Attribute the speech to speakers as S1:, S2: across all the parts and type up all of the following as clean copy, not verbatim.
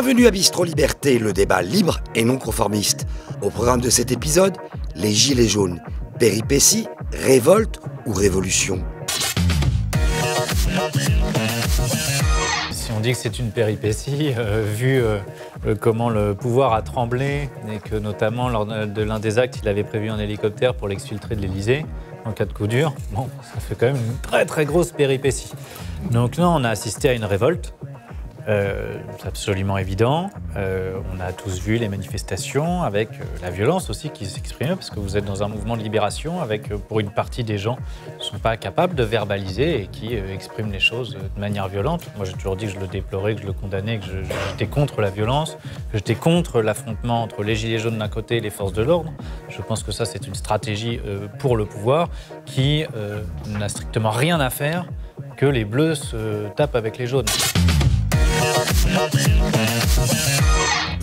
S1: Bienvenue à Bistro Liberté, le débat libre et non conformiste. Au programme de cet épisode, les gilets jaunes. Péripéties, révolte ou révolution?
S2: Si on dit que c'est une péripétie, vu comment le pouvoir a tremblé et que notamment lors de l'un des actes, il avait prévu un hélicoptère pour l'exfiltrer de l'Élysée en cas de coup dur, bon, ça fait quand même une très très grosse péripétie. Donc là, on a assisté à une révolte. C'est absolument évident. On a tous vu les manifestations avec la violence aussi qui s'exprime parce que vous êtes dans un mouvement de libération avec, pour une partie des gens, qui ne sont pas capables de verbaliser et qui expriment les choses de manière violente. Moi, j'ai toujours dit que je le déplorais, que je le condamnais, que j'étais contre la violence, que j'étais contre l'affrontement entre les gilets jaunes d'un côté et les forces de l'ordre. Je pense que ça, c'est une stratégie pour le pouvoir qui n'a strictement rien à faire que les bleus se tapent avec les jaunes.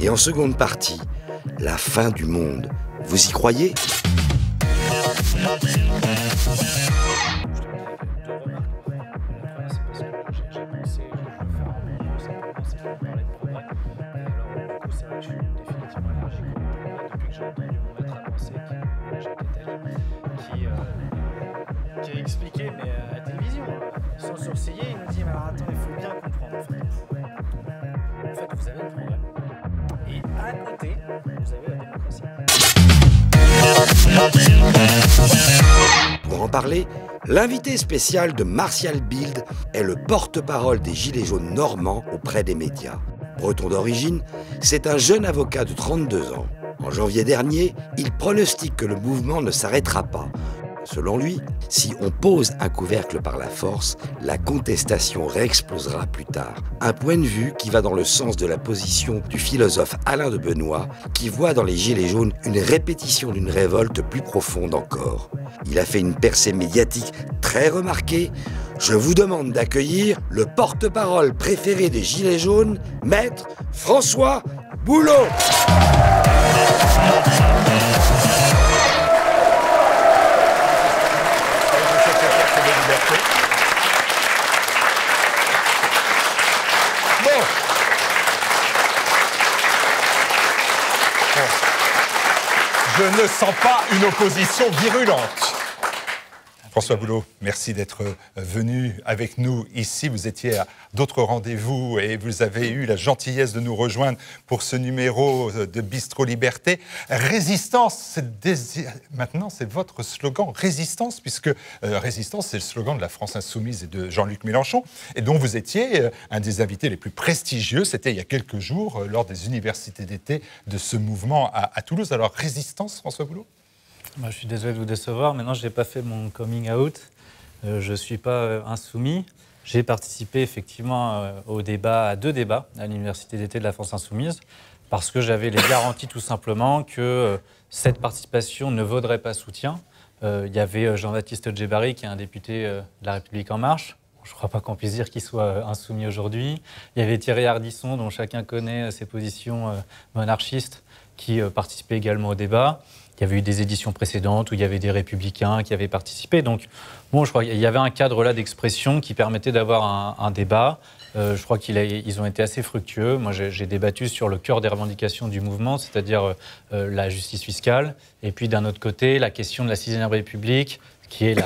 S1: Et en seconde partie, la fin du monde. Vous y croyez?
S2: Qui a expliqué, mais à la télévision, sans sourciller, il nous dit mais alors attends, il faut bien comprendre. En fait, vous avez le progrès. Et à côté, vous avez la démocratie.
S1: Pour en parler, l'invité spécial de Martial Bild est le porte-parole des Gilets jaunes normands auprès des médias. Breton d'origine, c'est un jeune avocat de 32 ans. En janvier dernier, il pronostique que le mouvement ne s'arrêtera pas. Selon lui, si on pose un couvercle par la force, la contestation réexplosera plus tard. Un point de vue qui va dans le sens de la position du philosophe Alain de Benoît, qui voit dans les Gilets jaunes une répétition d'une révolte plus profonde encore. Il a fait une percée médiatique très remarquée. Je vous demande d'accueillir le porte-parole préféré des Gilets jaunes, Maître François Boulot.
S3: Je ne sens pas une opposition virulente. François Boulot, merci d'être venu avec nous ici. Vous étiez à d'autres rendez-vous et vous avez eu la gentillesse de nous rejoindre pour ce numéro de Bistro Liberté. Résistance, maintenant c'est votre slogan, Résistance, puisque Résistance c'est le slogan de la France Insoumise et de Jean-Luc Mélenchon, et dont vous étiez un des invités les plus prestigieux. C'était il y a quelques jours lors des universités d'été de ce mouvement à Toulouse. Alors Résistance, François Boulot?
S2: Moi, je suis désolé de vous décevoir, mais non, je n'ai pas fait mon coming out. Je ne suis pas insoumis. J'ai participé effectivement à 2 débats à l'université d'été de la France Insoumise, parce que j'avais les garanties tout simplement que cette participation ne vaudrait pas soutien. Il y avait Jean-Baptiste Djebari, qui est un député de La République En Marche. Je ne crois pas qu'on puisse dire qu'il soit insoumis aujourd'hui. Il y avait Thierry Ardisson, dont chacun connaît ses positions monarchistes, qui participait également au débat. Il y avait eu des éditions précédentes où il y avait des républicains qui avaient participé. Donc, bon, je crois qu'il y avait un cadre là d'expression qui permettait d'avoir un débat. Je crois qu'ils ont été assez fructueux. Moi, j'ai débattu sur le cœur des revendications du mouvement, c'est-à-dire la justice fiscale. Et puis, d'un autre côté, la question de la 6e République, qui est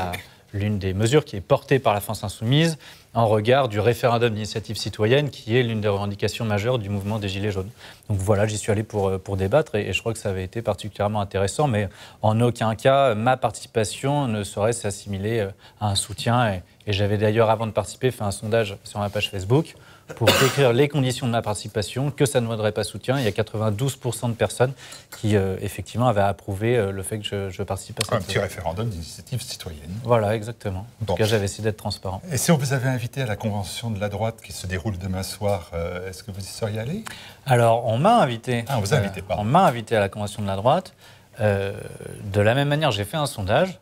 S2: l'une des mesures qui est portée par la France Insoumise en regard du référendum d'initiative citoyenne, qui est l'une des revendications majeures du mouvement des Gilets jaunes. Donc voilà, j'y suis allé pour débattre et je crois que ça avait été particulièrement intéressant, mais en aucun cas, ma participation ne saurait s'assimiler à un soutien. Et j'avais d'ailleurs, avant de participer, fait un sondage sur ma page Facebook pour décrire les conditions de ma participation, que ça ne vaudrait pas soutien. Il y a 92% de personnes qui, effectivement, avaient approuvé le fait que je participe à cette...
S3: Un petit référendum d'initiative citoyenne.
S2: Voilà, exactement. En tout cas, j'avais essayé d'être transparent.
S3: Et si on vous avait invité à la convention de la droite qui se déroule demain soir, est-ce que vous y seriez allé?
S2: Alors, on m'a invité.
S3: Ah, on vous a invité, pardon.
S2: On m'a invité à la convention de la droite. De la même manière, j'ai fait un sondage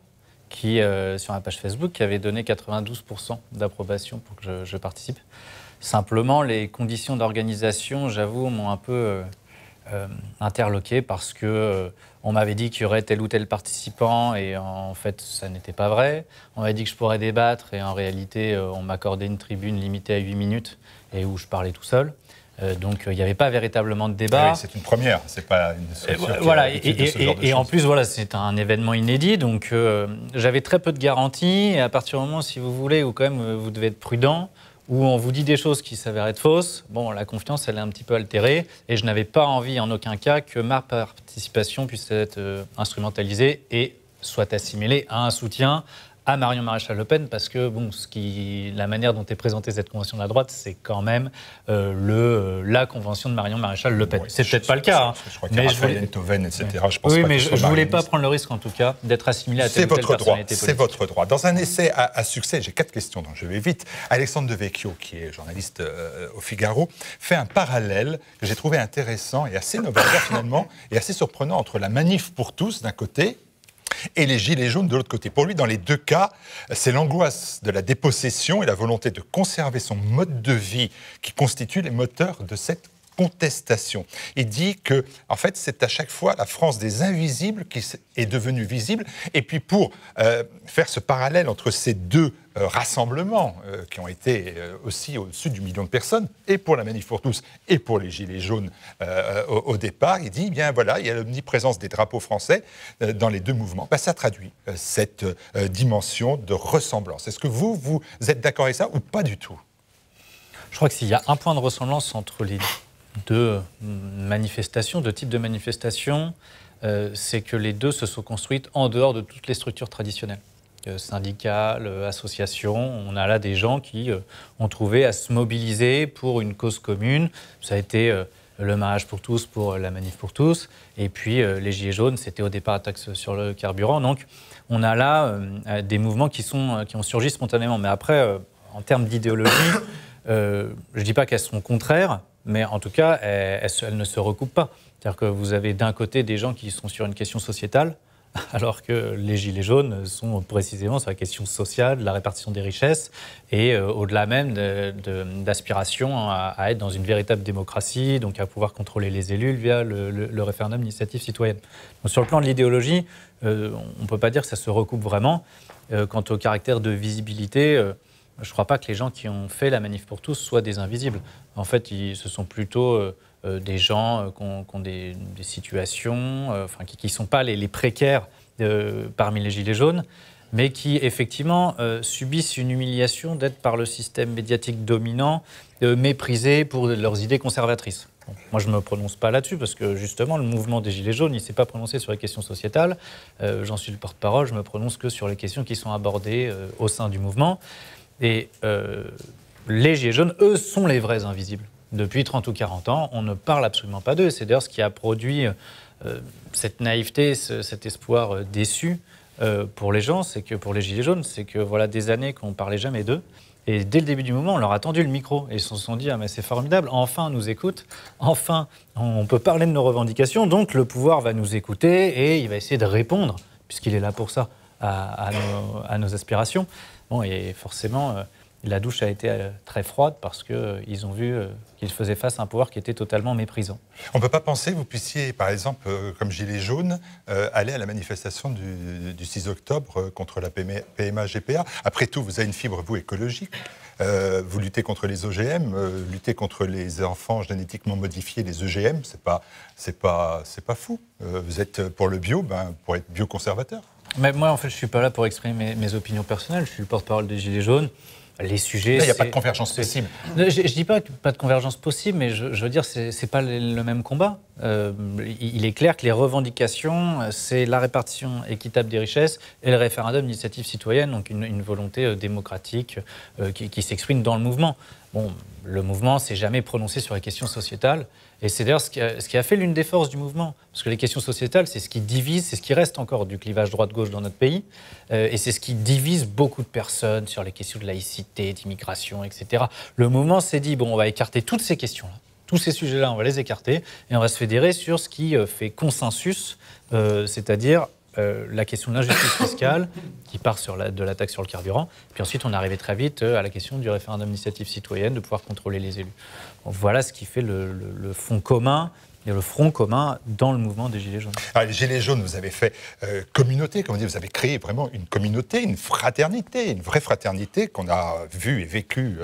S2: qui, sur ma page Facebook, qui avait donné 92% d'approbation pour que je participe. Simplement, les conditions d'organisation, j'avoue, m'ont un peu interloqué parce que on m'avait dit qu'il y aurait tel ou tel participant et en fait, ça n'était pas vrai. On m'avait dit que je pourrais débattre et en réalité, on m'accordait une tribune limitée à 8 minutes et où je parlais tout seul. Donc il n'y avait pas véritablement de débat.
S3: Oui, c'est une première, c'est pas une structure
S2: voilà,
S3: et
S2: en plus, voilà, c'est un événement inédit, donc j'avais très peu de garanties. Et à partir du moment, si vous voulez, où quand même vous devez être prudent, où on vous dit des choses qui s'avèrent être fausses, bon, la confiance, elle est un petit peu altérée. Et je n'avais pas envie, en aucun cas, que ma participation puisse être instrumentalisée et soit assimilée à un soutien à Marion Maréchal Le Pen, parce que bon, la manière dont est présentée cette convention de la droite, c'est quand même la convention de Marion Maréchal Le Pen. Oui, c'est peut-être pas le cas.
S3: Je crois qu'il y a Raphaël Enthoven, etc.
S2: Oui.
S3: Je pense
S2: oui,
S3: pas
S2: mais je ne voulais pas prendre le risque, en tout cas, d'être assimilé à telle ou telle personnalité politique.
S3: C'est votre droit. Dans un essai à succès, j'ai 4 questions, donc je vais vite. Alexandre Devecchio, qui est journaliste au Figaro, fait un parallèle que j'ai trouvé intéressant et assez novateur finalement, et assez surprenant entre la manif pour tous d'un côté et les gilets jaunes de l'autre côté. Pour lui, dans les deux cas, c'est l'angoisse de la dépossession et la volonté de conserver son mode de vie qui constituent les moteurs de cette contestation. Il dit que, en fait, c'est à chaque fois la France des invisibles qui est devenue visible. Et puis, pour faire ce parallèle entre ces deux rassemblements qui ont été aussi au-dessus du million de personnes, et pour la Manif pour tous, et pour les Gilets jaunes au départ, il dit, eh bien voilà, il y a l'omniprésence des drapeaux français dans les deux mouvements. Ben, ça traduit cette dimension de ressemblance. Est-ce que vous êtes d'accord avec ça ou pas du tout?
S2: Je crois que s'il y a un point de ressemblance entre les deux manifestations, deux types de manifestations, c'est que les deux se sont construites en dehors de toutes les structures traditionnelles. Syndicales, associations, on a là des gens qui ont trouvé à se mobiliser pour une cause commune. Ça a été le mariage pour tous, pour la manif pour tous, et puis les gilets jaunes, c'était au départ la taxe sur le carburant. Donc on a là des mouvements qui ont surgi spontanément. Mais après, en termes d'idéologie, je ne dis pas qu'elles sont contraires, mais en tout cas, elles ne se recoupent pas. C'est-à-dire que vous avez d'un côté des gens qui sont sur une question sociétale, alors que les gilets jaunes sont précisément sur la question sociale, de la répartition des richesses, et au-delà même d'aspiration à être dans une véritable démocratie, donc à pouvoir contrôler les élus via le référendum d'initiative citoyenne. Donc sur le plan de l'idéologie, on ne peut pas dire que ça se recoupe vraiment. Quant au caractère de visibilité, je ne crois pas que les gens qui ont fait la manif pour tous soient des invisibles. En fait, ce sont plutôt des gens qui ont des situations, qui ne sont pas les précaires parmi les gilets jaunes, mais qui, effectivement, subissent une humiliation d'être par le système médiatique dominant méprisés pour leurs idées conservatrices. Bon, moi, je ne me prononce pas là-dessus, parce que, justement, le mouvement des gilets jaunes, il ne s'est pas prononcé sur les questions sociétales. J'en suis le porte-parole, je me prononce que sur les questions qui sont abordées au sein du mouvement. Et les gilets jaunes, eux, sont les vrais invisibles. Depuis 30 ou 40 ans, on ne parle absolument pas d'eux. C'est d'ailleurs ce qui a produit cette naïveté, cet espoir déçu pour les gens, c'est que pour les gilets jaunes, c'est que voilà des années qu'on ne parlait jamais d'eux. Et dès le début du mouvement, on leur a tendu le micro. Et ils se sont dit, ah mais c'est formidable, enfin on nous écoute, enfin on peut parler de nos revendications, donc le pouvoir va nous écouter et il va essayer de répondre, puisqu'il est là pour ça, à nos aspirations. Bon, et forcément, la douche a été très froide parce qu'ils ont vu qu'ils faisaient face à un pouvoir qui était totalement méprisant.
S3: On ne peut pas penser que vous puissiez, par exemple, comme Gilets jaunes, aller à la manifestation du 6 octobre contre la PMA-GPA. Après tout, vous avez une fibre, vous, écologique. Vous luttez contre les OGM, luttez contre les enfants génétiquement modifiés, les EGM, c'est pas fou. Vous êtes pour le bio, pour être bioconservateur.
S2: Mais moi, en fait, je ne suis pas là pour exprimer mes opinions personnelles. Je suis le porte-parole des Gilets jaunes. Les sujets...
S3: Là, il n'y a pas de convergence possible.
S2: Je ne dis pas pas de convergence possible, mais je veux dire, ce n'est pas le même combat. Il est clair que les revendications, c'est la répartition équitable des richesses et le référendum d'initiative citoyenne, donc une volonté démocratique qui s'exprime dans le mouvement. Bon, le mouvement ne s'est jamais prononcé sur les questions sociétales. Et c'est d'ailleurs ce qui a fait l'une des forces du mouvement. Parce que les questions sociétales, c'est ce qui divise, c'est ce qui reste encore du clivage droite-gauche dans notre pays. Et c'est ce qui divise beaucoup de personnes sur les questions de laïcité, d'immigration, etc. Le mouvement s'est dit, bon, on va écarter toutes ces questions-là. Tous ces sujets-là, on va les écarter. Et on va se fédérer sur ce qui fait consensus, c'est-à-dire la question de l'injustice fiscale, qui part de la taxe sur le carburant. Puis ensuite, on est arrivé très vite à la question du référendum d'initiative citoyenne, de pouvoir contrôler les élus. Donc, voilà ce qui fait le fond commun et le front commun dans le mouvement des Gilets jaunes.
S3: Alors, les Gilets jaunes, vous avez fait communauté, comme on dit, vous avez créé vraiment une communauté, une fraternité, une vraie fraternité qu'on a vue et vécue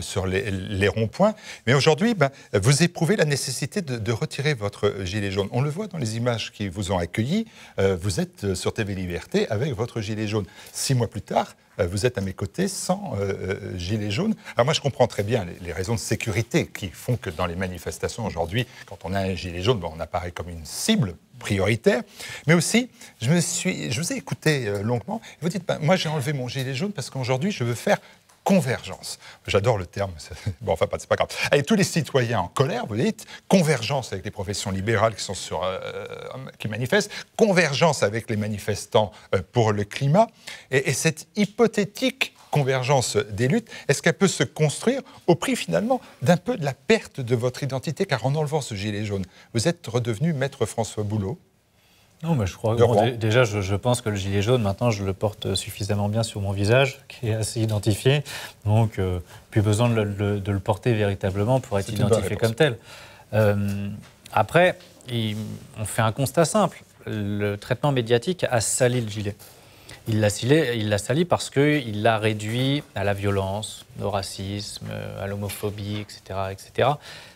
S3: sur les ronds-points. Mais aujourd'hui, vous éprouvez la nécessité de retirer votre gilet jaune. On le voit dans les images qui vous ont accueillis. Vous êtes sur TV Liberté avec votre gilet jaune. 6 mois plus tard, vous êtes à mes côtés sans gilet jaune. Alors moi, je comprends très bien les raisons de sécurité qui font que dans les manifestations aujourd'hui, quand on a un gilet jaune, on apparaît comme une cible prioritaire. Mais aussi, je vous ai écouté longuement. Et vous dites, moi, j'ai enlevé mon gilet jaune parce qu'aujourd'hui, je veux faire convergence. J'adore le terme. Bon, enfin, c'est pas grave. Allez, tous les citoyens en colère, vous dites, convergence avec les professions libérales qui manifestent, convergence avec les manifestants pour le climat. Et cette hypothétique convergence des luttes, est-ce qu'elle peut se construire au prix finalement d'un peu de la perte de votre identité? Car en enlevant ce gilet jaune, vous êtes redevenu maître François Boulot.
S2: Non, mais je crois déjà, je pense que le gilet jaune, maintenant, je le porte suffisamment bien sur mon visage, qui est assez identifié. Donc, plus besoin de le porter véritablement pour être identifié comme tel. Après, on fait un constat simple. Le traitement médiatique a sali le gilet. Il l'a sali parce qu'il l'a réduit à la violence, au racisme, à l'homophobie, etc., etc.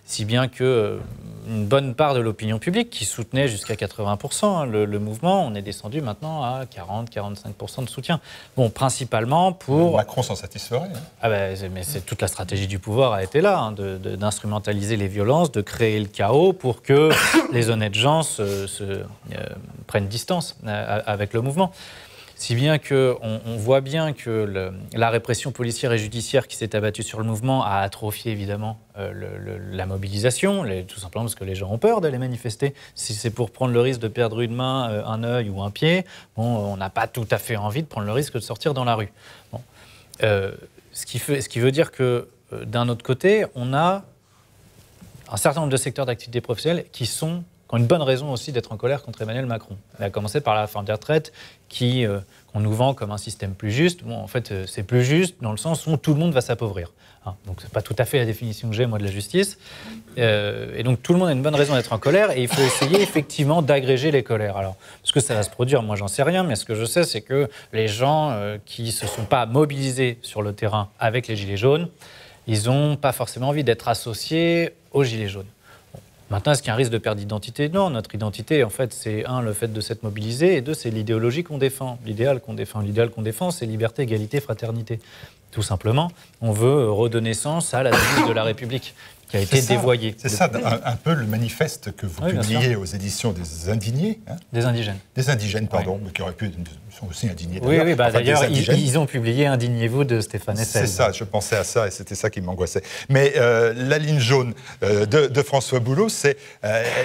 S2: Si bien qu'une bonne part de l'opinion publique, qui soutenait jusqu'à 80% le mouvement, on est descendu maintenant à 40-45% de soutien. Bon, principalement pour...
S3: Macron s'en satisferait.
S2: Ah ben, mais toute la stratégie du pouvoir a été là, d'instrumentaliser les violences, de créer le chaos pour que les honnêtes gens prennent distance avec le mouvement. Si bien qu'on voit bien que la répression policière et judiciaire qui s'est abattue sur le mouvement a atrophié évidemment la mobilisation, tout simplement parce que les gens ont peur d'aller manifester. Si c'est pour prendre le risque de perdre une main, un œil ou un pied, on n'a pas tout à fait envie de prendre le risque de sortir dans la rue. Bon. Ce qui veut dire que d'un autre côté, on a un certain nombre de secteurs d'activité professionnelle qui ont une bonne raison aussi d'être en colère contre Emmanuel Macron. Elle a commencé par la réforme des retraites qu'on nous vend comme un système plus juste. Bon, en fait, c'est plus juste dans le sens où tout le monde va s'appauvrir. Donc, ce n'est pas tout à fait la définition que j'ai, moi, de la justice. Et donc, tout le monde a une bonne raison d'être en colère et il faut essayer effectivement d'agréger les colères. Alors, est-ce que ça va se produire? Moi, j'en sais rien, mais ce que je sais, c'est que les gens qui ne se sont pas mobilisés sur le terrain avec les Gilets jaunes, ils n'ont pas forcément envie d'être associés aux Gilets jaunes. Maintenant, est-ce qu'il y a un risque de perte d'identité? Non, notre identité, en fait, c'est le fait de s'être mobilisé, et 2, c'est l'idéologie qu'on défend, l'idéal qu'on défend. L'idéal qu'on défend, c'est liberté, égalité, fraternité. Tout simplement, on veut redonner sens à la devise de la République, qui a été dévoyée.
S3: C'est ça, un peu le manifeste que vous publiez aux éditions des Indignés.
S2: Des Indigènes.
S3: Des Indigènes, pardon, mais qui auraient pu être aussi indignés.
S2: Oui, d'ailleurs, ils ont publié Indignez-vous de Stéphane Hessel.
S3: C'est ça, je pensais à ça et c'était ça qui m'angoissait. Mais la ligne jaune de François Boulot, c'est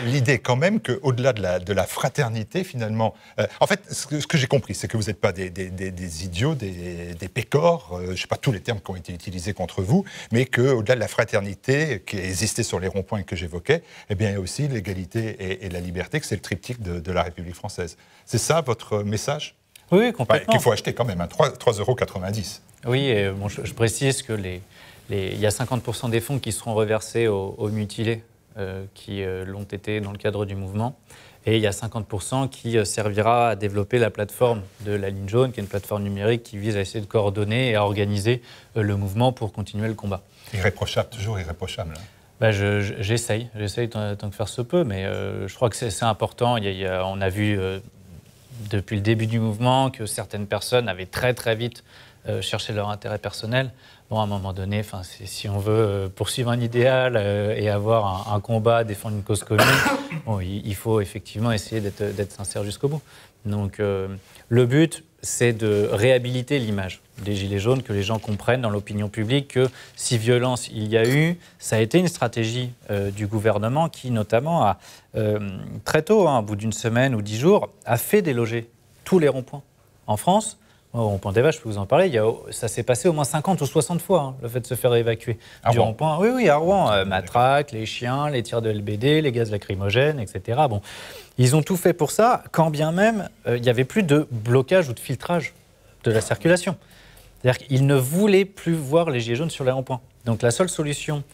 S3: l'idée quand même qu'au-delà de la fraternité, finalement... en fait, ce que j'ai compris, c'est que vous n'êtes pas des idiots, des pécores, je ne sais pas tous les termes qui ont été utilisés contre vous, mais qu'au-delà de la fraternité qui existait sur les ronds-points que j'évoquais, eh bien, il y a aussi l'égalité et la liberté, que c'est le triptyque de la République française. C'est ça votre message?
S2: Oui, complètement.
S3: Qu'il faut acheter quand même, 3,90 €.
S2: Oui, et bon, je précise que il y a 50% des fonds qui seront reversés aux mutilés qui l'ont été dans le cadre du mouvement. Et il y a 50% qui servira à développer la plateforme de la ligne jaune, qui est une plateforme numérique qui vise à essayer de coordonner et à organiser le mouvement pour continuer le combat.
S3: Irréprochable, toujours irréprochable.
S2: J'essaye tant que faire se peut, mais je crois que c'est important. On a vu depuis le début du mouvement que certaines personnes avaient très très vite cherché leur intérêt personnel. Bon, à un moment donné, si on veut poursuivre un idéal et avoir un combat, défendre une cause commune, bon, il faut effectivement essayer d'être sincère jusqu'au bout. Donc le but, c'est de réhabiliter l'image des Gilets jaunes, que les gens comprennent dans l'opinion publique que si violence il y a eu, ça a été une stratégie du gouvernement qui, notamment, a très tôt, au bout d'une semaine ou 10 jours, a fait déloger tous les ronds-points. En France, au rond-point des Vaches, je peux vous en parler, ça s'est passé au moins 50 ou 60 fois, le fait de se faire évacuer du rond-point. Oui, à Rouen, matraques, les chiens, les tirs de LBD, les gaz lacrymogènes, etc. Bon, ils ont tout fait pour ça, quand bien même il n'y avait plus de blocage ou de filtrage de la circulation. C'est-à-dire qu'ils ne voulaient plus voir les Gilets jaunes sur les ronds-points. Donc la seule solution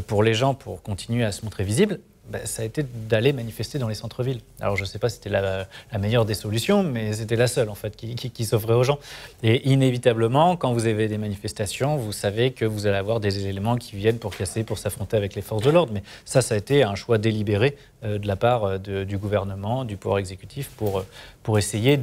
S2: pour les gens, pour continuer à se montrer visibles, ça a été d'aller manifester dans les centres-villes. Alors je ne sais pas si c'était la meilleure des solutions, mais c'était la seule en fait qui s'offrait aux gens. Et inévitablement, quand vous avez des manifestations, vous savez que vous allez avoir des éléments qui viennent pour casser, pour s'affronter avec les forces de l'ordre. Mais ça a été un choix délibéré de la part du gouvernement, du pouvoir exécutif, pour essayer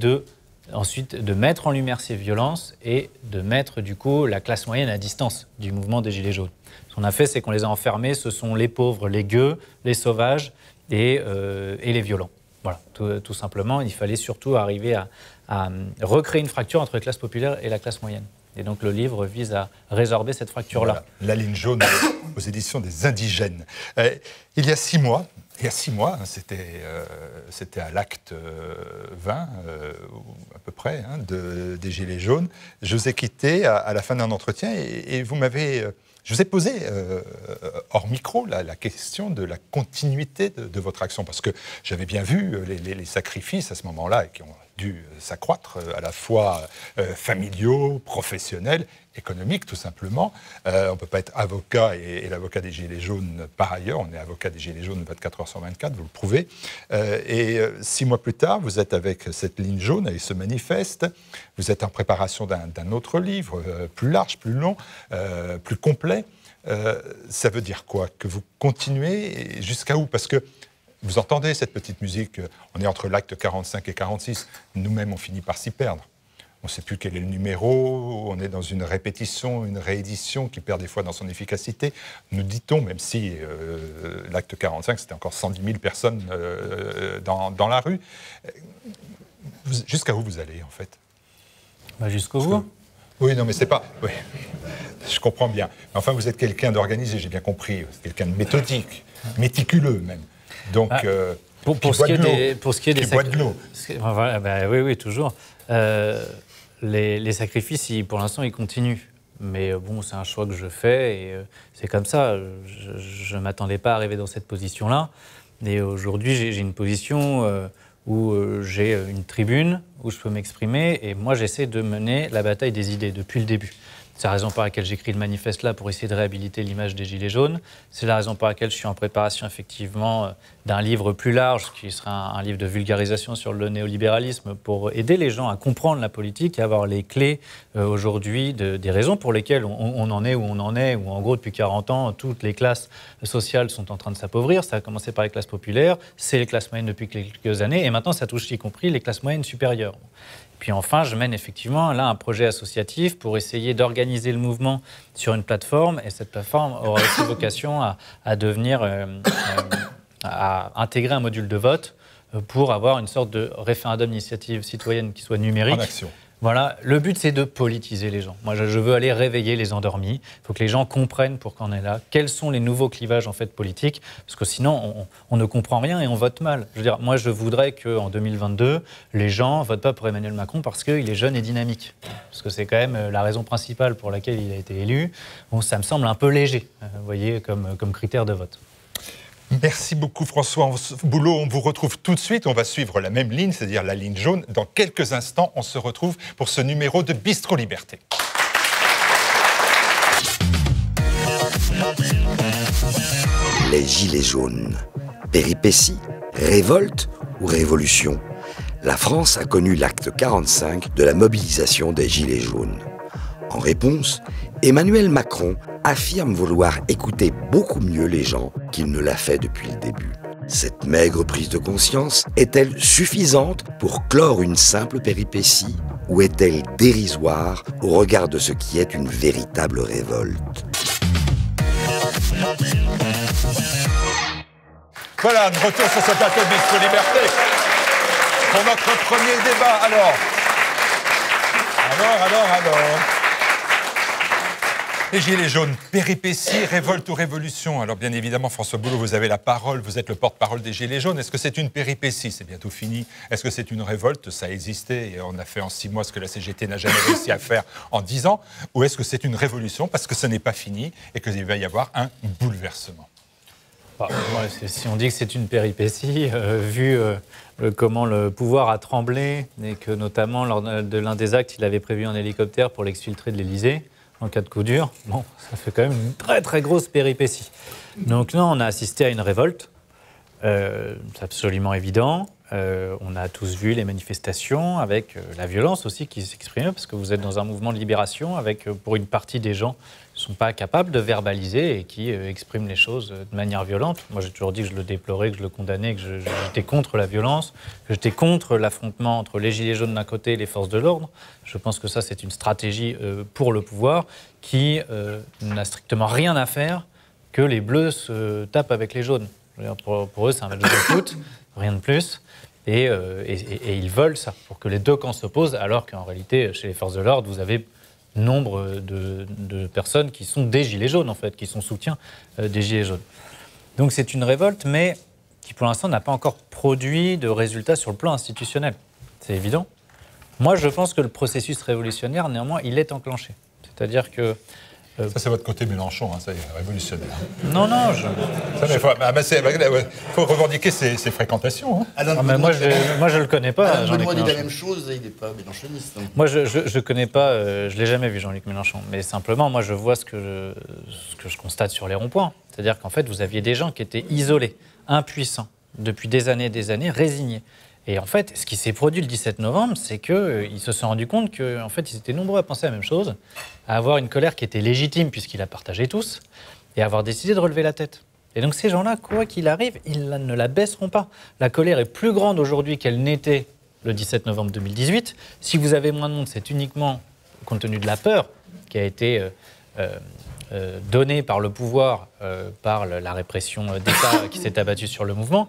S2: ensuite de mettre en lumière ces violences et de mettre du coup la classe moyenne à distance du mouvement des Gilets jaunes. Ce qu'on a fait, c'est qu'on les a enfermés, ce sont les pauvres, les gueux, les sauvages et les violents. Voilà, tout simplement, il fallait surtout arriver à recréer une fracture entre la classe populaire et la classe moyenne. Et donc le livre vise à résorber cette fracture-là.
S3: Voilà, la ligne jaune aux éditions des Indigènes. Il y a 6 mois, c'était à l'acte 20, à peu près, des Gilets jaunes. Je vous ai quitté à la fin d'un entretien et je vous ai posé, hors micro, la question de la continuité de votre action, parce que j'avais bien vu les sacrifices à ce moment-là qui ont dû s'accroître, à la fois familiaux, professionnels, économiques, tout simplement. On ne peut pas être avocat et l'avocat des Gilets jaunes par ailleurs. On est avocat des Gilets jaunes 24 heures sur 24, vous le prouvez. Et 6 mois plus tard, vous êtes avec cette ligne jaune, avec ce manifeste. Vous êtes en préparation d'un autre livre, plus large, plus long, plus complet. Ça veut dire quoi? Que vous continuez jusqu'à où? Parce que vous entendez cette petite musique, on est entre l'acte 45 et 46. Nous-mêmes, on finit par s'y perdre. On ne sait plus quel est le numéro, on est dans une répétition, une réédition qui perd des fois dans son efficacité. Nous dit-on, même si l'acte 45, c'était encore 110 000 personnes dans la rue. Jusqu'à où vous allez, en fait?
S2: Jusqu'au bout.
S3: Oui, non, mais c'est pas... Oui, je comprends bien. Mais enfin, vous êtes quelqu'un d'organisé, j'ai bien compris. Vous êtes quelqu'un de méthodique, méticuleux même. Donc,
S2: pour ce qui est des
S3: boit de l'eau.
S2: Oui, toujours. Les sacrifices, pour l'instant, ils continuent. Mais bon, c'est un choix que je fais et c'est comme ça. Je ne m'attendais pas à arriver dans cette position-là. Et aujourd'hui, j'ai une position où j'ai une tribune, où je peux m'exprimer. Et moi, j'essaie de mener la bataille des idées depuis le début. C'est la raison pour laquelle j'écris le manifeste là, pour essayer de réhabiliter l'image des Gilets jaunes. C'est la raison pour laquelle je suis en préparation effectivement d'un livre plus large, qui sera un livre de vulgarisation sur le néolibéralisme, pour aider les gens à comprendre la politique et avoir les clés aujourd'hui des raisons pour lesquelles on en est où on en est, où en gros depuis 40 ans, toutes les classes sociales sont en train de s'appauvrir. Ça a commencé par les classes populaires, c'est les classes moyennes depuis quelques années, et maintenant ça touche y compris les classes moyennes supérieures. Puis enfin, je mène effectivement là un projet associatif pour essayer d'organiser le mouvement sur une plateforme. Et cette plateforme aura aussi vocation à devenir, à intégrer un module de vote pour avoir une sorte de référendum d'initiative citoyenne qui soit numérique.
S3: En action.
S2: Voilà, le but c'est de politiser les gens. Moi je veux aller réveiller les endormis. Il faut que les gens comprennent pourquoi on est là, quels sont les nouveaux clivages en fait politiques, parce que sinon on ne comprend rien et on vote mal. Je veux dire, moi je voudrais qu'en 2022, les gens ne votent pas pour Emmanuel Macron parce qu'il est jeune et dynamique. Parce que c'est quand même la raison principale pour laquelle il a été élu. Bon, ça me semble un peu léger, vous voyez, comme critère de vote.
S3: Merci beaucoup François Boulot, on vous retrouve tout de suite, on va suivre la même ligne, c'est-à-dire la ligne jaune. Dans quelques instants, on se retrouve pour ce numéro de Bistro Liberté.
S1: Les Gilets jaunes. Péripéties, révolte ou révolution? La France a connu l'acte 45 de la mobilisation des Gilets jaunes. En réponse, Emmanuel Macron affirme vouloir écouter beaucoup mieux les gens qu'il ne l'a fait depuis le début. Cette maigre prise de conscience est-elle suffisante pour clore une simple péripétie ou est-elle dérisoire au regard de ce qui est une véritable révolte?
S3: Voilà, de retour sur ce plateau de Bistro Liberté pour notre premier débat. Alors. Les Gilets jaunes, péripéties, révolte ou révolution? Alors bien évidemment, François Boulot, vous avez la parole, vous êtes le porte-parole des Gilets jaunes. Est-ce que c'est une péripétie? C'est bientôt fini. Est-ce que c'est une révolte? Ça a existé et on a fait en 6 mois ce que la CGT n'a jamais réussi à faire en 10 ans. Ou est-ce que c'est une révolution parce que ce n'est pas fini et qu'il va y avoir un bouleversement?
S2: Si on dit que c'est une péripétie, vu comment le pouvoir a tremblé et que notamment lors de l'un des actes, il avait prévu un hélicoptère pour l'exfiltrer de l'Élysée, en cas de coup dur, bon, ça fait quand même une très très grosse péripétie. Donc là, on a assisté à une révolte C'est absolument évident. On a tous vu les manifestations avec la violence aussi qui s'exprime, parce que vous êtes dans un mouvement de libération avec, pour une partie des gens, qui ne sont pas capables de verbaliser et qui expriment les choses de manière violente. Moi, j'ai toujours dit que je le déplorais, que je le condamnais, que j'étais contre la violence, que j'étais contre l'affrontement entre les gilets jaunes d'un côté et les forces de l'ordre. Je pense que ça, c'est une stratégie pour le pouvoir qui n'a strictement rien à faire que les bleus se tapent avec les jaunes. Pour eux, c'est un match de foot, rien de plus. Et ils veulent ça, pour que les deux camps s'opposent, alors qu'en réalité, chez les forces de l'ordre, vous avez nombre de personnes qui sont des gilets jaunes, en fait, qui sont soutiens des gilets jaunes. Donc c'est une révolte, mais qui pour l'instant n'a pas encore produit de résultats sur le plan institutionnel. C'est évident. Moi, je pense que le processus révolutionnaire, néanmoins, il est enclenché. C'est-à-dire que...
S3: Ça, c'est votre côté Mélenchon, hein, ça y est, révolutionnaire.
S2: Non,
S3: Il faut revendiquer ses fréquentations. Hein.
S2: Moi, je le connais pas.
S4: Alain Benoît dit la même chose et il n'est pas mélenchoniste. Hein.
S2: Moi, je connais pas, je l'ai jamais vu, Jean-Luc Mélenchon. Mais simplement, moi, je vois ce que je constate sur les ronds-points. C'est-à-dire qu'en fait, vous aviez des gens qui étaient isolés, impuissants, depuis des années, résignés. Et en fait, ce qui s'est produit le 17 novembre, c'est qu'ils se sont rendus compte qu'en fait, ils étaient nombreux à penser la même chose, à avoir une colère qui était légitime, puisqu'ils la partageaient tous, et à avoir décidé de relever la tête. Et donc ces gens-là, quoi qu'il arrive, ils ne la baisseront pas. La colère est plus grande aujourd'hui qu'elle n'était le 17 novembre 2018. Si vous avez moins de monde, c'est uniquement compte tenu de la peur qui a été donnée par le pouvoir, par la répression d'État qui s'est abattue sur le mouvement.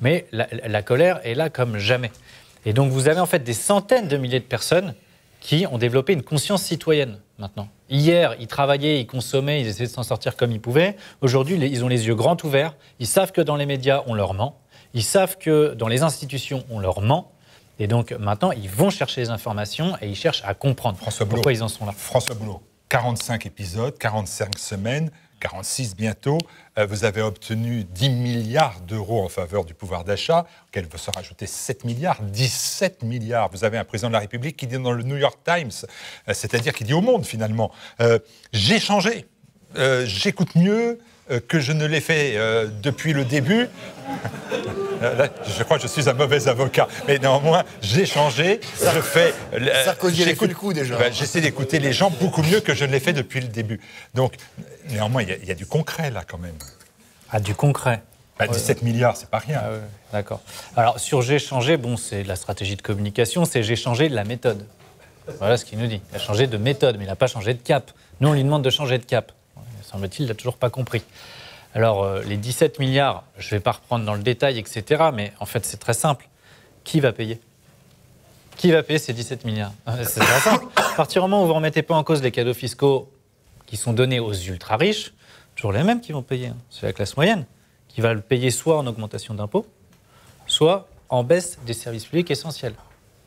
S2: Mais la colère est là comme jamais. Et donc vous avez en fait des centaines de milliers de personnes qui ont développé une conscience citoyenne maintenant. Hier, ils travaillaient, ils consommaient, ils essayaient de s'en sortir comme ils pouvaient. Aujourd'hui, ils ont les yeux grands ouverts. Ils savent que dans les médias, on leur ment. Ils savent que dans les institutions, on leur ment. Et donc maintenant, ils vont chercher les informations et ils cherchent à comprendre pourquoi ils en sont là.
S3: François Boulot, 45 épisodes, 45 semaines, 46 bientôt. Vous avez obtenu 10 milliards d'euros en faveur du pouvoir d'achat, auquel va se rajouter 7 milliards, 17 milliards. Vous avez un président de la République qui dit dans le New York Times, c'est-à-dire qui dit au monde finalement, j'ai changé, j'écoute mieux que je ne l'ai fait depuis le début. Là, je crois que je suis un mauvais avocat, mais néanmoins, j'ai changé. Je fais.
S4: Sarkozy avait fait le coup déjà.
S3: J'essaie d'écouter les gens beaucoup mieux que je ne l'ai fait depuis le début. Donc, néanmoins, il y a du concret là quand même.
S2: Ah, du concret.
S3: 17 milliards, c'est pas rien.
S2: Ah, ouais, d'accord. Alors, sur j'ai changé, bon, c'est la stratégie de communication, c'est j'ai changé de la méthode. Voilà ce qu'il nous dit. Il a changé de méthode, mais il n'a pas changé de cap. Nous, on lui demande de changer de cap. Semble-t-il, il n'a toujours pas compris. Alors, les 17 milliards, je ne vais pas reprendre dans le détail, etc., mais en fait, c'est très simple. Qui va payer ? Qui va payer ces 17 milliards ? C'est très simple. À partir du moment où vous ne remettez pas en cause les cadeaux fiscaux qui sont donnés aux ultra-riches, toujours les mêmes qui vont payer. C'est la classe moyenne qui va le payer soit en augmentation d'impôts, soit en baisse des services publics essentiels.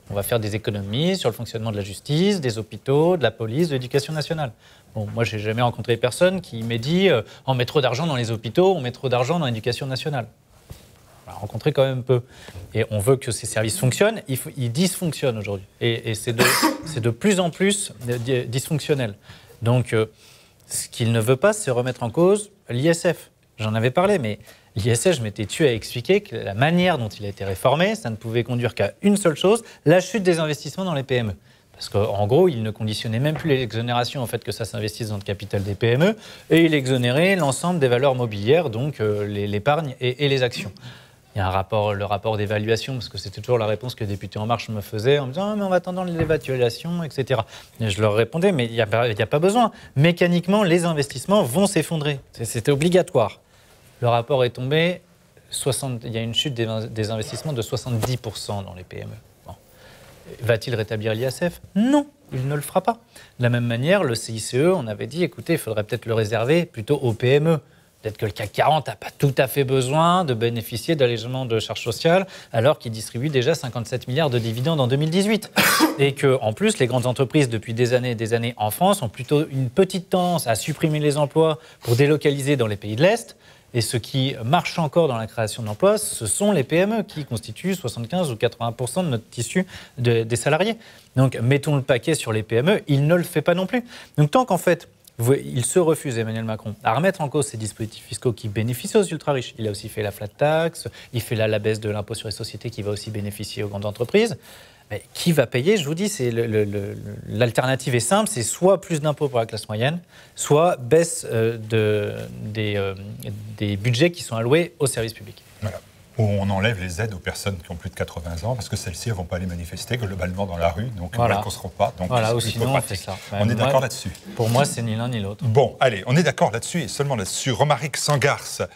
S2: On va faire des économies sur le fonctionnement de la justice, des hôpitaux, de la police, de l'éducation nationale. Bon, moi, je n'ai jamais rencontré personne qui m'ait dit on met trop d'argent dans les hôpitaux, on met trop d'argent dans l'éducation nationale. On l'a rencontré quand même peu. Et on veut que ces services fonctionnent, ils dysfonctionnent aujourd'hui. Et c'est de plus en plus dysfonctionnel. Donc, ce qu'il ne veut pas, c'est remettre en cause l'ISF. J'en avais parlé, mais l'ISF, je m'étais tué à expliquer que la manière dont il a été réformé, ça ne pouvait conduire qu'à une seule chose, la chute des investissements dans les PME. Parce qu'en gros, il ne conditionnait même plus l'exonération au fait que ça s'investisse dans le capital des PME, et il exonérait l'ensemble des valeurs mobilières, donc l'épargne et les actions. Il y a le rapport d'évaluation, parce que c'était toujours la réponse que les députés En Marche me faisaient, en me disant « mais on va attendre l'évaluation, etc. » Et je leur répondais « mais il n'y a pas besoin. Mécaniquement, les investissements vont s'effondrer. C'était obligatoire. » Le rapport est tombé, il y a une chute des investissements de 70% dans les PME. Bon. Va-t-il rétablir l'ISF ? Non, il ne le fera pas. De la même manière, le CICE, on avait dit, écoutez, il faudrait peut-être le réserver plutôt aux PME. Peut-être que le CAC 40 n'a pas tout à fait besoin de bénéficier d'allégements de charges sociales, alors qu'il distribue déjà 57 milliards de dividendes en 2018. Et qu'en plus, les grandes entreprises, depuis des années et des années en France, ont plutôt une petite tendance à supprimer les emplois pour délocaliser dans les pays de l'Est. Et ce qui marche encore dans la création d'emplois, ce sont les PME qui constituent 75 ou 80% de notre tissu des salariés. Donc, mettons le paquet sur les PME, il ne le fait pas non plus. Donc, tant qu'en fait, il se refuse, Emmanuel Macron, à remettre en cause ces dispositifs fiscaux qui bénéficient aux ultra-riches. Il a aussi fait la flat tax, il fait la baisse de l'impôt sur les sociétés qui va aussi bénéficier aux grandes entreprises. Mais qui va payer? Je vous dis, l'alternative est simple, c'est soit plus d'impôts pour la classe moyenne, soit baisse des budgets qui sont alloués aux services publics.
S3: Voilà. Où on enlève les aides aux personnes qui ont plus de 80 ans, parce que celles-ci ne vont pas aller manifester globalement dans la rue, donc elles ne causeront pas. Donc
S2: voilà, ou sinon on fait ça.
S3: On est d'accord là-dessus.
S2: Pour moi, c'est ni l'un ni l'autre.
S3: Bon, allez, on est d'accord là-dessus, et seulement là-dessus. Romaric Sangars,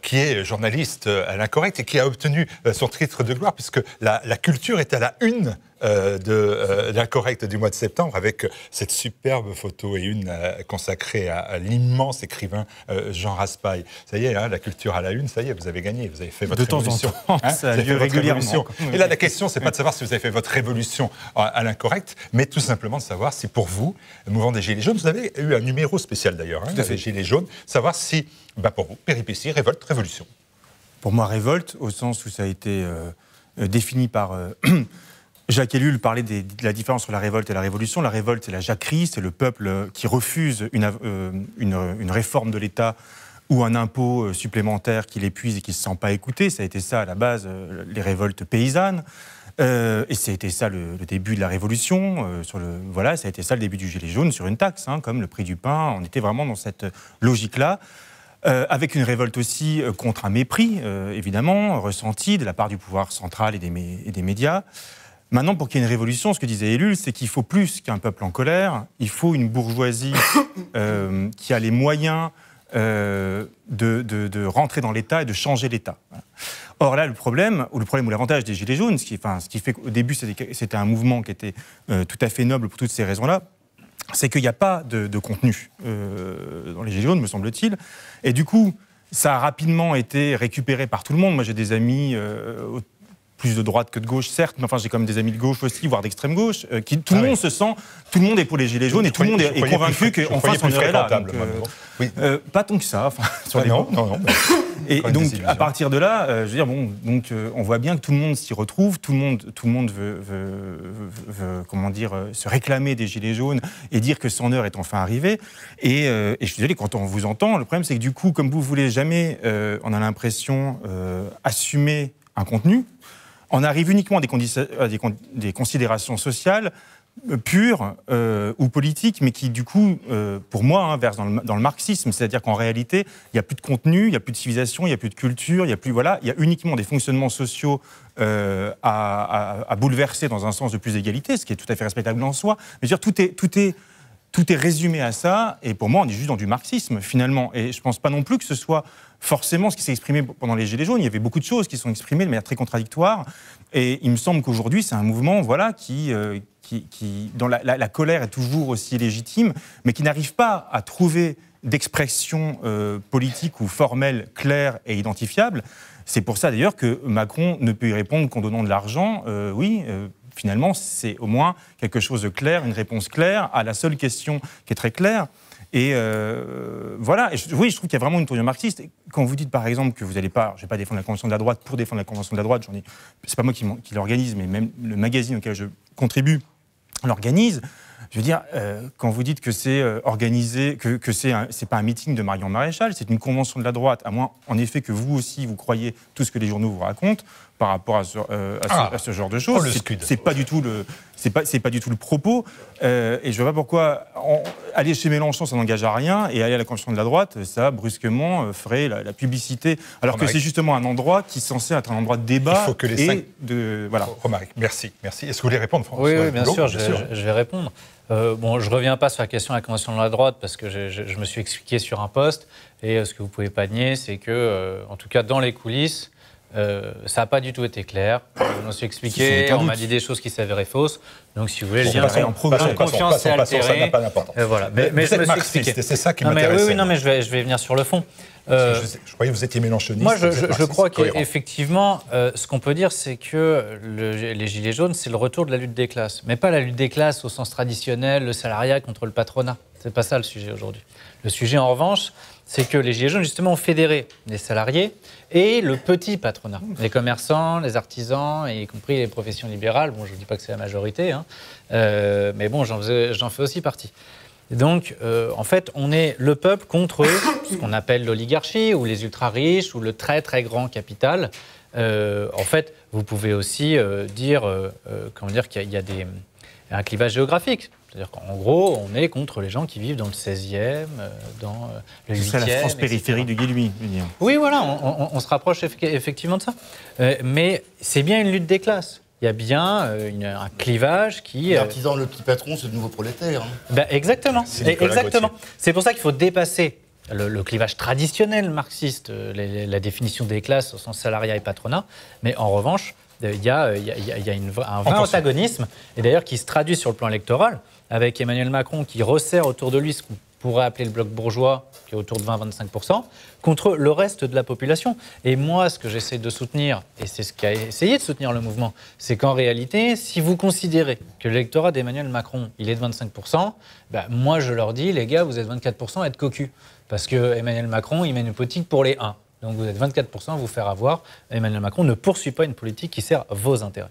S3: qui est journaliste à l'Incorrect et qui a obtenu son titre de gloire, puisque la culture est à la une de l'Incorrect du mois de septembre, avec cette superbe photo et une consacrée à l'immense écrivain Jean Raspail. Ça y est, hein, la culture à la une, ça y est, vous avez gagné, vous avez fait votre révolution.
S5: De temps en temps, ça a lieu régulièrement.
S3: Et là, la question, c'est pas de savoir si vous avez fait votre révolution à l'Incorrect, mais tout simplement de savoir si pour vous, le mouvement des Gilets jaunes, vous avez eu un numéro spécial d'ailleurs, hein, des Gilets jaunes, savoir si, pour vous, péripétie, révolte, révolution.
S5: Pour moi, révolte, au sens où ça a été défini par... Jacques Ellul parlait de la différence entre la révolte et la révolution. La révolte, c'est la jacquerie, c'est le peuple qui refuse une réforme de l'État ou un impôt supplémentaire qui l'épuise et qui ne se sent pas écouté. Ça a été ça, à la base, les révoltes paysannes. Et ça a été ça le début de la révolution. Voilà, ça a été ça le début du gilet jaune sur une taxe, hein, comme le prix du pain. On était vraiment dans cette logique-là. Avec une révolte aussi contre un mépris, évidemment, ressenti de la part du pouvoir central et des médias. Maintenant, pour qu'il y ait une révolution, ce que disait Ellul, c'est qu'il faut plus qu'un peuple en colère, il faut une bourgeoisie qui a les moyens de rentrer dans l'État et de changer l'État. Or là, le problème ou l'avantage des Gilets jaunes, ce qui fait qu'au début, c'était un mouvement qui était tout à fait noble pour toutes ces raisons-là, c'est qu'il n'y a pas de contenu dans les Gilets jaunes, me semble-t-il. Et du coup, ça a rapidement été récupéré par tout le monde. Moi, j'ai des amis... plus de droite que de gauche, certes, mais enfin j'ai quand même des amis de gauche aussi, voire d'extrême gauche, tout le monde se sent, tout le monde est pour les Gilets jaunes et tout le monde est convaincu qu'enfin on serait là. Donc, pas tant que ça, sur les
S3: non.
S5: Et donc à partir de là, je veux dire on voit bien que tout le monde s'y retrouve, tout le monde veut comment dire, se réclamer des Gilets jaunes et dire que son heure est enfin arrivée. Et je suis désolé, quand on vous entend, le problème c'est que du coup, comme vous voulez jamais, on a l'impression assumer un contenu. On arrive uniquement à des considérations sociales pures ou politiques, mais qui, du coup, pour moi, versent dans le marxisme. C'est-à-dire qu'en réalité, il n'y a plus de contenu, il n'y a plus de civilisation, il n'y a plus de culture, il y a uniquement des fonctionnements sociaux à bouleverser dans un sens de plus d'égalité, ce qui est tout à fait respectable en soi. Mais je veux dire, tout est résumé à ça, et pour moi, on est juste dans du marxisme, finalement. Et je ne pense pas non plus que ce soit forcément ce qui s'est exprimé pendant les Gilets jaunes. Il y avait beaucoup de choses qui sont exprimées de manière très contradictoire. Et il me semble qu'aujourd'hui, c'est un mouvement qui dont la colère est toujours aussi légitime, mais qui n'arrive pas à trouver d'expression politique ou formelle claire et identifiable. C'est pour ça, d'ailleurs, que Macron ne peut y répondre qu'en donnant de l'argent. Finalement, c'est au moins quelque chose de clair, une réponse claire à la seule question qui est très claire. Et voilà. Et je trouve qu'il y a vraiment une tournure marxiste. Et quand vous dites, par exemple, que vous n'allez pas, je ne vais pas défendre la Convention de la droite pour défendre la Convention de la droite, c'est pas moi qui l'organise, mais même le magazine auquel je contribue l'organise. Je veux dire, quand vous dites que c'est organisé, que c'est pas un meeting de Marion Maréchal, c'est une convention de la droite, à moins, en effet, que vous aussi, vous croyez tout ce que les journaux vous racontent par rapport à ce genre de choses. C'est pas du tout le propos. Et je vois pas pourquoi aller chez Mélenchon, ça n'engage à rien, et aller à la convention de la droite, ça, brusquement, ferait la publicité. Alors que c'est justement un endroit qui est censé être un endroit de débat.
S3: Il faut que voilà. Romaric, merci. Est-ce que vous voulez répondre, François?
S2: Oui, bien sûr, je vais répondre. Je ne reviens pas sur la question de la Convention de la droite parce que je me suis expliqué sur un poste et ce que vous ne pouvez pas nier, c'est que, en tout cas dans les coulisses, ça n'a pas du tout été clair. Je me suis expliqué, on m'a dit des choses qui s'avéraient fausses. Donc si vous voulez, le lien de confiance s'est altéré.
S3: Ça n'a pas d'importance.
S2: Voilà. Mais je me suis expliqué.
S3: C'est ça qui m'intéresse.
S2: Oui, mais je vais venir sur le fond.
S3: Je croyais que vous étiez mélenchoniste.
S2: Moi, je crois qu'effectivement, ce qu'on peut dire, c'est que les Gilets jaunes, c'est le retour de la lutte des classes. Mais pas la lutte des classes au sens traditionnel, le salariat contre le patronat. C'est pas ça le sujet aujourd'hui. Le sujet, en revanche, c'est que les Gilets jaunes, justement, ont fédéré les salariés et le petit patronat. Les commerçants, les artisans, et y compris les professions libérales. Bon, je ne dis pas que c'est la majorité, hein, mais bon, j'en fais aussi partie. Et donc, en fait, on est le peuple contre ce qu'on appelle l'oligarchie, ou les ultra-riches, ou le très très grand capital. En fait, vous pouvez aussi dire qu'il y a un clivage géographique. C'est-à-dire qu'en gros, on est contre les gens qui vivent dans le 16e, dans le 8e.
S5: C'est la France périphérique du Guilluy, je veux dire.
S2: Oui, voilà, on se rapproche effectivement de ça. Mais c'est bien une lutte des classes. Il y a bien un clivage qui...
S4: L'artisan, le petit patron, c'est le nouveau prolétaire. Hein.
S2: Ben, exactement. C'est pour ça qu'il faut dépasser le clivage traditionnel marxiste, la définition des classes au sens salariat et patronat. Mais en revanche, il y a un vrai antagonisme, et d'ailleurs qui se traduit sur le plan électoral, avec Emmanuel Macron qui resserre autour de lui ce qu'on pourrait appeler le bloc bourgeois, qui est autour de 20-25%, contre le reste de la population. Et moi, ce que j'essaie de soutenir, et c'est ce qu'a essayé de soutenir le mouvement, c'est qu'en réalité, si vous considérez que l'électorat d'Emmanuel Macron, il est de 25%, ben moi je leur dis, les gars, vous êtes 24% à être cocus. Parce que Emmanuel Macron, il mène une politique pour les 1. Donc vous êtes 24% à vous faire avoir. Emmanuel Macron ne poursuit pas une politique qui sert vos intérêts.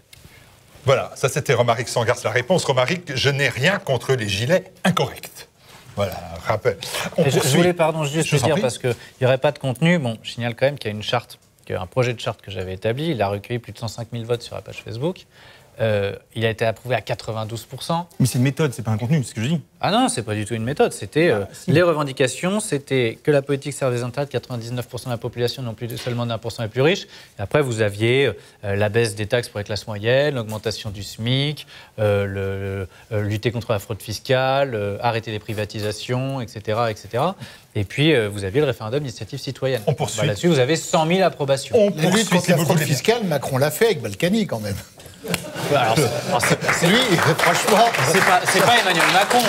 S3: Voilà, ça c'était Romaric Sangars. La réponse, Romaric, je n'ai rien contre les gilets incorrects. Voilà, rappel.
S2: Je voulais, juste dire, parce qu'il n'y aurait pas de contenu. Bon, je signale quand même qu'il y a une charte, un projet de charte que j'avais établi. Il a recueilli plus de 105 000 votes sur la page Facebook. Il a été approuvé à 92%.
S5: Mais c'est une méthode, c'est pas un contenu, c'est ce que je dis.
S2: Ah non, c'est pas du tout une méthode. C'était les revendications, c'était que la politique serve les intérêts de 99% de la population, non plus seulement d'1% les plus riches. Et après, vous aviez la baisse des taxes pour les classes moyennes, l'augmentation du SMIC, lutter contre la fraude fiscale, arrêter les privatisations, etc., etc. Et puis, vous aviez le référendum d'initiative citoyenne.
S3: On poursuit.
S2: Là-dessus, vous avez 100 000 approbations.
S4: La lutte contre la fraude fiscale, Macron l'a fait avec Balkany, quand même.
S2: Alors,
S4: c'est lui, franchement.
S2: C'est pas Emmanuel Macron.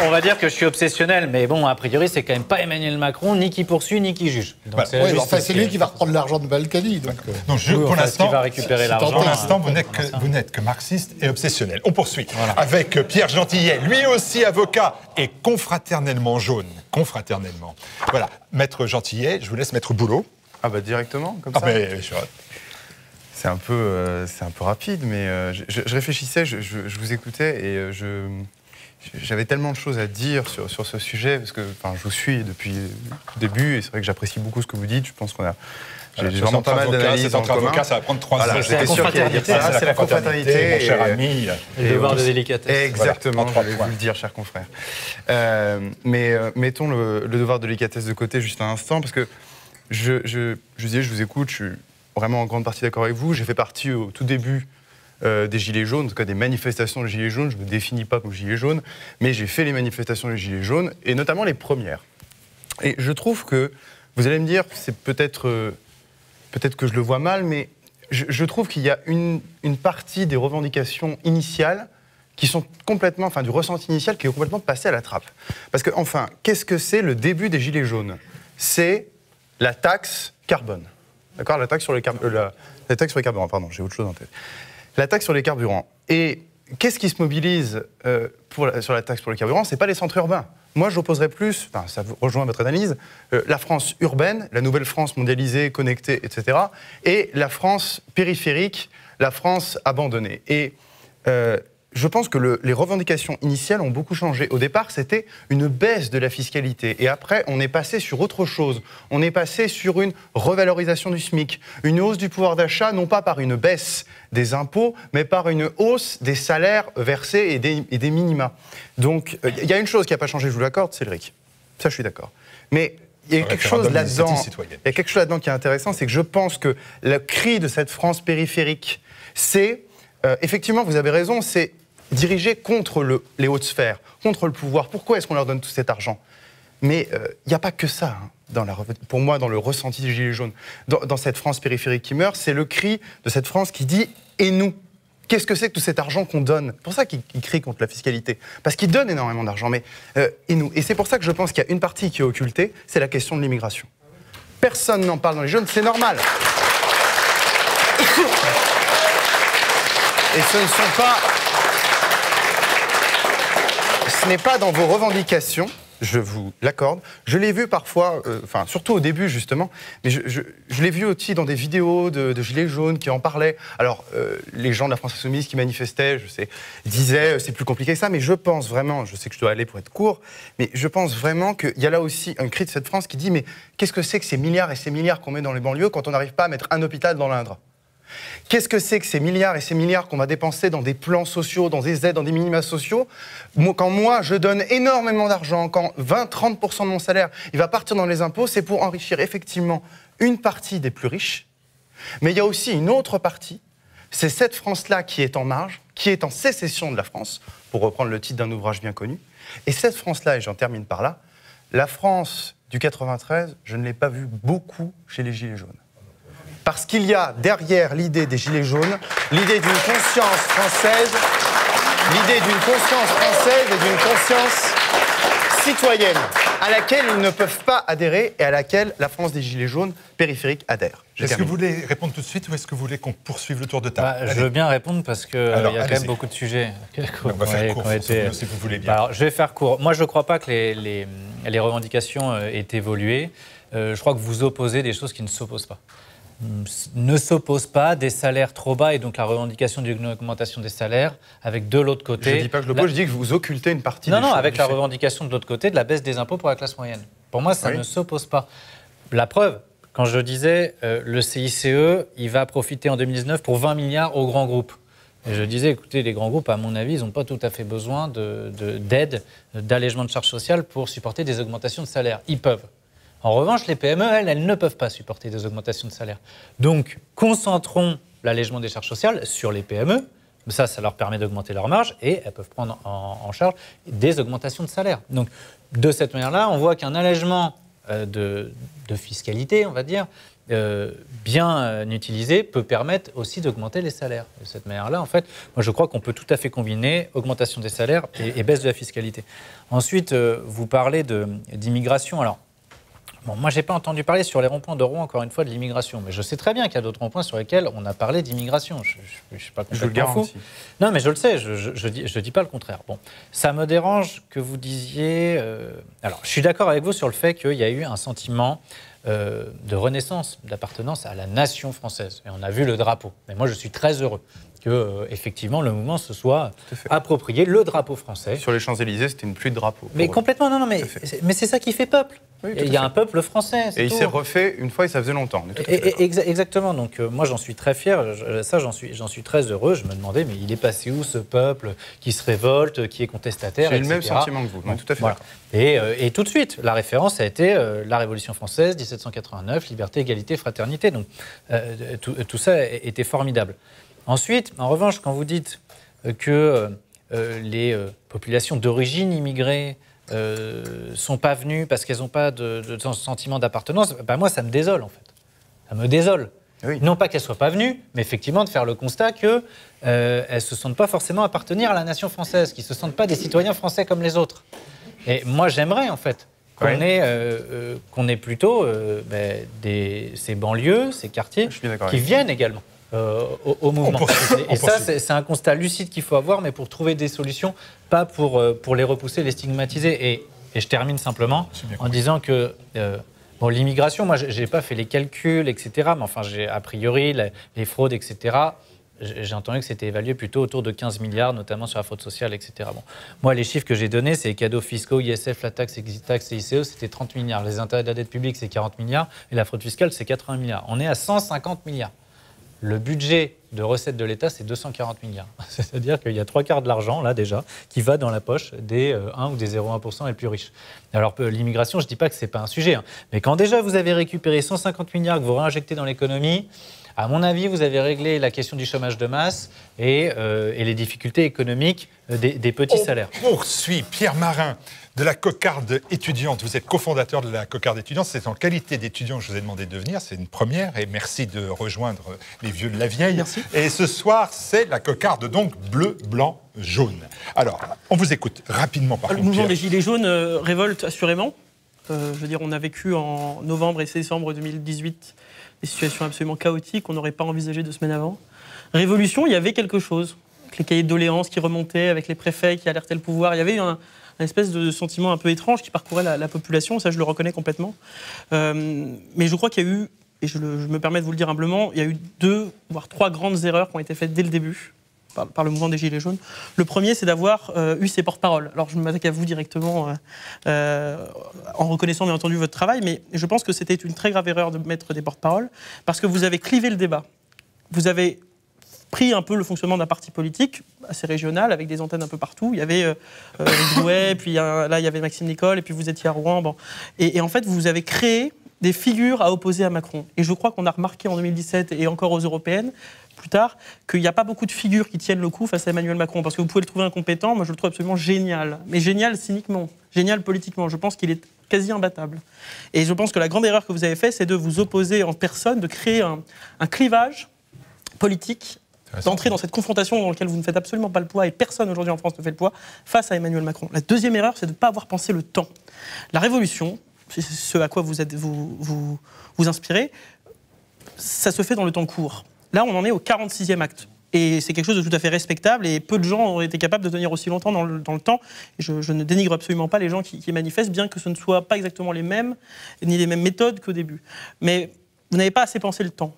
S2: On va dire que je suis obsessionnel, mais bon, a priori, c'est quand même pas Emmanuel Macron, ni qui poursuit, ni qui juge. Donc,
S4: c'est lui qui va reprendre l'argent de Balkany. Donc,
S3: pour l'instant,
S2: qui va récupérer l'argent.
S3: Pour l'instant, vous n'êtes que marxiste et obsessionnel. On poursuit avec Pierre Gentillet, lui aussi avocat et confraternellement jaune. Confraternellement. Voilà, Maître Gentillet, je vous laisse Maître Boulot.
S6: Ah bah directement, comme ça. C'est un peu rapide, mais je réfléchissais, je vous écoutais et j'avais tellement de choses à dire sur ce sujet, parce que je vous suis depuis le début, et c'est vrai que j'apprécie beaucoup ce que vous dites. Je pense qu'on a... J'ai vraiment pas mal d'analyses en commun.
S3: Ça va prendre 3 heures.
S6: J'étais sûr qu'il allait dire ça, c'est la confraternité.
S3: Mon cher ami.
S2: Et le devoir de délicatesse.
S6: Exactement, je vais vous le dire, cher confrère. Mais mettons le devoir de délicatesse de côté juste un instant, parce que je vous écoute, je suis vraiment en grande partie d'accord avec vous. J'ai fait partie au tout début des Gilets jaunes, en tout cas des manifestations des Gilets jaunes. Je ne me définis pas comme Gilets jaunes, mais j'ai fait les manifestations des Gilets jaunes, et notamment les premières. Et je trouve que, vous allez me dire, c'est peut-être que je le vois mal, mais je trouve qu'il y a une partie des revendications initiales qui sont complètement, du ressenti initial qui est complètement passé à la trappe. Parce que, qu'est-ce que c'est le début des Gilets jaunes? C'est la taxe carbone. D'accord, la taxe sur les carburants, pardon, j'ai autre chose en tête. La taxe sur les carburants. Et qu'est-ce qui se mobilise sur la taxe pour les carburants? C'est pas les centres urbains. Moi, j'opposerais plus, ça rejoint votre analyse, la France urbaine, la nouvelle France mondialisée, connectée, etc., et la France périphérique, la France abandonnée. Et je pense que les revendications initiales ont beaucoup changé. Au départ, c'était une baisse de la fiscalité. Et après, on est passé sur autre chose. On est passé sur une revalorisation du SMIC, une hausse du pouvoir d'achat, non pas par une baisse des impôts, mais par une hausse des salaires versés et des minima. Donc, il y a une chose qui n'a pas changé, je vous l'accorde, c'est le RIC. Ça, je suis d'accord. Mais il y a quelque chose là-dedans qui est intéressant, c'est que je pense que le cri de cette France périphérique, c'est, effectivement, vous avez raison, c'est dirigé contre les hautes sphères, contre le pouvoir. Pourquoi est-ce qu'on leur donne tout cet argent? Mais il n'y a pas que ça, pour moi, dans le ressenti des Gilets jaunes. Dans cette France périphérique qui meurt, c'est le cri de cette France qui dit « et nous ?» Qu'est-ce que c'est que tout cet argent qu'on donne? C'est pour ça qu'ils crient contre la fiscalité. Parce qu'ils donnent énormément d'argent, mais et nous? Et c'est pour ça que je pense qu'il y a une partie qui est occultée, c'est la question de l'immigration. Personne n'en parle dans les jeunes, c'est normal. Et ce n'est pas dans vos revendications, je vous l'accorde. Je l'ai vu parfois, surtout au début justement, mais je l'ai vu aussi dans des vidéos de Gilets jaunes qui en parlaient. Alors, les gens de la France Insoumise qui manifestaient, je sais, disaient c'est plus compliqué que ça, mais je pense vraiment, je sais que je dois aller pour être court, mais je pense vraiment qu'il y a là aussi un cri de cette France qui dit mais qu'est-ce que c'est que ces milliards et ces milliards qu'on met dans les banlieues quand on n'arrive pas à mettre un hôpital dans l'Indre ? Qu'est-ce que c'est que ces milliards et ces milliards qu'on va dépenser dans des plans sociaux, dans des aides, dans des minima sociaux ? Quand moi, je donne énormément d'argent, quand 20-30% de mon salaire, il va partir dans les impôts, c'est pour enrichir effectivement une partie des plus riches. Mais il y a aussi une autre partie, c'est cette France-là qui est en marge, qui est en sécession de la France, pour reprendre le titre d'un ouvrage bien connu. Et cette France-là, et j'en termine par là, la France du 93, je ne l'ai pas vue beaucoup chez les Gilets jaunes. Parce qu'il y a derrière l'idée des Gilets jaunes, l'idée d'une conscience française, et d'une conscience citoyenne, à laquelle ils ne peuvent pas adhérer et à laquelle la France des Gilets jaunes périphériques adhère.
S3: Est-ce que vous voulez répondre tout de suite ou est-ce que vous voulez qu'on poursuive le tour de table?
S2: Je veux bien répondre parce qu'il y a quand même beaucoup de sujets.
S3: On va faire court, si vous voulez bien.
S2: Alors, je vais faire court. Moi, je ne crois pas que les revendications aient évolué. Je crois que vous opposez des choses qui ne s'opposent pas. Ne s'oppose pas des salaires trop bas et donc la revendication d'une augmentation des salaires avec de l'autre côté...
S6: Je ne dis pas que je l'oppose, je dis que vous occultez une partie des choses.
S2: Non, avec la revendication de l'autre côté de la baisse des impôts pour la classe moyenne. Pour moi, ça ne s'oppose pas. La preuve, quand je disais le CICE, il va profiter en 2019 pour 20 milliards aux grands groupes. Et je disais, écoutez, les grands groupes, à mon avis, ils n'ont pas tout à fait besoin d'aide, d'allègement de charges sociales pour supporter des augmentations de salaire. Ils peuvent. En revanche, les PME, elles ne peuvent pas supporter des augmentations de salaire. Donc, concentrons l'allègement des charges sociales sur les PME. Ça leur permet d'augmenter leur marge et elles peuvent prendre en charge des augmentations de salaire. Donc, de cette manière-là, on voit qu'un allègement de fiscalité, on va dire, bien utilisé, peut permettre aussi d'augmenter les salaires. De cette manière-là, en fait, moi, je crois qu'on peut tout à fait combiner augmentation des salaires et baisse de la fiscalité. Ensuite, vous parlez d'immigration. Alors, bon, moi, je n'ai pas entendu parler sur les ronds-points de Rouen, encore une fois, de l'immigration. Mais je sais très bien qu'il y a d'autres ronds-points sur lesquels on a parlé d'immigration. Je ne suis pas complètement fou. Non, mais je le sais, je dis pas le contraire. Bon, ça me dérange que vous disiez... Alors, je suis d'accord avec vous sur le fait qu'il y a eu un sentiment de renaissance, d'appartenance à la nation française. Et on a vu le drapeau. Mais moi, je suis très heureux que, effectivement, le mouvement se soit approprié le drapeau français.
S6: Sur les Champs-Élysées, c'était une pluie de drapeaux.
S2: Mais complètement, non, mais c'est ça qui fait peuple. Oui, il y a un peuple français.
S6: Et il s'est refait une fois et ça faisait longtemps.
S2: Exactement. Donc moi j'en suis très fier. Ça j'en suis très heureux. Je me demandais mais il est passé où ce peuple qui se révolte, qui est contestataire,
S6: J'ai le même sentiment que vous. Tout à fait.
S2: Voilà. Et tout de suite la référence a été la Révolution française 1789, liberté, égalité, fraternité. Donc tout ça était formidable. Ensuite, en revanche, quand vous dites que les populations d'origine immigrée sont pas venues parce qu'elles n'ont pas de sentiment d'appartenance, ben moi ça me désole en fait. Ça me désole. Oui. Non pas qu'elles ne soient pas venues, mais effectivement de faire le constat qu'elles ne se sentent pas forcément appartenir à la nation française, qu'ils ne se sentent pas des citoyens français comme les autres. Et moi j'aimerais en fait qu'on ait plutôt ces banlieues, ces quartiers qui viennent également. Au mouvement. Et ça, c'est un constat lucide qu'il faut avoir, mais pour trouver des solutions, pas pour les repousser, les stigmatiser. Et je termine simplement en disant que l'immigration, moi, j'ai pas fait les calculs, etc. Mais enfin, a priori, les fraudes, etc., j'ai entendu que c'était évalué plutôt autour de 15 milliards, notamment sur la fraude sociale, etc. Bon. Moi, les chiffres que j'ai donnés, c'est les cadeaux fiscaux, ISF, la taxe, exit tax et ICE, c'était 30 milliards. Les intérêts de la dette publique, c'est 40 milliards. Et la fraude fiscale, c'est 80 milliards. On est à 150 milliards. Le budget de recettes de l'État, c'est 240 milliards. C'est-à-dire qu'il y a 3/4 de l'argent, là déjà, qui va dans la poche des 1 ou des 0,1% les plus riches. Alors, l'immigration, je ne dis pas que ce n'est pas un sujet. Mais quand déjà vous avez récupéré 150 milliards que vous réinjectez dans l'économie, à mon avis, vous avez réglé la question du chômage de masse et les difficultés économiques des petits salaires.
S3: On poursuit. Pierre Marin, de la Cocarde étudiante. Vous êtes cofondateur de la Cocarde étudiante. C'est en qualité d'étudiant que je vous ai demandé de venir. C'est une première. Et merci de rejoindre les vieux de la vieille.
S7: Merci.
S3: Et ce soir, c'est la Cocarde, donc bleu, blanc, jaune. Alors, on vous écoute rapidement par contre.
S7: Le mouvement des Gilets jaunes révolte assurément. Je veux dire, on a vécu en novembre et décembre 2018 des situations absolument chaotiques qu'on n'aurait pas envisagées 2 semaines avant. Révolution, il y avait quelque chose. Avec les cahiers de doléances qui remontaient, avec les préfets qui alertaient le pouvoir, il y avait un espèce de sentiment un peu étrange qui parcourait la population, ça je le reconnais complètement. Mais je crois qu'il y a eu, et je me permets de vous le dire humblement, il y a eu 2, voire 3 grandes erreurs qui ont été faites dès le début par le mouvement des Gilets jaunes. Le premier, c'est d'avoir eu ces porte-paroles. Alors je m'attaque à vous directement en reconnaissant bien entendu votre travail, mais je pense que c'était une très grave erreur de mettre des porte-paroles parce que vous avez clivé le débat. Vous avez pris un peu le fonctionnement d'un parti politique assez régional, avec des antennes un peu partout. Il y avait Drouet, puis là il y avait Maxime Nicole, et puis vous étiez à Rouen. Bon. Et en fait, vous avez créé des figures à opposer à Macron. Et je crois qu'on a remarqué en 2017 et encore aux européennes, plus tard, qu'il n'y a pas beaucoup de figures qui tiennent le coup face à Emmanuel Macron, parce que vous pouvez le trouver incompétent, moi je le trouve absolument génial. Mais génial cyniquement, génial politiquement. Je pense qu'il est quasi imbattable. Et je pense que la grande erreur que vous avez faite, c'est de vous opposer en personne, de créer un clivage politique, d'entrer dans cette confrontation dans laquelle vous ne faites absolument pas le poids, et personne aujourd'hui en France ne fait le poids, face à Emmanuel Macron. La deuxième erreur, c'est de ne pas avoir pensé le temps. La révolution, c'est ce à quoi vous inspirez, ça se fait dans le temps court. Là, on en est au 46e acte. Et c'est quelque chose de tout à fait respectable, et peu de gens ont été capables de tenir aussi longtemps dans le temps. Et je ne dénigre absolument pas les gens qui manifestent, bien que ce ne soit pas exactement les mêmes, ni les mêmes méthodes qu'au début. Mais vous n'avez pas assez pensé le temps.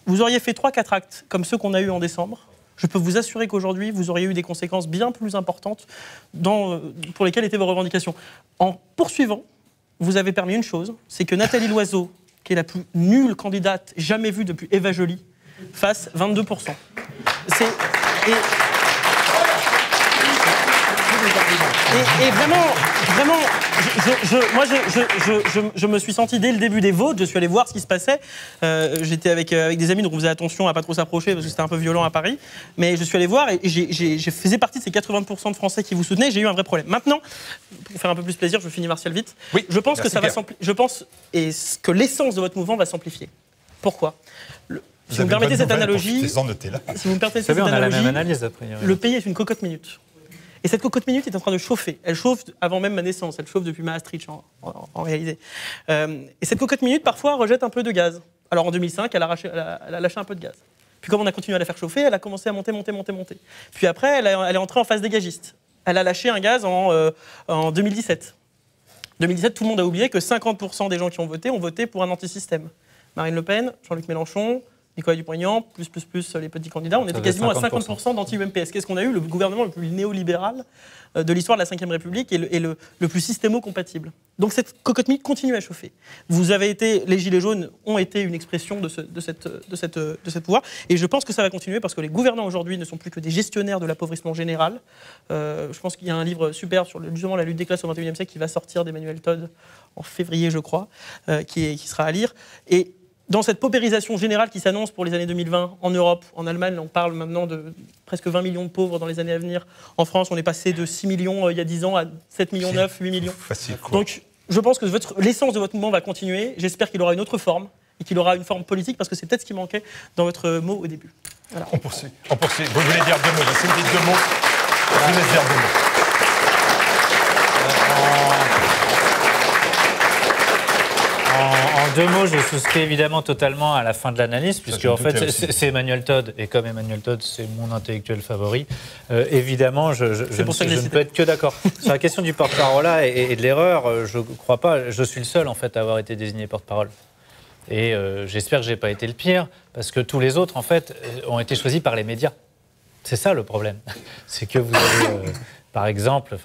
S7: Vous auriez fait 3-4 actes comme ceux qu'on a eus en décembre. Je peux vous assurer qu'aujourd'hui, vous auriez eu des conséquences bien plus importantes pour lesquelles étaient vos revendications. En poursuivant, vous avez permis une chose, c'est que Nathalie Loiseau, qui est la plus nulle candidate jamais vue depuis Eva Joly, fasse 22%. Et vraiment, je me suis senti dès le début des votes, je suis allé voir ce qui se passait. J'étais avec des amis, donc on faisait attention à pas trop s'approcher parce que c'était un peu violent à Paris. Mais je suis allé voir et je faisais partie de ces 80% de Français qui vous soutenaient. J'ai eu un vrai problème. Maintenant, pour faire un peu plus plaisir, je finis Martial vite.
S3: Oui,
S7: je pense que ça va s'amplifier. Je pense que l'essence de votre mouvement va s'amplifier. Pourquoi ? Si vous me permettez cette analogie,
S2: on a la même analyse après.
S7: Le pays est une cocotte minute. Et cette cocotte minute est en train de chauffer. Elle chauffe avant même ma naissance. Elle chauffe depuis Maastricht, en réalité. Et cette cocotte minute, parfois, rejette un peu de gaz. Alors, en 2005, elle a lâché un peu de gaz. Puis, comme on a continué à la faire chauffer, elle a commencé à monter. Puis après, elle est entrée en phase dégagiste. Elle a lâché un gaz en 2017. 2017, tout le monde a oublié que 50% des gens qui ont voté pour un anti-système. Marine Le Pen, Jean-Luc Mélenchon, Nicolas Dupont-Aignan, plus les petits candidats, on était quasiment à 50% d'anti-UMPS. Qu'est-ce qu'on a eu ? Le gouvernement le plus néolibéral de l'histoire de la Ve République et le plus systémo-compatible. Donc cette cocotte minute continue à chauffer. Les Gilets jaunes ont été une expression de ce pouvoir, et je pense que ça va continuer parce que les gouvernants aujourd'hui ne sont plus que des gestionnaires de l'appauvrissement général. Je pense qu'il y a un livre super sur justement la lutte des classes au XXIe siècle qui va sortir d'Emmanuel Todd en février, je crois, qui sera à lire. Et dans cette paupérisation générale qui s'annonce pour les années 2020 en Europe, en Allemagne, on parle maintenant de presque 20 millions de pauvres dans les années à venir. En France, on est passé de 6 millions il y a 10 ans à 7 millions 9, 8 millions.
S3: Facile, quoi.
S7: Donc, je pense que l'essence de votre mouvement va continuer. J'espère qu'il aura une autre forme et qu'il aura une forme politique parce que c'est peut-être ce qui manquait dans votre mot au début. Voilà.
S3: On poursuit. Vous voulez dire 2 mots. Si vous dites 2 mots, je vous laisse dire 2 mots.
S2: En 2 mots, je souscris évidemment totalement à la fin de l'analyse, puisque en fait c'est Emmanuel Todd, et comme Emmanuel Todd c'est mon intellectuel favori, évidemment je ne peux être que d'accord. Sur la question du porte-parole là et de l'erreur, je ne crois pas, je suis le seul en fait à avoir été désigné porte-parole. Et j'espère que je n'ai pas été le pire, parce que tous les autres en fait ont été choisis par les médias. C'est ça le problème, c'est que vous avez... Par exemple,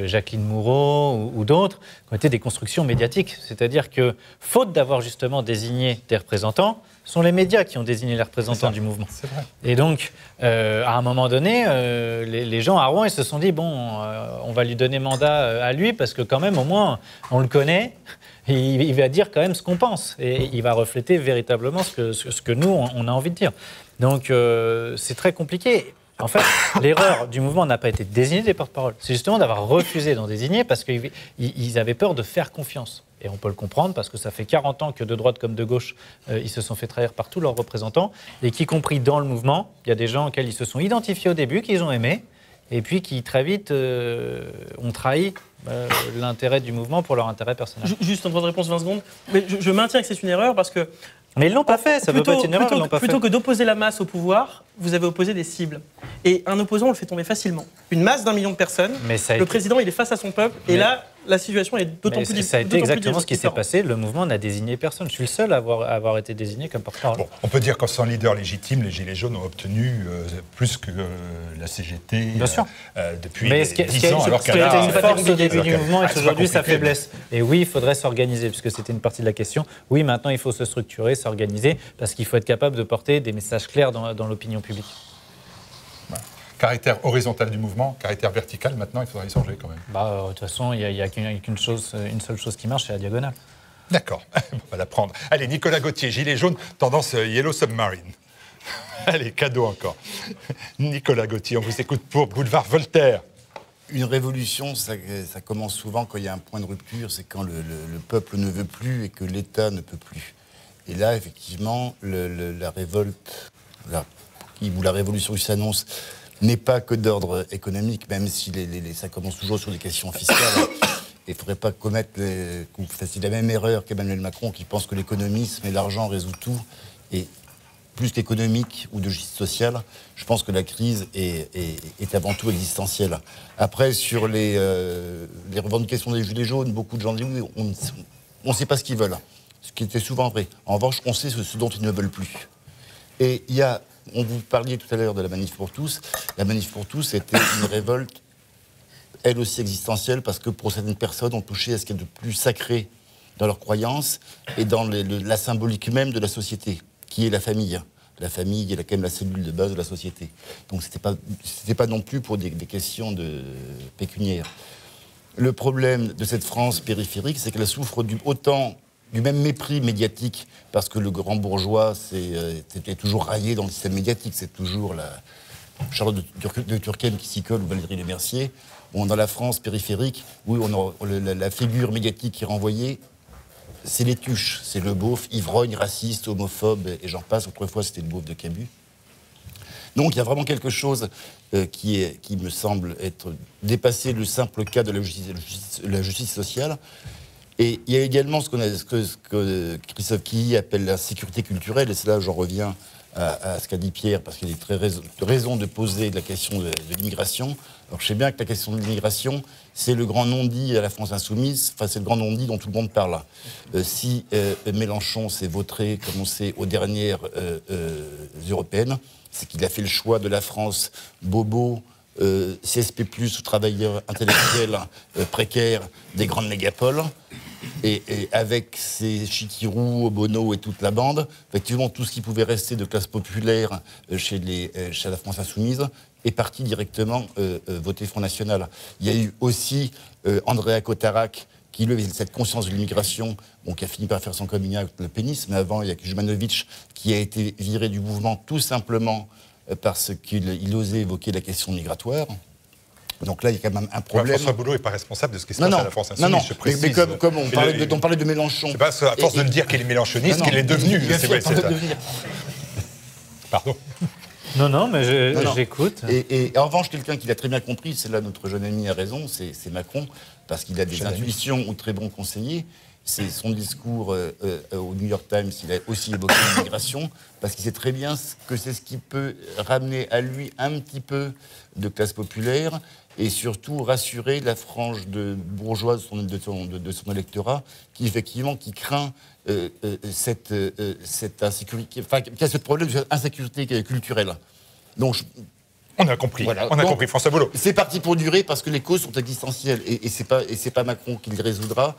S2: Jacqueline Moureau ou d'autres, qui ont été des constructions médiatiques. C'est-à-dire que, faute d'avoir justement désigné des représentants, ce sont les médias qui ont désigné les représentants du mouvement.
S3: C'est vrai.
S2: Et donc, à un moment donné, les gens à Rouen, ils se sont dit, on va lui donner mandat à lui, parce que quand même, au moins, on le connaît, et il va dire quand même ce qu'on pense. Et il va refléter véritablement ce que nous, on a envie de dire. Donc, c'est très compliqué. En fait, l'erreur du mouvement n'a pas été de désigner des porte-paroles. C'est justement d'avoir refusé d'en désigner parce qu'ils avaient peur de faire confiance. Et on peut le comprendre parce que ça fait 40 ans que de droite comme de gauche, ils se sont fait trahir par tous leurs représentants et qu'y compris dans le mouvement, il y a des gens auxquels ils se sont identifiés au début, qu'ils ont aimés et puis qui très vite ont trahi l'intérêt du mouvement pour leur intérêt personnel.
S7: Juste en droit de réponse 20 secondes. Mais je maintiens que c'est une erreur parce que
S2: Mais ils l'ont pas fait, ça ne veut pas être une erreur, ils l'ont pas fait.
S7: Plutôt que d'opposer la masse au pouvoir, vous avez opposé des cibles. Et un opposant, on le fait tomber facilement. Une masse d'1 million de personnes, le président, il est face à son peuple, et là, la situation est d'autant plus difficile.
S2: Ça a été exactement ce qui s'est passé. Le mouvement n'a désigné personne. Je suis le seul à avoir été désigné comme porte-parole.
S3: Bon, on peut dire qu'en sans leader légitime, les Gilets jaunes ont obtenu plus que la CGT depuis 10 ans. Alors
S2: ce qui a été une force au début du mouvement est aujourd'hui sa faiblesse. Et oui, il faudrait s'organiser, puisque c'était une partie de la question. Oui, maintenant, il faut se structurer, s'organiser, parce qu'il faut être capable de porter des messages clairs dans l'opinion publique.
S3: Caractère horizontal du mouvement, caractère vertical, maintenant, il faudra y changer quand même.
S2: De toute façon, il n'y a qu'une seule chose qui marche, c'est la diagonale.
S3: D'accord, on va la prendre. Allez, Nicolas Gauthier, gilet jaune, tendance Yellow Submarine. Allez, cadeau encore. Nicolas Gauthier, on vous écoute pour Boulevard Voltaire.
S8: Une révolution, ça commence souvent quand il y a un point de rupture, c'est quand le peuple ne veut plus et que l'État ne peut plus. Et là, effectivement, la révolte, ou la révolution qui s'annonce, n'est pas que d'ordre économique, même si ça commence toujours sur des questions fiscales. Il ne faudrait pas qu'on fasse la même erreur qu'Emmanuel Macron, qui pense que l'économisme et l'argent résout tout. Et plus qu'économique ou de justice sociale, je pense que la crise est avant tout existentielle. Après, sur les revendications des Gilets jaunes, beaucoup de gens disent oui, on ne sait pas ce qu'ils veulent, ce qui était souvent vrai. En revanche, on sait ce dont ils ne veulent plus. Et on vous parliez tout à l'heure de la Manif pour tous. La Manif pour tous était une révolte, elle aussi existentielle, parce que pour certaines personnes, on touchait à ce qu'il y a de plus sacré dans leurs croyances et dans la symbolique même de la société, qui est la famille. La famille est quand même la cellule de base de la société. Donc c'était pas non plus pour des questions pécuniaires. Le problème de cette France périphérique, c'est qu'elle souffre autant du même mépris médiatique, parce que le grand bourgeois c'était toujours raillé dans le système médiatique, c'est toujours la Charlotte de Turckheim qui s'y colle ou Valérie Lemercier. Dans la France périphérique, oui, la figure médiatique qui est renvoyée, c'est les tuches, c'est le beauf, ivrogne, raciste, homophobe, et j'en passe. Autrefois, c'était le beauf de Camus. Donc il y a vraiment quelque chose qui me semble être dépassé le simple cas de la justice sociale. Et il y a également ce que Christophe Quilly appelle la sécurité culturelle, et c'est là j'en reviens à ce qu'a dit Pierre, parce qu'il est très raison de poser la question de l'immigration. Alors je sais bien que la question de l'immigration, c'est le grand non-dit à la France insoumise, enfin c'est le grand non-dit dont tout le monde parle. Si Mélenchon s'est vautré, comme on sait, aux dernières européennes, c'est qu'il a fait le choix de la France bobo, CSP+, ou travailleurs intellectuels précaires des grandes mégapoles, et avec ses Chikirou, Obono et toute la bande, effectivement tout ce qui pouvait rester de classe populaire chez la France insoumise est parti directement voter Front National. Il y a eu aussi Andrea Cotarac, qui lui avait cette conscience de l'immigration, qui a fini par faire son coming out le pénis, mais avant il y a Kuzmanovic qui a été viré du mouvement tout simplement parce qu'il osait évoquer la question migratoire. Donc là, il y a quand même un problème.
S3: François Boulot n'est pas responsable de ce qui se passe à la France Insoumise.
S8: Non,
S3: je précise.
S8: Mais comme on parlait de Mélenchon.
S3: C'est pas à force de le dire qu'il est mélenchoniste qu'il est devenu. Pardon.
S2: Non, mais j'écoute.
S8: Et en revanche, quelqu'un qui l'a très bien compris, c'est là notre jeune ami a raison, c'est Macron, parce qu'il a des intuitions ou très bons conseillers. C'est son discours au New York Times, il a aussi évoqué l'immigration, parce qu'il sait très bien que c'est ce qui peut ramener à lui un petit peu de classe populaire et surtout rassurer la frange bourgeoise de son électorat qui craint cette insécurité, enfin, qui a ce problème d'insécurité culturelle. Donc,
S3: on a compris, voilà. On a compris, François Boulot.
S8: C'est parti pour durer parce que les causes sont existentielles et c'est pas Macron qui les résoudra,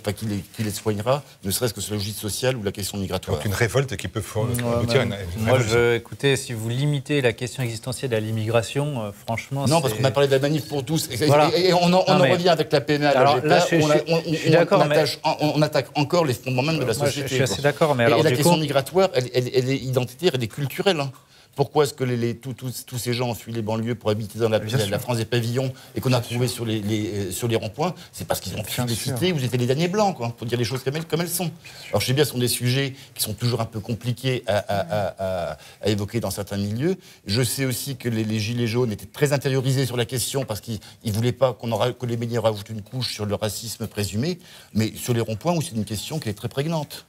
S8: pas qui les soignera, ne serait-ce que sur la justice sociale ou la question migratoire.
S3: Donc une révolte qui peut aboutir à une
S2: moi, écoutez, si vous limitez la question existentielle à l'immigration, franchement,
S8: non, parce qu'on a parlé de la manif pour tous et on en revient avec la PMA. Alors là,
S2: je suis d'accord,
S8: on attaque encore les fondements même de la société.
S2: Je suis assez d'accord, mais
S8: alors la question migratoire, elle est identitaire, elle est culturelle. Pourquoi est-ce que tous ces gens ont fui les banlieues pour habiter dans la France des pavillons et qu'on a trouvé sur les ronds-points? C'est parce qu'ils ont fui les cités où ils étaient les derniers blancs, quoi, pour dire les choses comme elles sont. Alors je sais bien, ce sont des sujets qui sont toujours un peu compliqués à évoquer dans certains milieux. Je sais aussi que les Gilets jaunes étaient très intériorisés sur la question parce qu'ils ne voulaient pas que les médias rajoutent une couche sur le racisme présumé, mais sur les ronds-points où c'est une question qui est très prégnante.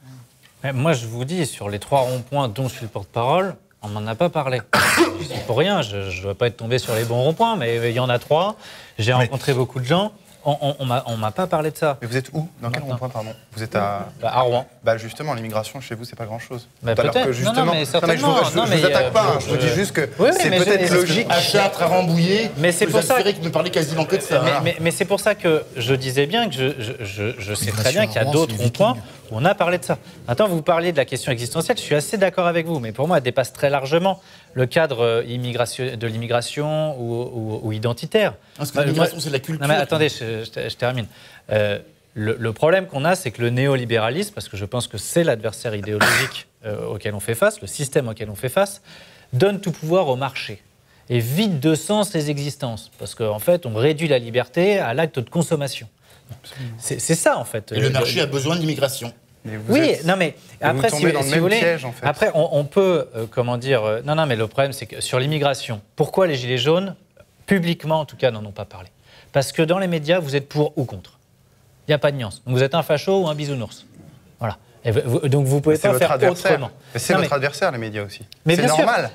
S2: Mais moi, je vous dis, sur les 3 ronds-points dont je suis le porte-parole, on m'en a pas parlé. Je dis pour rien, je ne dois pas être tombé sur les bons ronds-points, mais il y en a 3. J'ai rencontré beaucoup de gens. On m'a pas parlé de ça.
S6: Mais vous êtes où? Dans quel rond-point, pardon? Vous êtes à
S2: Rouen.
S6: Justement, l'immigration chez vous, c'est pas grand-chose.
S2: Peut-être.
S6: Justement,
S2: non, mais certainement.
S6: je vous attaque pas. Je vous dis juste que c'est peut-être logique.
S8: À Chartres, à Rambouillet,
S2: mais c'est pour ça
S8: que ne parlait quasiment que de ça.
S2: Mais c'est pour ça que je disais bien que je sais très bien qu'il y a d'autres ronds-points où on a parlé de ça. Maintenant, vous parliez de la question existentielle. Je suis assez d'accord avec vous, mais pour moi, elle dépasse très largement le cadre de l'immigration ou identitaire.
S8: Parce que l'immigration, c'est de la culture.
S2: Non, mais attendez, je termine. Le problème qu'on a, c'est que le néolibéralisme, parce que je pense que c'est l'adversaire idéologique auquel on fait face, le système auquel on fait face, donne tout pouvoir au marché et vide de sens les existences. Parce qu'en fait, on réduit la liberté à l'acte de consommation. C'est ça, en fait.
S8: Et le marché a besoin d'immigration.
S2: Non, mais après, si vous voulez, piège, en fait. Après, on peut, non, mais le problème, c'est que sur l'immigration, pourquoi les Gilets jaunes, publiquement en tout cas, n'en ont pas parlé? Parce que dans les médias, vous êtes pour ou contre. Il n'y a pas de nuance. Donc vous êtes un facho ou un bisounours. Voilà. Donc vous ne pouvez pas faire autrement.
S6: C'est votre adversaire, les médias aussi.
S2: C'est
S6: normal.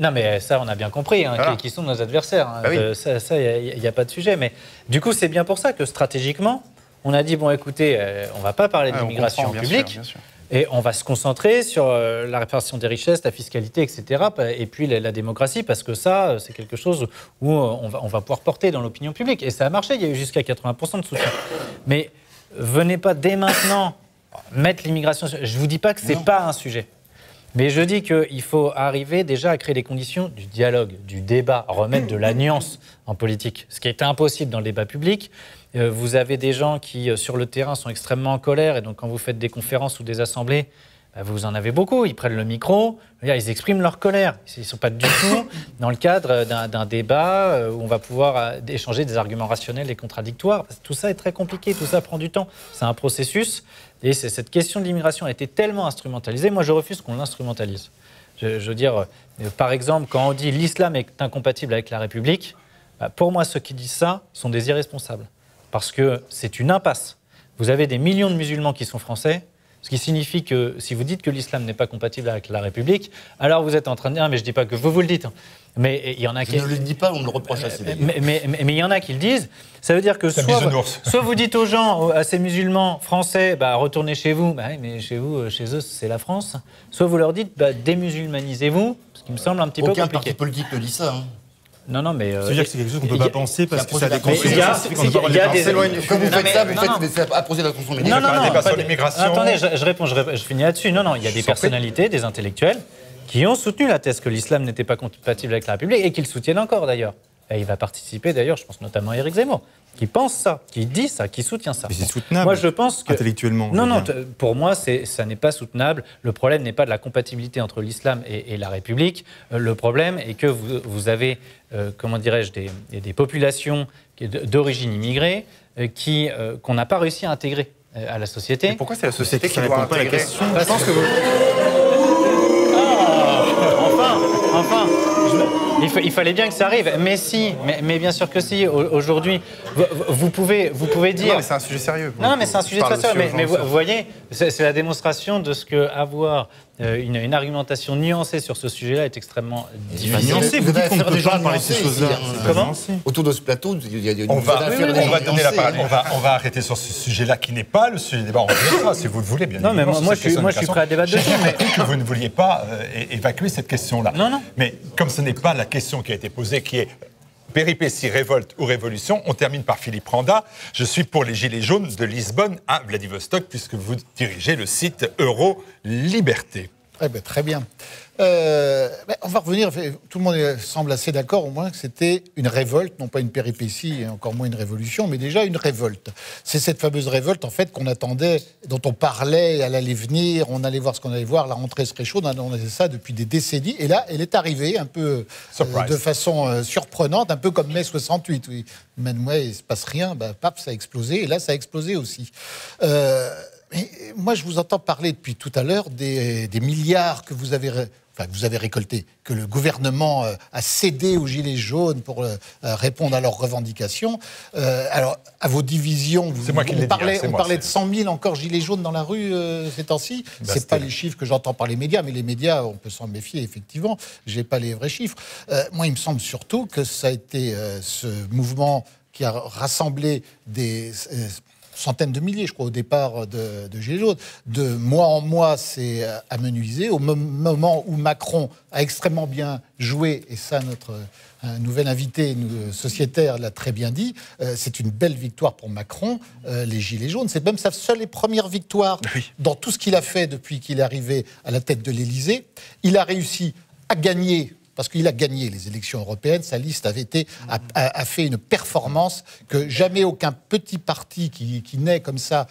S2: Non, mais ça, on a bien compris, voilà. qui sont nos adversaires.
S6: Bah oui.
S2: Ça, il n'y a pas de sujet. Mais du coup, c'est bien pour ça que stratégiquement, on a dit, bon, écoutez, on ne va pas parler de l'immigration publique. Bien sûr. Et on va se concentrer sur la répartition des richesses, la fiscalité, etc. Et puis la démocratie, parce que ça, c'est quelque chose où on va pouvoir porter dans l'opinion publique. Et ça a marché, il y a eu jusqu'à 80% de soutien. Mais venez pas dès maintenant mettre l'immigration... Je ne vous dis pas que ce n'est pas un sujet. Mais je dis qu'il faut arriver déjà à créer les conditions du dialogue, du débat, remettre de la nuance en politique, ce qui est impossible dans le débat public. Vous avez des gens qui, sur le terrain, sont extrêmement en colère, et donc quand vous faites des conférences ou des assemblées, vous en avez beaucoup. Ils prennent le micro, ils expriment leur colère. Ils ne sont pas du tout dans le cadre d'un débat où on va pouvoir échanger des arguments rationnels et contradictoires. Tout ça est très compliqué, tout ça prend du temps. C'est un processus. Et cette question de l'immigration a été tellement instrumentalisée. Moi, je refuse qu'on l'instrumentalise. Je veux dire, par exemple, quand on dit l'islam est incompatible avec la République, pour moi, ceux qui disent ça sont des irresponsables. Parce que c'est une impasse. Vous avez des millions de musulmans qui sont français, ce qui signifie que si vous dites que l'islam n'est pas compatible avec la République, alors vous êtes en train de dire, mais je ne dis pas que vous le dites, mais il y en a qui...
S8: Je ne le dis pas, on me le reproche assez.
S2: Mais il y en a qui le disent. Ça veut dire que soit vous dites aux gens, à ces musulmans français, retournez chez vous, mais chez vous, chez eux, c'est la France. Soit vous leur dites, démusulmanisez-vous, ce qui me semble un petit peu compliqué.
S8: Aucun parti politique ne dit ça.
S2: Non, mais...
S5: C'est-à-dire que c'est quelque chose qu'on ne peut pas penser parce que ça a des conséquences.
S2: Il y a des...
S8: Quand vous faites ça, vous faites apposer la consommation.
S2: Non,
S3: pas sur l'immigration.
S2: Attendez, je réponds, je finis là-dessus. Non, il y a des personnalités, des intellectuels qui ont soutenu la thèse que l'islam n'était pas compatible avec la République et qui le soutiennent encore d'ailleurs. Et il va participer d'ailleurs, je pense notamment à Éric Zemmour, qui pense ça, qui dit ça, qui soutient ça.
S5: Mais c'est soutenable.
S2: Moi, je pense que
S5: intellectuellement.
S2: Non, pour moi, ça n'est pas soutenable. Le problème n'est pas de la compatibilité entre l'islam et la République. Le problème est que vous avez, comment dirais-je, des populations d'origine immigrée qu'on n'a pas réussi à intégrer à la société.
S6: Mais pourquoi c'est la société qui doit intégrer? Je pense que
S2: Enfin, il fallait bien que ça arrive. Mais bien sûr que si. Aujourd'hui, vous pouvez dire...
S6: Non, mais c'est un sujet sérieux.
S2: Non, mais c'est un sujet très sérieux. Mais vous voyez, c'est la démonstration de ce qu'avoir une argumentation nuancée sur ce sujet-là est extrêmement difficile.
S5: Nuancée, vous dites qu'on ne peut pas parler de ces choses-là.
S2: Comment?
S8: Autour de ce plateau, il y a une...
S3: On va donner la parole. On va arrêter sur ce sujet-là qui n'est pas le sujet du débat. On reviendra si vous le voulez, bien évidemment.
S2: Non, mais moi, je suis prêt à débattre dessus.
S3: J'ai compris que vous ne vouliez pas évacuer cette question-là.
S2: Non.
S3: Mais comme ce n'est pas la question qui a été posée, qui est péripétie, révolte ou révolution, on termine par Philippe Randa. Je suis pour les Gilets jaunes de Lisbonne à Vladivostok, puisque vous dirigez le site Euro-Liberté.
S4: Très bien. On va revenir, tout le monde semble assez d'accord au moins que c'était une révolte, non pas une péripétie et encore moins une révolution, mais déjà une révolte. C'est cette fameuse révolte en fait qu'on attendait, dont on parlait, elle allait venir, on allait voir ce qu'on allait voir, la rentrée serait chaude, on a ça depuis des décennies, et là elle est arrivée un peu de façon surprenante, un peu comme mai 68. Oui. Même il ne se passe rien, paf, ça a explosé, et là ça a explosé aussi. Mais moi, je vous entends parler depuis tout à l'heure des milliards que vous avez enfin vous avez récolté, que le gouvernement a cédé aux Gilets jaunes pour répondre à leurs revendications. Alors, à vos divisions, on parlait de 100 000 encore Gilets jaunes dans la rue ces temps-ci. Ce n'est pas les chiffres que j'entends par les médias, mais les médias, on peut s'en méfier, effectivement. Je n'ai pas les vrais chiffres. Moi, il me semble surtout que ça a été ce mouvement qui a rassemblé des... centaines de milliers, je crois, au départ de Gilets jaunes. De mois en mois, c'est amenuisé. Au moment où Macron a extrêmement bien joué, et ça, notre nouvel invité sociétaire l'a très bien dit, c'est une belle victoire pour Macron, les Gilets jaunes. C'est même sa seule et première victoire dans tout ce qu'il a fait depuis qu'il est arrivé à la tête de l'Élysée. Il a réussi à gagner... Parce qu'il a gagné les élections européennes, sa liste a fait une performance que jamais aucun petit parti qui naît comme ça,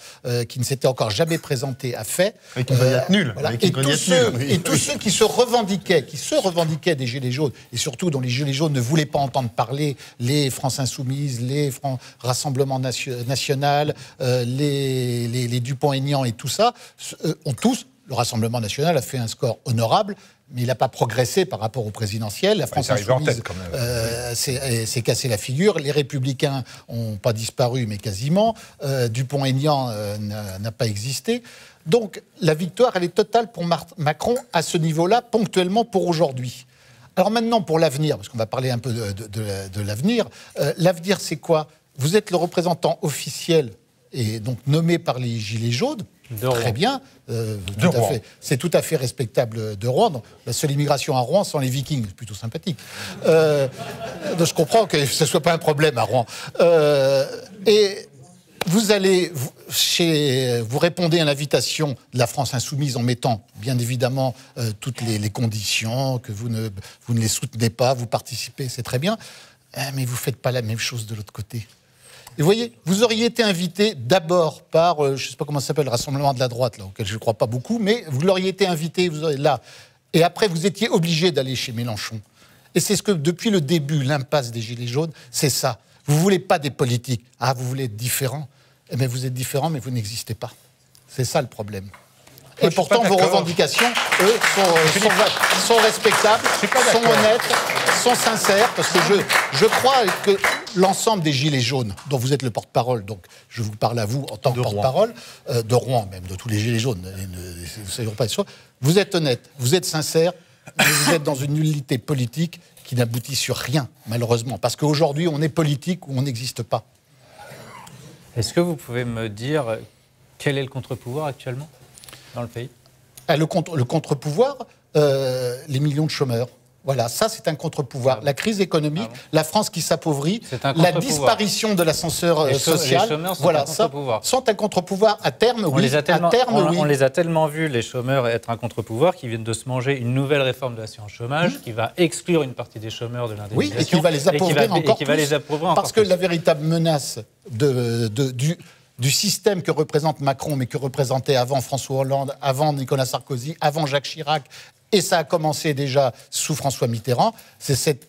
S4: qui ne s'était encore jamais présenté, a fait.
S6: Avec une candidate nulle.
S4: Voilà. Et tous ceux qui se revendiquaient des Gilets jaunes, et surtout dont les Gilets jaunes ne voulaient pas entendre parler, les France Insoumises, les Rassemblement National, les Dupont-Aignan et tout ça, ont tous... Le Rassemblement national a fait un score honorable, mais il n'a pas progressé par rapport au présidentiel. La France Insoumise s'est cassé la figure. Les Républicains n'ont pas disparu, mais quasiment. Dupont-Aignan n'a pas existé. Donc la victoire, elle est totale pour Macron à ce niveau-là, ponctuellement pour aujourd'hui. Alors maintenant, pour l'avenir, parce qu'on va parler un peu de l'avenir. L'avenir, c'est quoi? Vous êtes le représentant officiel et donc nommé par les Gilets jaunes. Très bien, c'est tout à fait respectable de Rouen. Donc, la seule immigration à Rouen sans les Vikings, c'est plutôt sympathique. Donc je comprends que ce ne soit pas un problème à Rouen. Et vous allez, vous répondez à l'invitation de la France Insoumise en mettant, bien évidemment, toutes les conditions, que vous ne les soutenez pas, vous participez, c'est très bien, mais vous ne faites pas la même chose de l'autre côté. Et vous voyez, vous auriez été invité d'abord par, je ne sais pas comment ça s'appelle, le Rassemblement de la droite, là, auquel je ne crois pas beaucoup, mais vous l'auriez été invité, vous auriez là. Et après, vous étiez obligé d'aller chez Mélenchon. Et c'est ce que, depuis le début, l'impasse des Gilets jaunes, c'est ça. Vous ne voulez pas des politiques. Ah, vous voulez être différent. Eh bien, vous êtes différent, mais vous n'existez pas. C'est ça le problème. Et pourtant, vos revendications, eux, sont respectables, sont honnêtes, sont sincères, parce que je crois que l'ensemble des Gilets jaunes, dont vous êtes le porte-parole, donc je vous parle à vous en tant que porte-parole, de Rouen même, de tous les Gilets jaunes, ne soyons pas sûrs, vous êtes honnête, vous êtes sincère, mais vous êtes dans une nullité politique qui n'aboutit sur rien, malheureusement, parce qu'aujourd'hui, on est politique ou on n'existe pas.
S2: Est-ce que vous pouvez me dire quel est le contre-pouvoir actuellement dans le pays?
S4: Le contre-pouvoir, les millions de chômeurs. Voilà, ça c'est un contre-pouvoir. La crise économique, la France qui s'appauvrit, la disparition de l'ascenseur social,
S2: les chômeurs sont
S4: voilà,
S2: un contre-pouvoir.
S4: Sont un contre-pouvoir à terme, oui.
S2: On les a tellement vus, les chômeurs, être un contre-pouvoir, qu'ils viennent de se manger une nouvelle réforme de l'assurance chômage qui va exclure une partie des chômeurs de l'indemnisation.
S4: Oui, et qui va les appauvrir encore plus. Parce que la véritable menace du système que représente Macron, mais que représentait avant François Hollande, avant Nicolas Sarkozy, avant Jacques Chirac, et ça a commencé déjà sous François Mitterrand, c'est cette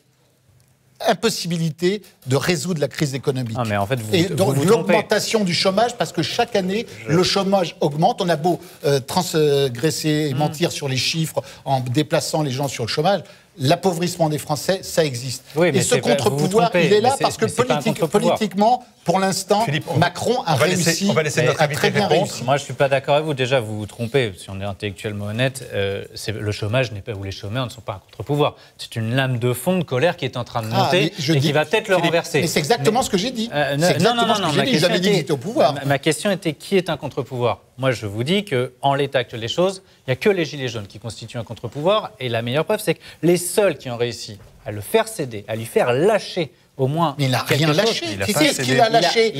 S4: impossibilité de résoudre la crise économique.
S2: Ah, mais en fait,
S4: et donc l'augmentation du chômage, parce que chaque année, le chômage augmente. On a beau transgresser et mentir sur les chiffres en déplaçant les gens sur le chômage, l'appauvrissement des Français, ça existe.
S2: Oui,
S4: et ce contre-pouvoir, il est là parce que politiquement, pour l'instant, Macron a réussi.
S3: On va laisser notre invité répondre.
S2: Moi, je ne suis pas d'accord avec vous. Déjà, vous vous trompez. Si on est intellectuellement honnête, le chômage n'est pas, ou les chômeurs ne sont pas un contre-pouvoir. C'est une lame de fond de colère qui est en train de monter et qui va peut-être le renverser.
S4: Mais c'est exactement ce que j'ai dit.
S2: Non,
S4: jamais dit que j'étais au pouvoir.
S2: Ma question était qui est un contre-pouvoir? Moi, je vous dis qu'en l'état actuel des choses, il n'y a que les Gilets jaunes qui constituent un contre-pouvoir. Et la meilleure preuve, c'est que les seuls qui ont réussi à le faire céder, à lui faire lâcher au moins.
S4: Mais il n'a rien lâché. Qu'est-ce qu'il a lâché?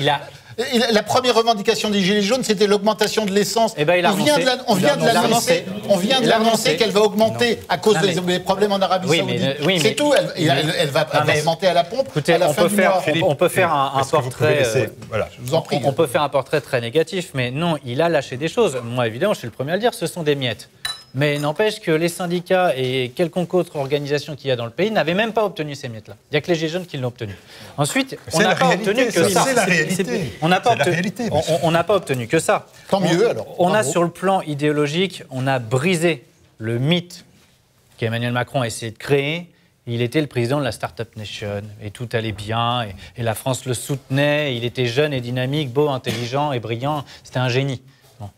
S4: La première revendication des Gilets jaunes, c'était l'augmentation de l'essence.
S2: Eh ben,
S4: on vient de l'annoncer qu'elle va augmenter à cause des problèmes en Arabie Saoudite. C'est tout. Elle va augmenter à la pompe.
S2: Écoutez,
S4: à la fin du mois.
S2: On peut faire un portrait.
S3: Voilà.
S4: Je vous en prie.
S2: On peut faire un portrait très négatif, mais non, il a lâché des choses. Moi, évidemment, je suis le premier à le dire, ce sont des miettes. Mais n'empêche que les syndicats et quelconque autre organisation qu'il y a dans le pays n'avaient même pas obtenu ces miettes-là. Il n'y a que les Gilets jaunes qui l'ont obtenu. Ensuite, on n'a pas obtenu que ça.
S3: C'est la réalité.
S2: On n'a pas obtenu que ça.
S4: Tant mieux alors.
S2: On a sur le plan idéologique, on a brisé le mythe qu'Emmanuel Macron a essayé de créer. Il était le président de la Startup Nation et tout allait bien et la France le soutenait. Il était jeune et dynamique, beau, intelligent et brillant. C'était un génie. Bon.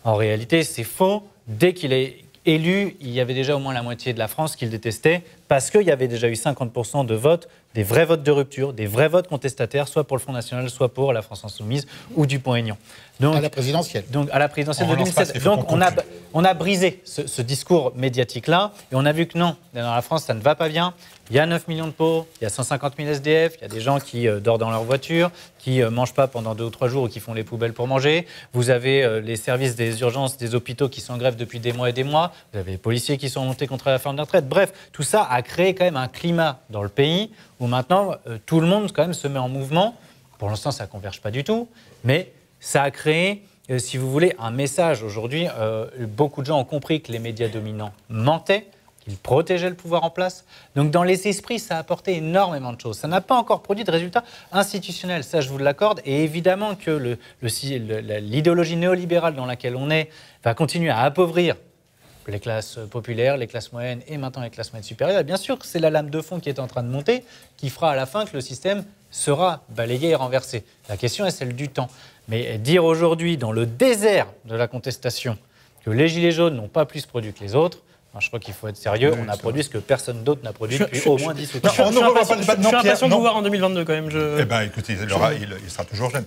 S2: En réalité, c'est faux. Dès qu'il est élu, il y avait déjà au moins la moitié de la France qui le détestait parce qu'il y avait déjà eu 50% de votes, des vrais votes de rupture, des vrais votes contestataires, soit pour le Front National, soit pour la France Insoumise ou Dupont-Aignan.
S4: Donc, à la présidentielle.
S2: Donc à la présidentielle de 2007. Donc on a brisé ce discours médiatique-là et on a vu que non, dans la France, ça ne va pas bien. Il y a 9 millions de pauvres, il y a 150 000 SDF, il y a des gens qui dorment dans leur voiture, qui ne mangent pas pendant 2 ou 3 jours ou qui font les poubelles pour manger. Vous avez les services des urgences des hôpitaux qui sont en grève depuis des mois et des mois. Vous avez les policiers qui sont montés contre la réforme des retraites. Bref, tout ça a créé quand même un climat dans le pays où maintenant tout le monde quand même se met en mouvement. Pour l'instant, ça ne converge pas du tout, mais ça a créé, si vous voulez, un message. Aujourd'hui, beaucoup de gens ont compris que les médias dominants mentaient, qu'ils protégeaient le pouvoir en place. Donc dans les esprits, ça a apporté énormément de choses. Ça n'a pas encore produit de résultats institutionnels, ça je vous l'accorde. Et évidemment que l'idéologie néolibérale dans laquelle on est va continuer à appauvrir les classes populaires, les classes moyennes et maintenant les classes moyennes supérieures. Et bien sûr que c'est la lame de fond qui est en train de monter qui fera à la fin que le système sera balayé et renversé. La question est celle du temps. Mais dire aujourd'hui, dans le désert de la contestation, que les Gilets jaunes n'ont pas plus produit que les autres, je crois qu'il faut être sérieux. On a produit ce que personne d'autre n'a produit depuis au moins 10 ou 15 ans.
S7: Je suis impatient de vous voir en 2022 quand même.
S3: Eh bien, écoutez, il sera toujours jeune.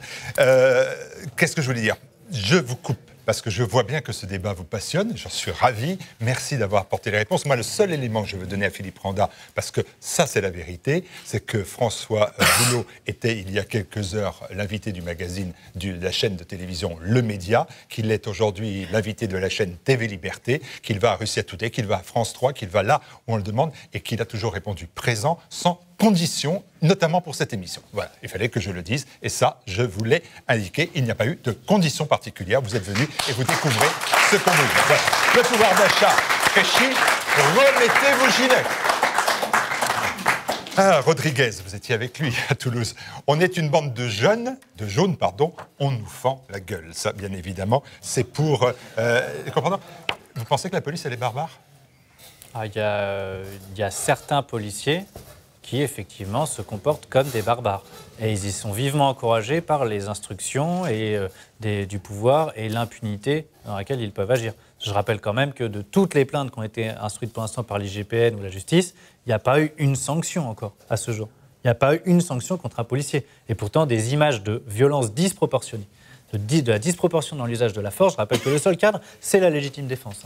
S3: Qu'est-ce que je voulais dire ? Je vous coupe. Parce que je vois bien que ce débat vous passionne, j'en suis ravi. Merci d'avoir apporté les réponses. Moi, le seul élément que je veux donner à Philippe Randa, parce que ça, c'est la vérité, c'est que François Boulot était, il y a quelques heures, l'invité du magazine de la chaîne de télévision Le Média, qu'il est aujourd'hui l'invité de la chaîne TV Liberté, qu'il va à Russia Today, qu'il va à France 3, qu'il va là où on le demande, et qu'il a toujours répondu présent, sans conditions, notamment pour cette émission. Voilà, il fallait que je le dise, et ça, je vous l'ai indiqué. Il n'y a pas eu de conditions particulières. Vous êtes venus et vous découvrez ce qu'on vous dit. Voilà. Le pouvoir d'achat fraîchi, remettez vos gilets. Ah, Rodriguez, vous étiez avec lui à Toulouse. On est une bande de jaunes, on nous fend la gueule. Ça, bien évidemment, c'est pour... comprenez. Vous pensez que la police, elle est barbare ?
S2: Il y a certains policiers qui, effectivement, se comportent comme des barbares. Et ils y sont vivement encouragés par les instructions et, du pouvoir et l'impunité dans laquelle ils peuvent agir. Je rappelle quand même que de toutes les plaintes qui ont été instruites pour l'instant par l'IGPN ou la justice, il n'y a pas eu une sanction encore à ce jour. Il n'y a pas eu une sanction contre un policier. Et pourtant, des images de violence disproportionnées, de la disproportion dans l'usage de la force, je rappelle que le seul cadre, c'est la légitime défense.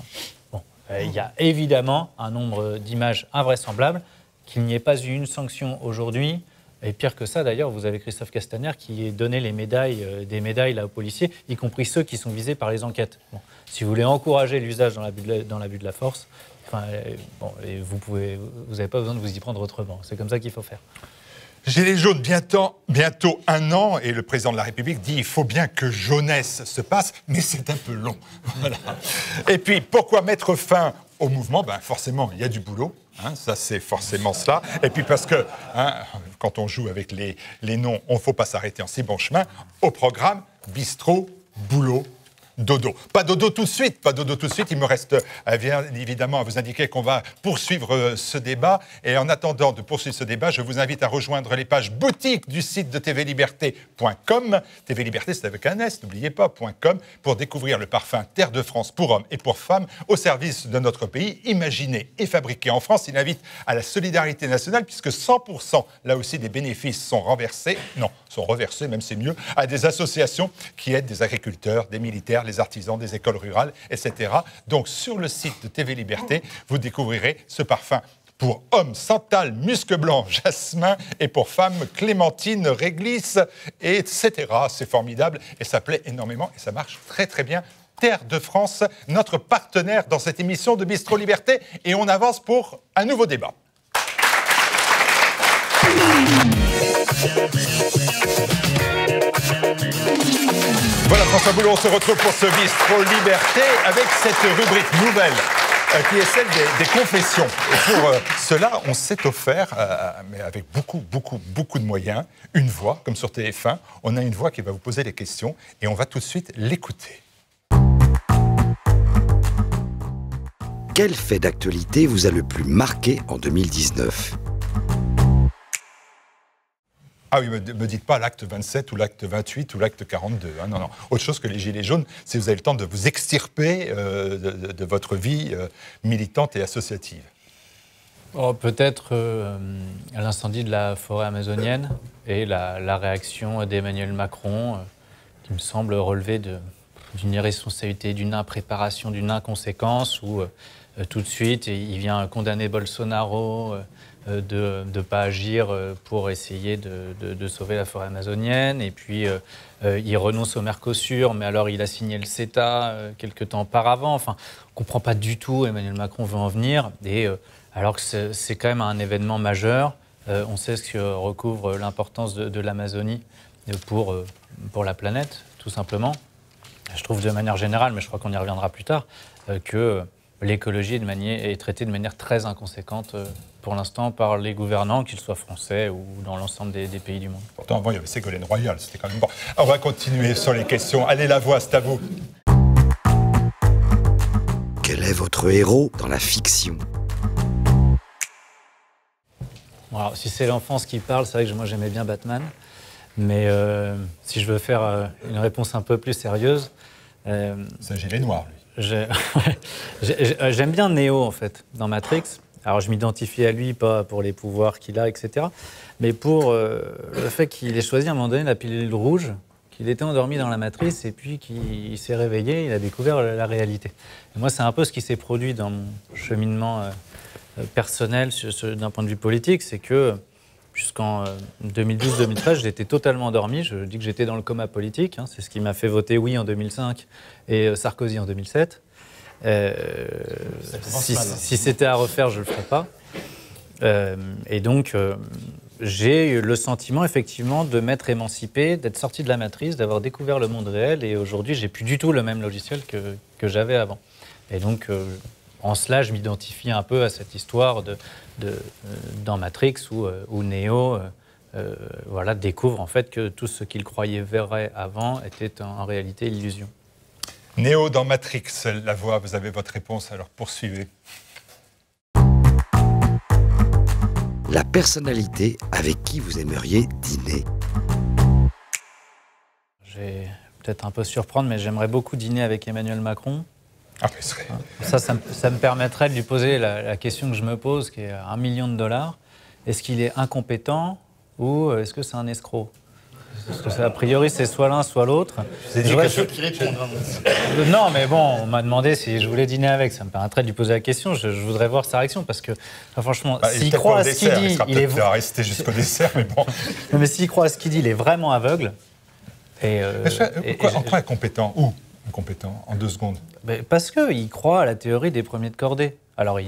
S2: Bon, il y a évidemment un nombre d'images invraisemblables. Qu'il n'y ait pas eu une sanction aujourd'hui. Et pire que ça, d'ailleurs, vous avez Christophe Castaner qui a donné des médailles là, aux policiers, y compris ceux qui sont visés par les enquêtes. Bon, si vous voulez encourager l'usage dans l'abus de la force, vous n'avez pas besoin de vous y prendre autrement. C'est comme ça qu'il faut faire.
S3: Gilets jaunes, bientôt 1 an, et le président de la République dit il faut bien que jeunesse se passe, mais c'est un peu long. Voilà. Et puis, pourquoi mettre fin au mouvement ? Forcément, il y a du boulot. Ça, c'est forcément cela. Et puis parce que, quand on joue avec les noms, on ne faut pas s'arrêter en si bon chemin. Au programme, bistrot, boulot, dodo. Pas dodo tout de suite, il me reste bien évidemment à vous indiquer qu'on va poursuivre ce débat. Et en attendant de poursuivre ce débat, je vous invite à rejoindre les pages boutiques du site de tvliberté.com. TV Liberté, c'est avec un S, n'oubliez pas, .com, pour découvrir le parfum Terre de France pour hommes et pour femmes au service de notre pays, imaginé et fabriqué en France. Il invite à la solidarité nationale puisque 100%, là aussi, des bénéfices sont reversés, même c'est mieux, à des associations qui aident des agriculteurs, des militaires, les artisans, des écoles rurales, etc. Donc, sur le site de TV Liberté, vous découvrirez ce parfum pour hommes, santal, musc blanc, jasmin, et pour femmes, clémentine, réglisse, etc. C'est formidable et ça plaît énormément et ça marche très très bien. Terre de France, notre partenaire dans cette émission de Bistro Liberté, et on avance pour un nouveau débat. Voilà, François Boulot, on se retrouve pour ce Bistro Liberté avec cette rubrique nouvelle qui est celle des confessions. Et pour cela, on s'est offert, mais avec beaucoup de moyens, une voix, comme sur TF1. On a une voix qui va vous poser les questions et on va tout de suite l'écouter.
S1: Quel fait d'actualité vous a le plus marqué en 2019 ?
S3: Ah oui, me dites pas l'acte 27 ou l'acte 28 ou l'acte 42. Hein, non. Autre chose que les Gilets jaunes, si vous avez le temps de vous extirper de votre vie militante et associative.
S2: Oh, peut-être l'incendie de la forêt amazonienne et la réaction d'Emmanuel Macron, qui me semble relever d'une irresponsabilité, d'une impréparation, d'une inconséquence, où tout de suite, il vient condamner Bolsonaro de ne pas agir pour essayer de sauver la forêt amazonienne. Et puis, il renonce au Mercosur, mais alors il a signé le CETA quelques temps auparavant. Enfin, on ne comprend pas du tout où Emmanuel Macron veut en venir. Et alors que c'est quand même un événement majeur, on sait ce que recouvre l'importance de l'Amazonie pour la planète, tout simplement. Je trouve de manière générale, mais je crois qu'on y reviendra plus tard, que l'écologie est traitée de manière très inconséquente pour l'instant par les gouvernants, qu'ils soient français ou dans l'ensemble des pays du monde.
S3: Pourtant, avant, il y avait Ségolène Royal, c'était quand même bon. On va continuer sur les questions. Allez, la voix, c'est à vous.
S1: Quel est votre héros dans la fiction ?
S2: Alors, si c'est l'enfance qui parle, c'est vrai que moi j'aimais bien Batman, mais si je veux faire une réponse un peu plus sérieuse...
S3: c'est un gilet noir, lui.
S2: J'aime bien Neo, en fait, dans Matrix. Alors, je m'identifie à lui, pas pour les pouvoirs qu'il a, etc., mais pour le fait qu'il ait choisi à un moment donné la pilule rouge, qu'il était endormi dans la matrice, et puis qu'il s'est réveillé, il a découvert la réalité. Et moi, c'est un peu ce qui s'est produit dans mon cheminement personnel d'un point de vue politique, c'est que jusqu'en 2012-2013, j'étais totalement endormi. Je dis que j'étais dans le coma politique. Hein, c'est ce qui m'a fait voter oui en 2005 et Sarkozy en 2007. Si c'était à refaire, je ne le ferais pas. Et donc, j'ai eu le sentiment, effectivement, de m'être émancipé, d'être sorti de la matrice, d'avoir découvert le monde réel. Et aujourd'hui, je n'ai plus du tout le même logiciel que j'avais avant. Et donc, en cela, je m'identifie un peu à cette histoire dans Matrix où Neo découvre en fait que tout ce qu'il croyait vrai avant était en réalité l'illusion.
S3: Neo dans Matrix, la voix, vous avez votre réponse, alors poursuivez.
S1: La personnalité avec qui vous aimeriez dîner ?
S2: Je vais peut-être un peu surprendre, mais j'aimerais beaucoup dîner avec Emmanuel Macron.
S3: Ah, mais serait...
S2: Ça me permettrait de lui poser la question que je me pose, qui est $1 million. Est-ce qu'il est incompétent ou est-ce que c'est un escroc ? Parce que a priori, c'est soit l'un, soit l'autre.
S8: C'est des questions qui répondent.
S2: Non, mais bon, on m'a demandé si je voulais dîner avec. Ça me permettrait de lui poser la question. Je voudrais voir sa réaction parce que, franchement, s'il croit à ce qu'il dit,
S3: il est resté jusqu'au dessert, mais bon.
S2: Non, mais s'il croit à ce qu'il dit, il est vraiment aveugle.
S3: Pourquoi incompétent ? Où incompétent ? En 2 secondes.
S2: Parce qu'il croit à la théorie des premiers de cordée. Alors,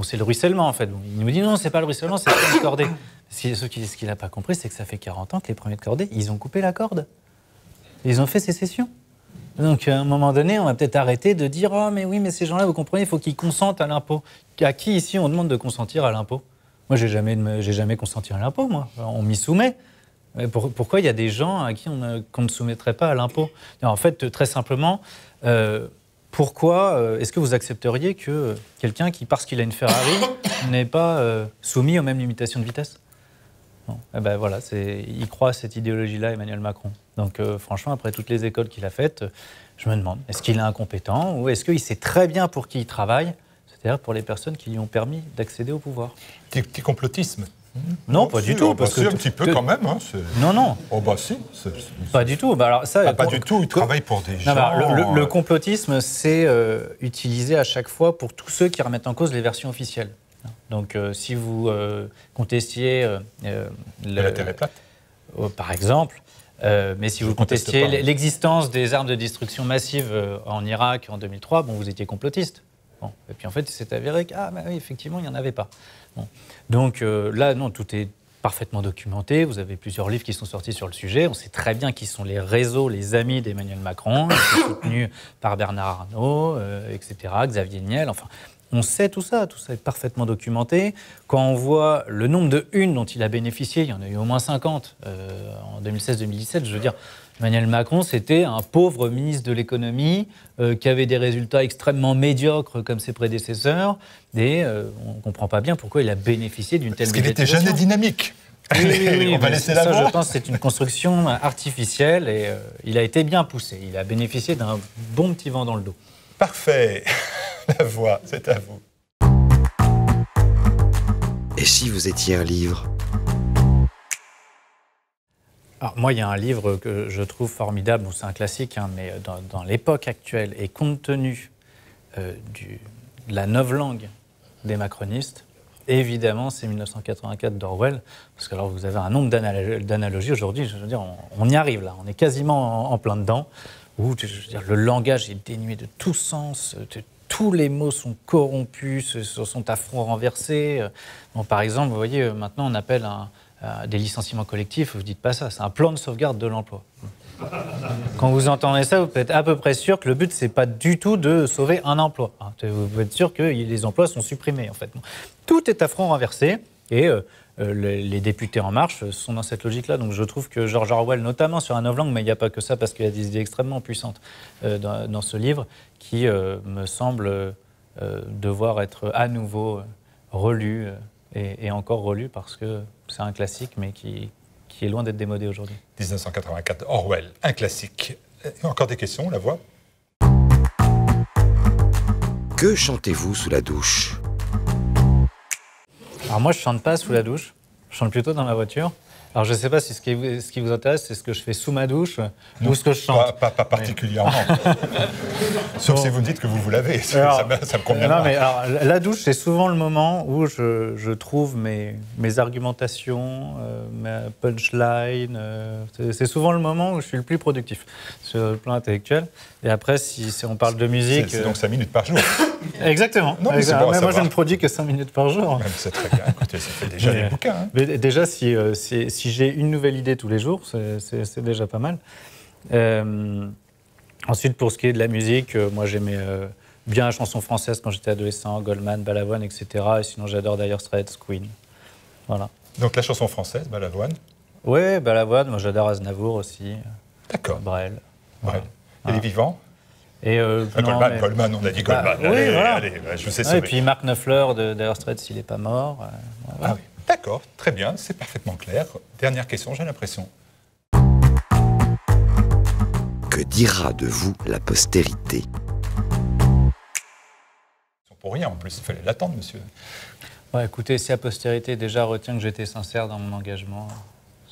S2: c'est le ruissellement, en fait. Il nous dit non, c'est pas le ruissellement, c'est le premier de cordée. Ce qu'il n'a pas compris, c'est que ça fait 40 ans que les premiers de cordée, ils ont coupé la corde. Ils ont fait sécession. Donc, à un moment donné, on va peut-être arrêter de dire « Oh, mais oui, mais ces gens-là, vous comprenez, il faut qu'ils consentent à l'impôt. » À qui, ici, on demande de consentir à l'impôt ? Moi, j'ai jamais consenti à l'impôt, moi. On m'y soumet. Mais pourquoi il y a des gens à qui qu'on ne soumettrait pas à l'impôt ? En fait, très simplement... pourquoi est-ce que vous accepteriez que quelqu'un qui, parce qu'il a une Ferrari, n'est pas soumis aux mêmes limitations de vitesse ? Non. Voilà, il croit à cette idéologie-là, Emmanuel Macron. Donc franchement, après toutes les écoles qu'il a faites, je me demande, est-ce qu'il est incompétent ou est-ce qu'il sait très bien pour qui il travaille, c'est-à-dire pour les personnes qui lui ont permis d'accéder au pouvoir ?
S3: Petit complotisme.
S2: Non, pas du tout.
S3: Parce que un petit peu quand même. Hein,
S2: non.
S3: Oh bah si.
S2: Pas du tout. Alors, ça,
S3: pas du tout, il travaille pour des gens...
S2: Le complotisme, c'est utilisé à chaque fois pour tous ceux qui remettent en cause les versions officielles. Donc, si vous contestiez...
S3: la Terre est plate.
S2: Par exemple, mais si vous contestiez l'existence des armes de destruction massive en Irak en 2003, vous étiez complotiste. Bon. Et puis en fait, il s'est avéré que, oui, effectivement, il n'y en avait pas. Bon. Donc là, non, tout est parfaitement documenté. Vous avez plusieurs livres qui sont sortis sur le sujet. On sait très bien qui sont les réseaux, les amis d'Emmanuel Macron, qui sont soutenus par Bernard Arnault, etc., Xavier Niel. Enfin, On sait tout ça est parfaitement documenté. Quand on voit le nombre de unes dont il a bénéficié, il y en a eu au moins 50 en 2016-2017, je veux dire, Emmanuel Macron, c'était un pauvre ministre de l'économie qui avait des résultats extrêmement médiocres comme ses prédécesseurs, et on ne comprend pas bien pourquoi il a bénéficié d'une telle médiatisation.
S3: Parce qu'il était jeune et dynamique.
S2: Oui,
S3: on va laisser la
S2: voix. Je pense que c'est une construction artificielle et il a été bien poussé. Il a bénéficié d'un bon petit vent dans le dos.
S3: Parfait. La voix, c'est à vous.
S1: Et si vous étiez un livre?
S2: Alors, moi, il y a un livre que je trouve formidable, c'est un classique, hein, mais dans l'époque actuelle, et compte tenu de la novlangue des macronistes, évidemment, c'est 1984 d'Orwell, parce que alors vous avez un nombre d'analogies aujourd'hui, je veux dire, on y arrive là, on est quasiment en plein dedans, où je veux dire, le langage est dénué de tout sens, tous les mots sont corrompus, sont à front renversé. Bon, par exemple, vous voyez, maintenant on appelle des licenciements collectifs, vous ne dites pas ça, c'est un plan de sauvegarde de l'emploi. Quand vous entendez ça, vous pouvez être à peu près sûr que le but, ce n'est pas du tout de sauver un emploi. Vous pouvez être sûr que les emplois sont supprimés, en fait. Tout est à front renversé, et les députés En Marche sont dans cette logique-là. Donc je trouve que George Orwell, notamment sur un novlangue, mais il n'y a pas que ça, parce qu'il y a des idées extrêmement puissantes dans ce livre, qui me semble devoir être à nouveau relu, et encore relu, parce que c'est un classique, mais qui est loin d'être démodé aujourd'hui.
S3: 1984, Orwell, un classique. Encore des questions, la voix?
S1: Que chantez-vous sous la douche?
S2: Alors moi, je ne chante pas sous la douche, je chante plutôt dans ma voiture. Alors je ne sais pas si ce qui vous intéresse, c'est ce que je fais sous ma douche ou ce que je chante.
S3: Pas particulièrement. Sauf si vous me dites que vous lavez, ça me convient.
S2: Non, mais alors, la douche, c'est souvent le moment où je trouve mes argumentations, ma punchline. C'est souvent le moment où je suis le plus productif sur le plan intellectuel. Et après, si on parle de musique...
S3: C'est donc 5 minutes par jour.
S2: Exactement.
S3: Non, mais
S2: bon, moi, je ne produis que 5 minutes par jour.
S3: C'est très bien. Écoutez, ça fait déjà des bouquins. Hein.
S2: Mais déjà, si j'ai une nouvelle idée tous les jours, c'est déjà pas mal. Ensuite, pour ce qui est de la musique, moi, j'aimais bien la chanson française quand j'étais adolescent, Goldman, Balavoine, etc. Et sinon, j'adore Dire Straits, Queen. Voilà.
S3: Donc la chanson française, Balavoine?
S2: Oui, Balavoine. Moi, j'adore Aznavour aussi.
S3: D'accord.
S2: Brel.
S3: Voilà. Et les vivants?
S2: Et
S3: Goldman, on a dit Goldman.
S2: Bah, oui, voilà.
S3: Allez, je vous ai sauvé.
S2: Et puis Mark Knopfler de Dire Straits, il n'est pas mort.
S3: Ah oui, d'accord, très bien, c'est parfaitement clair. Dernière question, j'ai l'impression.
S1: Que dira de vous la postérité?
S3: Pour rien, en plus, il fallait l'attendre, monsieur.
S2: Ouais, écoutez, si la postérité déjà retient que j'étais sincère dans mon engagement,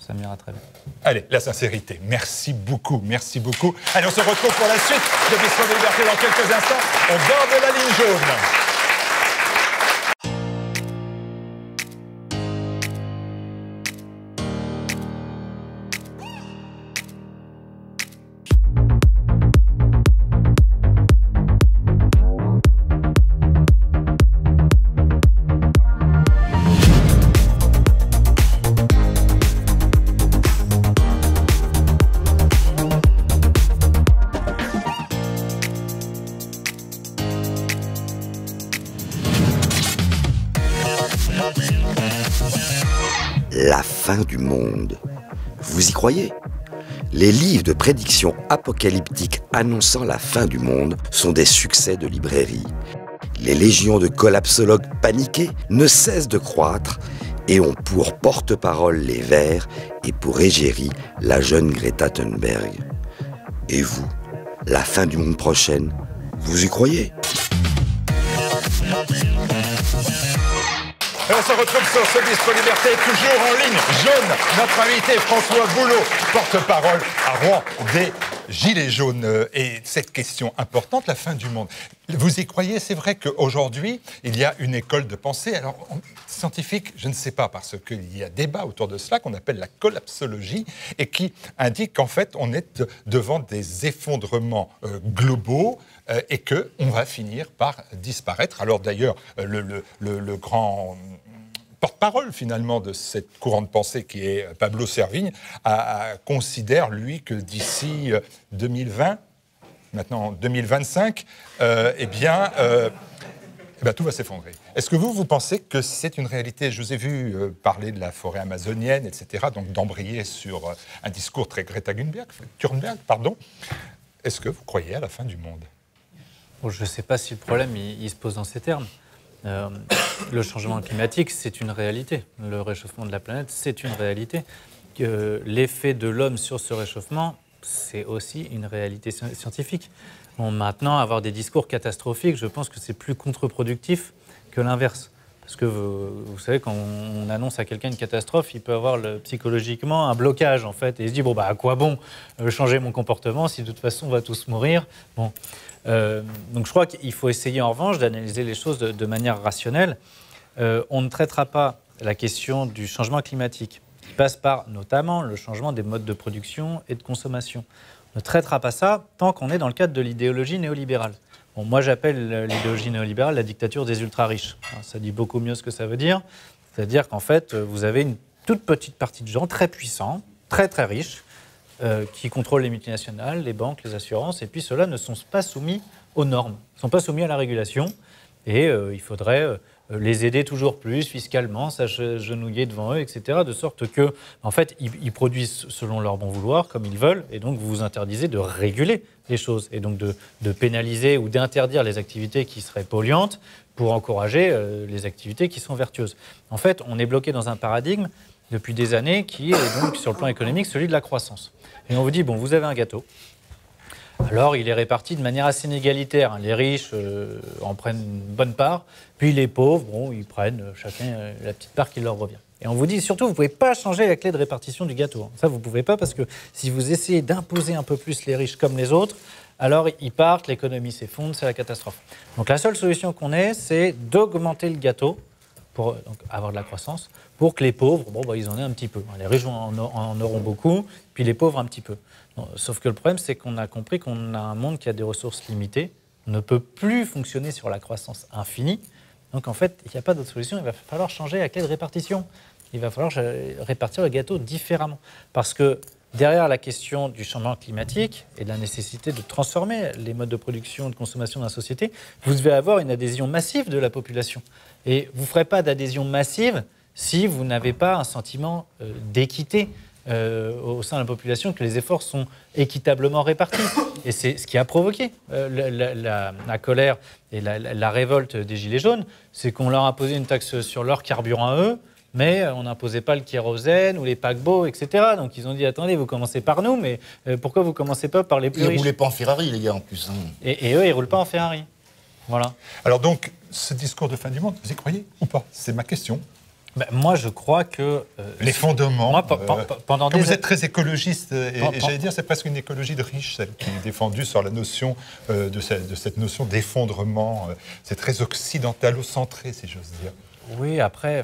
S2: ça m'ira très bien.
S3: Allez, la sincérité. Merci beaucoup, merci beaucoup. Allez, on se retrouve pour la suite de Bistro de Liberté dans quelques instants. On bord de la ligne jaune.
S1: La fin du monde. Vous y croyez? Les livres de prédictions apocalyptiques annonçant la fin du monde sont des succès de librairie. Les légions de collapsologues paniqués ne cessent de croître et ont pour porte-parole les Verts et pour égérie la jeune Greta Thunberg. Et vous, la fin du monde prochaine, vous y croyez?
S3: Et on se retrouve sur ce Bistro Liberté, toujours en ligne jaune. Notre invité François Boulot, porte-parole à Rouen des Gilets jaunes. Et cette question importante, la fin du monde. Vous y croyez? C'est vrai qu'aujourd'hui, il y a une école de pensée. Alors, scientifique, je ne sais pas, parce qu'il y a débat autour de cela qu'on appelle la collapsologie et qui indique qu'en fait, on est devant des effondrements globaux et qu'on va finir par disparaître. Alors d'ailleurs, le grand porte-parole finalement de cette courant de pensée qui est Pablo Servigne considère, lui, que d'ici 2020, maintenant 2025, Eh bien, tout va s'effondrer. Est-ce que vous pensez que c'est une réalité? Je vous ai vu parler de la forêt amazonienne, etc., donc d'embrayer sur un discours très Greta Thunberg, pardon. Est-ce que vous croyez à la fin du monde?
S2: Bon, je ne sais pas si le problème il se pose dans ces termes. Le changement climatique, c'est une réalité. Le réchauffement de la planète, c'est une réalité. L'effet de l'homme sur ce réchauffement, c'est aussi une réalité scientifique. Bon, maintenant, avoir des discours catastrophiques, je pense que c'est plus contre-productif que l'inverse. Parce que vous savez, quand on annonce à quelqu'un une catastrophe, il peut avoir psychologiquement un blocage, en fait. Et il se dit, bon, bah, à quoi bon changer mon comportement si de toute façon on va tous mourir? Bon. Donc je crois qu'il faut essayer en revanche d'analyser les choses de manière rationnelle. On ne traitera pas la question du changement climatique, qui passe par notamment le changement des modes de production et de consommation. On ne traitera pas ça tant qu'on est dans le cadre de l'idéologie néolibérale. Bon, moi, j'appelle l'idéologie néolibérale la dictature des ultra-riches. Ça dit beaucoup mieux ce que ça veut dire. C'est-à-dire qu'en fait, vous avez une toute petite partie de gens très puissants, très très riches, qui contrôlent les multinationales, les banques, les assurances, et puis ceux-là ne sont pas soumis aux normes, ne sont pas soumis à la régulation, et il faudrait les aider toujours plus fiscalement, s'agenouiller devant eux, etc., de sorte que, en fait, ils produisent selon leur bon vouloir, comme ils veulent, et donc vous vous interdisez de réguler les choses, et donc de pénaliser ou d'interdire les activités qui seraient polluantes pour encourager les activités qui sont vertueuses. En fait, on est bloqué dans un paradigme depuis des années qui est donc, sur le plan économique, celui de la croissance. Et on vous dit, bon, vous avez un gâteau. Alors, il est réparti de manière assez inégalitaire. Les riches en prennent une bonne part, puis les pauvres, bon, ils prennent chacun la petite part qui leur revient. Et on vous dit, surtout, vous ne pouvez pas changer la clé de répartition du gâteau. Ça, vous ne pouvez pas, parce que si vous essayez d'imposer un peu plus les riches comme les autres, alors ils partent, l'économie s'effondre, c'est la catastrophe. Donc la seule solution qu'on ait, c'est d'augmenter le gâteau pour donc, avoir de la croissance, pour que les pauvres, bon, bah, ils en aient un petit peu. Les riches en auront beaucoup, puis les pauvres un petit peu. Non, sauf que le problème, c'est qu'on a compris qu'on a un monde qui a des ressources limitées, on ne peut plus fonctionner sur la croissance infinie. Donc en fait, il n'y a pas d'autre solution, il va falloir changer la clé de répartition. Il va falloir répartir le gâteau différemment. Parce que derrière la question du changement climatique et de la nécessité de transformer les modes de production et de consommation de la société, vous devez avoir une adhésion massive de la population. Et vous ne ferez pas d'adhésion massive si vous n'avez pas un sentiment d'équité au sein de la population, que les efforts sont équitablement répartis. Et c'est ce qui a provoqué la colère et la révolte des Gilets jaunes, c'est qu'on leur a imposé une taxe sur leur carburant à eux, mais on n'imposait pas le kérosène ou les paquebots, etc. Donc ils ont dit, attendez, vous commencez par nous, mais pourquoi vous ne commencez pas par les plus riches?
S8: Ils ne roulaient pas en Ferrari, les gars, en plus. Hein.
S2: Et eux, ils ne roulent pas en Ferrari. Voilà.
S3: Alors donc, ce discours de fin du monde, vous y croyez ou pas? C'est ma question.
S2: Ben, moi, je crois que...
S3: les fondements...
S2: Moi, pendant
S3: comme vous êtes très écologiste, et j'allais dire, c'est presque une écologie de riches, celle qui est défendue sur la notion de cette notion d'effondrement. C'est très occidentalo-centré, si j'ose dire.
S2: Oui, après,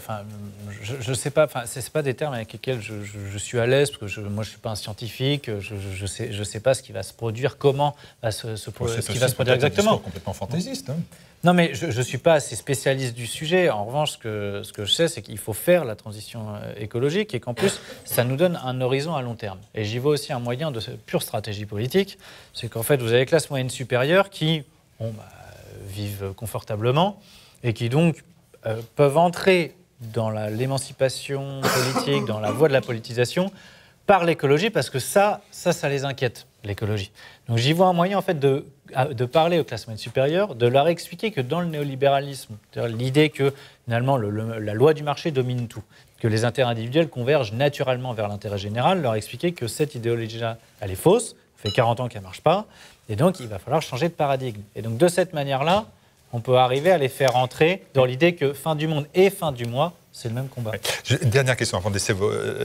S2: je ne sais pas, c'est pas des termes avec lesquels je suis à l'aise, parce que moi je ne suis pas un scientifique, je sais pas ce qui va se produire, comment va ce qui va se produire exactement.
S3: C'est complètement fantaisiste. Hein.
S2: Non, mais je ne suis pas assez spécialiste du sujet. En revanche, ce que je sais, c'est qu'il faut faire la transition écologique et qu'en plus, ça nous donne un horizon à long terme. Et j'y vois aussi un moyen de pure stratégie politique, c'est qu'en fait, vous avez les classes moyennes supérieures qui vivent confortablement et qui donc peuvent entrer dans l'émancipation politique, dans la voie de la politisation, par l'écologie, parce que ça les inquiète, l'écologie. Donc j'y vois un moyen, en fait, de parler aux classes moyennes supérieures, de leur expliquer que dans le néolibéralisme, l'idée que, finalement, la loi du marché domine tout, que les intérêts individuels convergent naturellement vers l'intérêt général, leur expliquer que cette idéologie-là, elle est fausse, ça fait 40 ans qu'elle ne marche pas, et donc il va falloir changer de paradigme. Et donc de cette manière-là, on peut arriver à les faire entrer dans l'idée que fin du monde et fin du mois, c'est le même combat.
S3: Dernière question, avant de laisser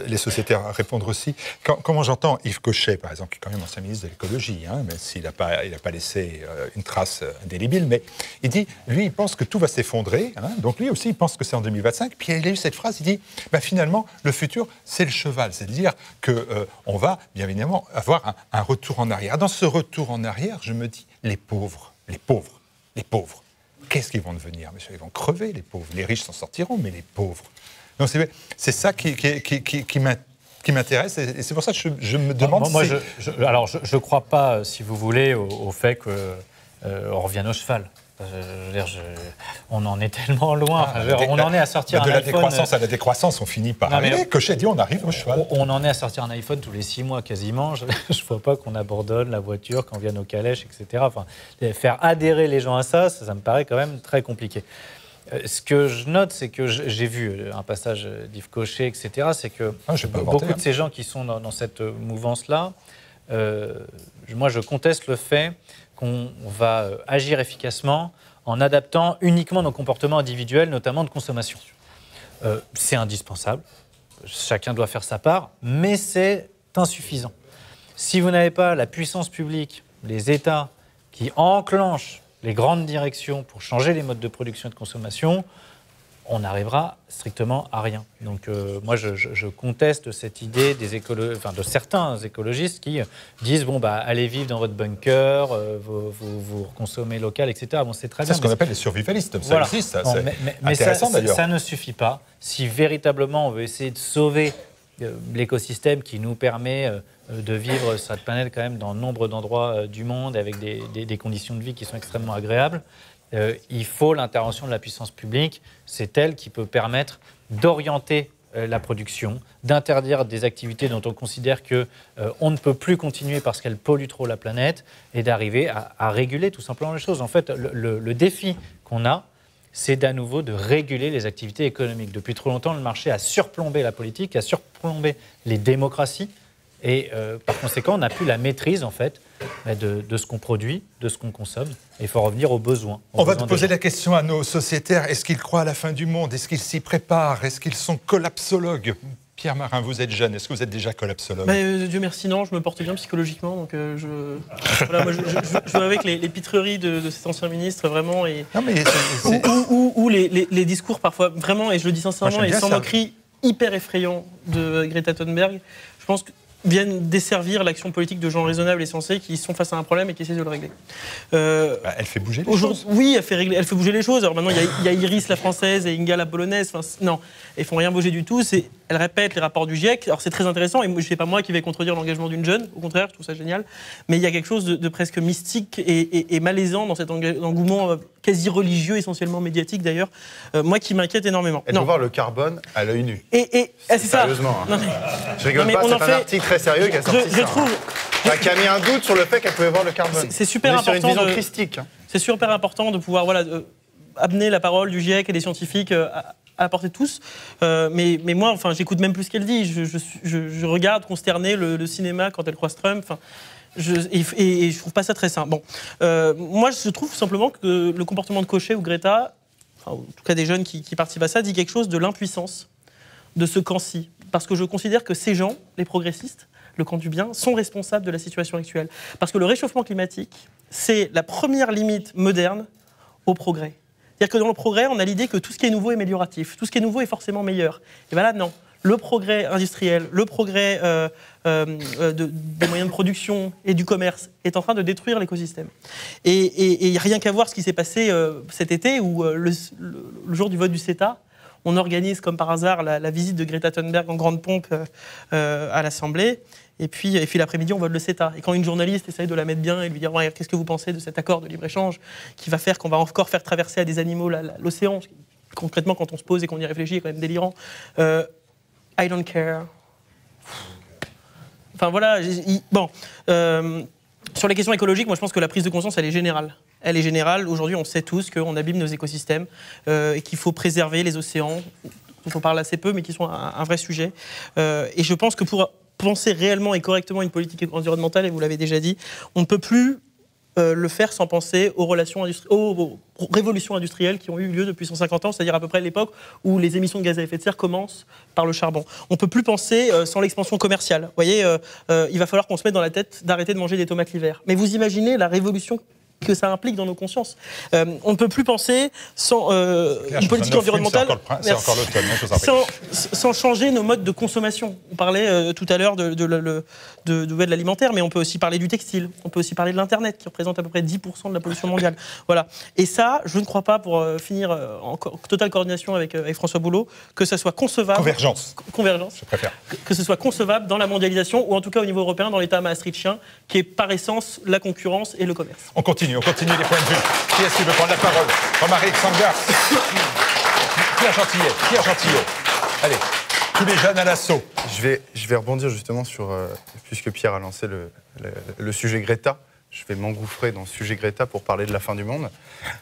S3: les sociétaires répondre aussi. Comment j'entends Yves Cochet, par exemple, qui est quand même ancien ministre de l'écologie, hein, même s'il n'a pas laissé une trace indélébile, mais il dit, lui, il pense que tout va s'effondrer, hein, donc lui aussi, il pense que c'est en 2025, puis il a eu cette phrase, il dit, finalement, le futur, c'est le cheval, c'est-à-dire qu'on va, bien évidemment, avoir un retour en arrière. Dans ce retour en arrière, je me dis, les pauvres. Qu'est-ce qu'ils vont devenir, monsieur? Ils vont crever, les pauvres. Les riches s'en sortiront, mais les pauvres. Donc c'est ça qui m'intéresse, et c'est pour ça que je me demande...
S2: Alors, je ne crois pas, si vous voulez, au fait qu'on revienne au cheval. On en est tellement loin. On en est à sortir
S3: de
S2: un
S3: la
S2: iPhone.
S3: Décroissance à la décroissance, on finit par arriver. Cochet dit on arrive au cheval.
S2: On en est à sortir un iPhone tous les 6 mois quasiment. Je ne vois pas qu'on abandonne la voiture, qu'on vienne aux calèches, etc. Enfin, faire adhérer les gens à ça me paraît quand même très compliqué. Ce que je note, c'est que j'ai vu un passage d'Yves Cochet, etc. C'est que beaucoup de ces gens qui sont dans cette mouvance-là, moi je conteste le fait qu'on va agir efficacement en adaptant uniquement nos comportements individuels, notamment de consommation. C'est indispensable, chacun doit faire sa part, mais c'est insuffisant. Si vous n'avez pas la puissance publique, les États qui enclenchent les grandes directions pour changer les modes de production et de consommation, on n'arrivera strictement à rien. Donc moi, je conteste cette idée de certains écologistes qui disent allez vivre dans votre bunker, vous consommez local, etc. Bon, c'est très bien.
S3: C'est ce qu'on appelle les survivalistes. Ça existe,
S2: mais
S3: intéressant d'ailleurs.
S2: Ça ne suffit pas. Si véritablement on veut essayer de sauver l'écosystème qui nous permet de vivre sur cette planète quand même dans nombre d'endroits du monde avec des conditions de vie qui sont extrêmement agréables, il faut l'intervention de la puissance publique. C'est elle qui peut permettre d'orienter la production, d'interdire des activités dont on considère qu'on ne peut plus continuer parce qu'elles polluent trop la planète et d'arriver à réguler tout simplement les choses. En fait, le défi qu'on a, c'est d'à nouveau de réguler les activités économiques. Depuis trop longtemps, le marché a surplombé la politique, a surplombé les démocraties et par conséquent, on n'a plus la maîtrise en fait de ce qu'on produit, de ce qu'on consomme. Et il faut revenir aux besoins.
S3: On va te poser la question à nos sociétaires. Est-ce qu'ils croient à la fin du monde? Est-ce qu'ils s'y préparent? Est-ce qu'ils sont collapsologues? Pierre Marin, vous êtes jeune. Est-ce que vous êtes déjà collapsologue?
S7: Dieu merci, non. Je me porte bien psychologiquement. Donc je joue avec les pitreries de cet ancien ministre, vraiment. Et, ou les discours parfois, vraiment, et je le dis sincèrement, et sans moquerie, hyper effrayants de Greta Thunberg. Je pense que viennent desservir l'action politique de gens raisonnables et sensés qui sont face à un problème et qui essaient de le régler.
S3: Elle fait bouger les choses.
S7: Oui, elle fait bouger les choses. Alors maintenant, il y a Iris la française et Inga la polonaise. Enfin, non, elles font rien bouger du tout. Elle répète les rapports du GIEC. Alors c'est très intéressant. Et c'est pas moi qui vais contredire l'engagement d'une jeune. Au contraire, je trouve ça génial. Mais il y a quelque chose de presque mystique et malaisant dans cet engouement quasi religieux, essentiellement médiatique d'ailleurs. Moi qui m'inquiète énormément.
S6: Elle peut voir le carbone à l'œil nu.
S7: C'est ça.
S6: Sérieusement.
S7: Non,
S6: je rigole pas. C'est un article très sérieux qui a sorti ça.
S7: Je trouve.
S6: Qui a mis un doute sur le fait qu'elle pouvait voir le carbone.
S7: C'est super important.
S6: Sur une vision christique.
S7: C'est super important de pouvoir amener la parole du GIEC et des scientifiques à apporter tous. Mais moi, j'écoute même plus ce qu'elle dit. Je regarde consterné le cinéma quand elle croise Trump. Et je trouve pas ça très sain. Bon, moi, je trouve simplement que le comportement de Cochet ou Greta, en tout cas des jeunes qui participent à ça, dit quelque chose de l'impuissance de ce camp-ci. Parce que je considère que ces gens, les progressistes, le camp du bien, sont responsables de la situation actuelle. Parce que le réchauffement climatique, c'est la première limite moderne au progrès. C'est-à-dire que dans le progrès, on a l'idée que tout ce qui est nouveau est amélioratif, tout ce qui est nouveau est forcément meilleur. Et bien là, non. Le progrès industriel, le progrès des moyens de production et du commerce est en train de détruire l'écosystème. Et il n'y a rien qu'à voir ce qui s'est passé cet été où le jour du vote du CETA, on organise comme par hasard la visite de Greta Thunberg en grande pompe à l'Assemblée. Et puis l'après-midi, on vote le CETA. Et quand une journaliste essaye de la mettre bien et lui dire « Qu'est-ce que vous pensez de cet accord de libre-échange qui va faire qu'on va encore faire traverser à des animaux l'océan ?» Concrètement, quand on se pose et qu'on y réfléchit, c'est quand même délirant. I don't care. Enfin voilà. Sur les questions écologiques, moi je pense que la prise de conscience, elle est générale. Elle est générale. Aujourd'hui, on sait tous qu'on abîme nos écosystèmes et qu'il faut préserver les océans. On en parle assez peu, mais qui sont un vrai sujet. Et je pense que pour penser réellement et correctement une politique environnementale, et vous l'avez déjà dit, on ne peut plus le faire sans penser aux révolutions industrielles qui ont eu lieu depuis 150 ans, c'est-à-dire à peu près l'époque où les émissions de gaz à effet de serre commencent par le charbon. On ne peut plus penser sans l'expansion commerciale. Vous voyez, il va falloir qu'on se mette dans la tête d'arrêter de manger des tomates l'hiver. Mais vous imaginez la révolution que ça implique dans nos consciences. On ne peut plus penser sans une politique environnementale sans changer nos modes de consommation. On parlait tout à l'heure de l'alimentaire, mais on peut aussi parler du textile, on peut aussi parler de l'Internet, qui représente à peu près 10% de la pollution mondiale. Voilà. Et ça, je ne crois pas, pour finir en totale coordination avec François Boulot, que ça soit concevable...
S3: Convergence.
S7: Je préfère. Que ce soit concevable dans la mondialisation, ou en tout cas au niveau européen, dans l'État maastrichtien, qui est par essence la concurrence et le commerce.
S3: On continue on continue les points de vue. Qui est-ce qui veut prendre la parole? Romaric, Sangars. Pierre Gentillet. Allez, tous les jeunes à l'assaut.
S6: Je vais rebondir justement sur, puisque Pierre a lancé le sujet Greta, je vais m'engouffrer dans le sujet Greta pour parler de la fin du monde.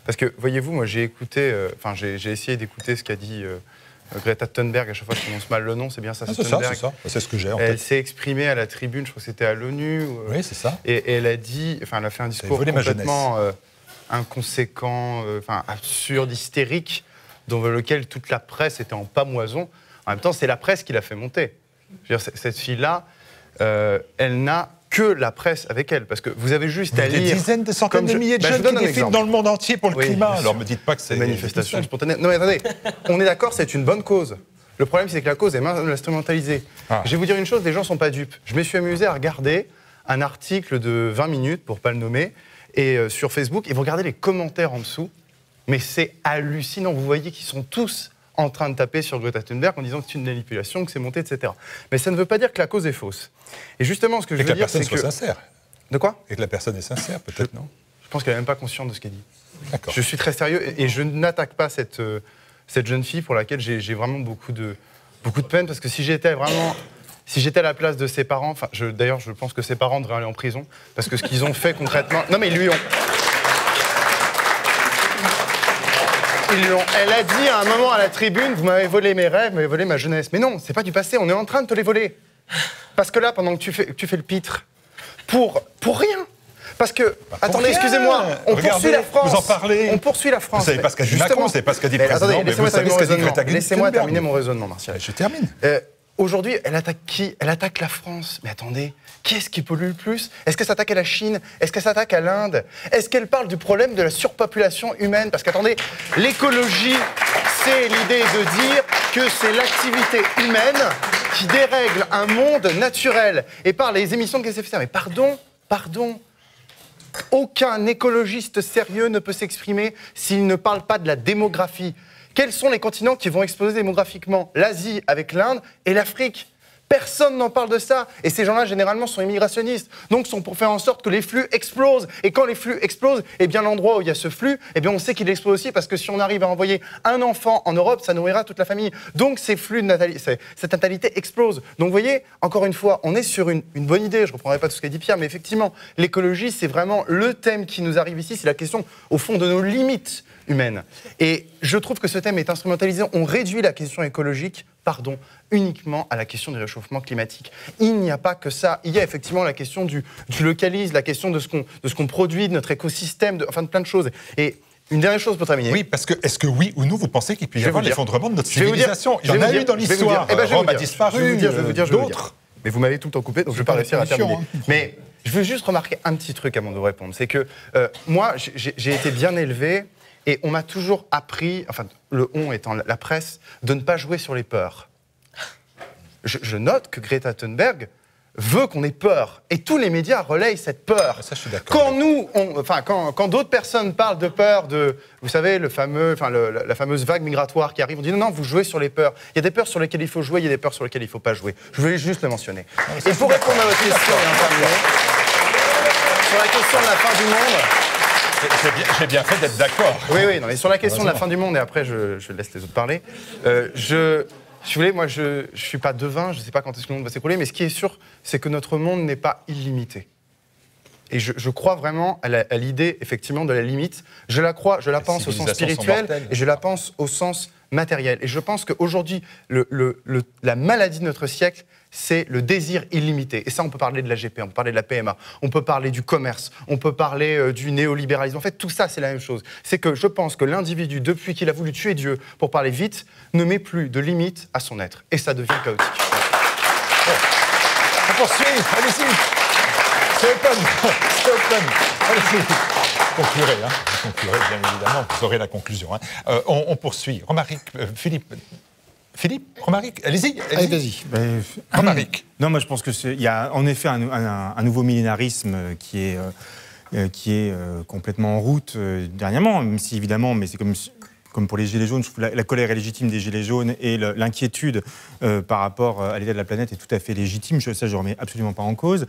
S6: Parce que, voyez-vous, moi j'ai écouté, j'ai essayé d'écouter ce qu'a dit Greta Thunberg, à chaque fois je prononce mal le nom, c'est bien ça, c'est Thunberg.
S3: C'est ça, c'est ce que j'ai en tête.
S6: Elle s'est exprimée à la tribune, je crois que c'était à l'ONU.
S3: Oui, c'est ça.
S6: Et elle a dit, elle a fait un discours complètement inconséquent, absurde, hystérique, dans lequel toute la presse était en pamoison. En même temps, c'est la presse qui l'a fait monter. Je veux dire, cette fille-là, elle n'a que la presse avec elle, parce que vous avez juste à lire...
S3: Des dizaines, des centaines de milliers de jeunes qui défilent dans le monde entier pour le climat. Alors me dites pas que c'est...
S6: Une manifestation spontanée. Non mais attendez, on est d'accord, c'est une bonne cause. Le problème, c'est que la cause est mal instrumentalisée. Je vais vous dire une chose, les gens sont pas dupes. Je me suis amusé à regarder un article de 20 minutes, pour pas le nommer, et sur Facebook, et vous regardez les commentaires en dessous, mais c'est hallucinant. Vous voyez qu'ils sont tous en train de taper sur Greta Thunberg en disant que c'est une manipulation, que c'est monté, etc. Mais ça ne veut pas dire que la cause est fausse. Et justement, ce que je veux dire, c'est que...
S3: Et que la personne soit sincère.
S6: De quoi?
S3: Et que la personne est sincère, peut-être, non?
S6: Je pense qu'elle n'est même pas consciente de ce qu'elle dit.
S3: D'accord.
S6: Je suis très sérieux et je n'attaque pas cette jeune fille pour laquelle j'ai vraiment beaucoup de peine, parce que si j'étais à la place de ses parents, d'ailleurs, je pense que ses parents devraient aller en prison, parce que ce qu'ils ont fait concrètement... Non, mais ils lui ont... Elle a dit à un moment à la tribune, vous m'avez volé mes rêves, vous m'avez volé ma jeunesse. Mais non, c'est pas du passé, on est en train de te les voler. Parce que là, pendant que tu fais le pitre, pour rien. Parce que, attendez, excusez-moi, on poursuit la France.
S3: Vous en parlez.
S6: On poursuit la France.
S3: Vous savez pas ce qu'a dit Macron, vous savez pas ce qu'a dit le président,
S6: attendez,
S3: mais vous savez ce qu'a dit Greta Thunberg.
S6: Laissez-moi terminer mon raisonnement, Martial.
S3: Je termine.
S6: Aujourd'hui, elle attaque qui? Elle attaque la France. Mais attendez, qui est-ce qui pollue le plus? Est-ce qu'elle s'attaque à la Chine? Est-ce qu'elle s'attaque à l'Inde? Est-ce qu'elle parle du problème de la surpopulation humaine? Parce qu'attendez, l'écologie, c'est l'idée de dire que c'est l'activité humaine qui dérègle un monde naturel. Et par les émissions de gaz à effet de serre. Mais pardon. Aucun écologiste sérieux ne peut s'exprimer s'il ne parle pas de la démographie. Quels sont les continents qui vont exploser démographiquement? L'Asie avec l'Inde et l'Afrique. Personne n'en parle de ça. Et ces gens-là, généralement, sont immigrationnistes. Donc, sont pour faire en sorte que les flux explosent. Et quand les flux explosent, eh bien, l'endroit où il y a ce flux, eh bien, on sait qu'il explose aussi, parce que si on arrive à envoyer un enfant en Europe, ça nourrira toute la famille. Donc, ces flux de natalité, cette natalité explose. Donc, vous voyez, encore une fois, on est sur une bonne idée. Je ne reprendrai pas tout ce qu'a dit Pierre, mais effectivement, l'écologie, c'est vraiment le thème qui nous arrive ici. C'est la question, au fond, de nos limites humaines. Et je trouve que ce thème est instrumentalisé. On réduit la question écologique, uniquement à la question du réchauffement climatique. Il n'y a pas que ça. Il y a effectivement la question du localisme, la question de ce qu'on produit, de notre écosystème, de plein de choses. Et une dernière chose pour terminer.
S3: Oui, parce que, est-ce que oui ou non, vous pensez qu'il peut y avoir l'effondrement de notre civilisation? Il y en a eu dans l'histoire. Rome a disparu, d'autres.
S6: Mais vous m'avez tout le temps coupé, donc je ne vais pas réussir à terminer. Mais je veux juste remarquer un petit truc avant de vous répondre. C'est que moi, j'ai été bien élevé et on m'a toujours appris, le on étant la presse, de ne pas jouer sur les peurs. Je note que Greta Thunberg veut qu'on ait peur. Et tous les médias relayent cette peur.
S3: Ça, je suis d'accord.
S6: Quand d'autres personnes parlent de peur, vous savez, la fameuse vague migratoire qui arrive, on dit non, vous jouez sur les peurs. Il y a des peurs sur lesquelles il faut jouer, il y a des peurs sur lesquelles il ne faut pas jouer. Je voulais juste le mentionner. Et pour répondre à votre question, sur la question de la fin du monde...
S3: J'ai bien fait d'être d'accord.
S6: Oui, non, mais sur la question de la fin du monde, et après je laisse les autres parler, si vous voulez, moi je ne suis pas devin, je ne sais pas quand est-ce que le monde va s'écrouler, mais ce qui est sûr, c'est que notre monde n'est pas illimité. Et je crois vraiment à l'idée, effectivement, de la limite. Je la pense au sens spirituel, et je la pense au sens matériel. Et je pense qu'aujourd'hui, la maladie de notre siècle, c'est le désir illimité. Et ça, on peut parler de la GP, on peut parler de la PMA, on peut parler du commerce, on peut parler du néolibéralisme. En fait, tout ça, c'est la même chose. C'est que je pense que l'individu, depuis qu'il a voulu tuer Dieu, pour parler vite, ne met plus de limite à son être. Et ça devient chaotique.
S3: Bon. On poursuit, allez-y. C'est open. Allez-y. Conclurez, bien évidemment, vous aurez la conclusion. On poursuit. Romaric, Philippe, Romaric, allez-y.
S4: Allez, vas-y.
S3: Romaric.
S5: Non, moi je pense qu'il y a en effet un nouveau millénarisme qui est complètement en route dernièrement, même si évidemment, mais c'est comme comme pour les Gilets jaunes, je trouve la colère est légitime des Gilets jaunes et l'inquiétude par rapport à l'état de la planète est tout à fait légitime. Ça, je ne remets absolument pas en cause.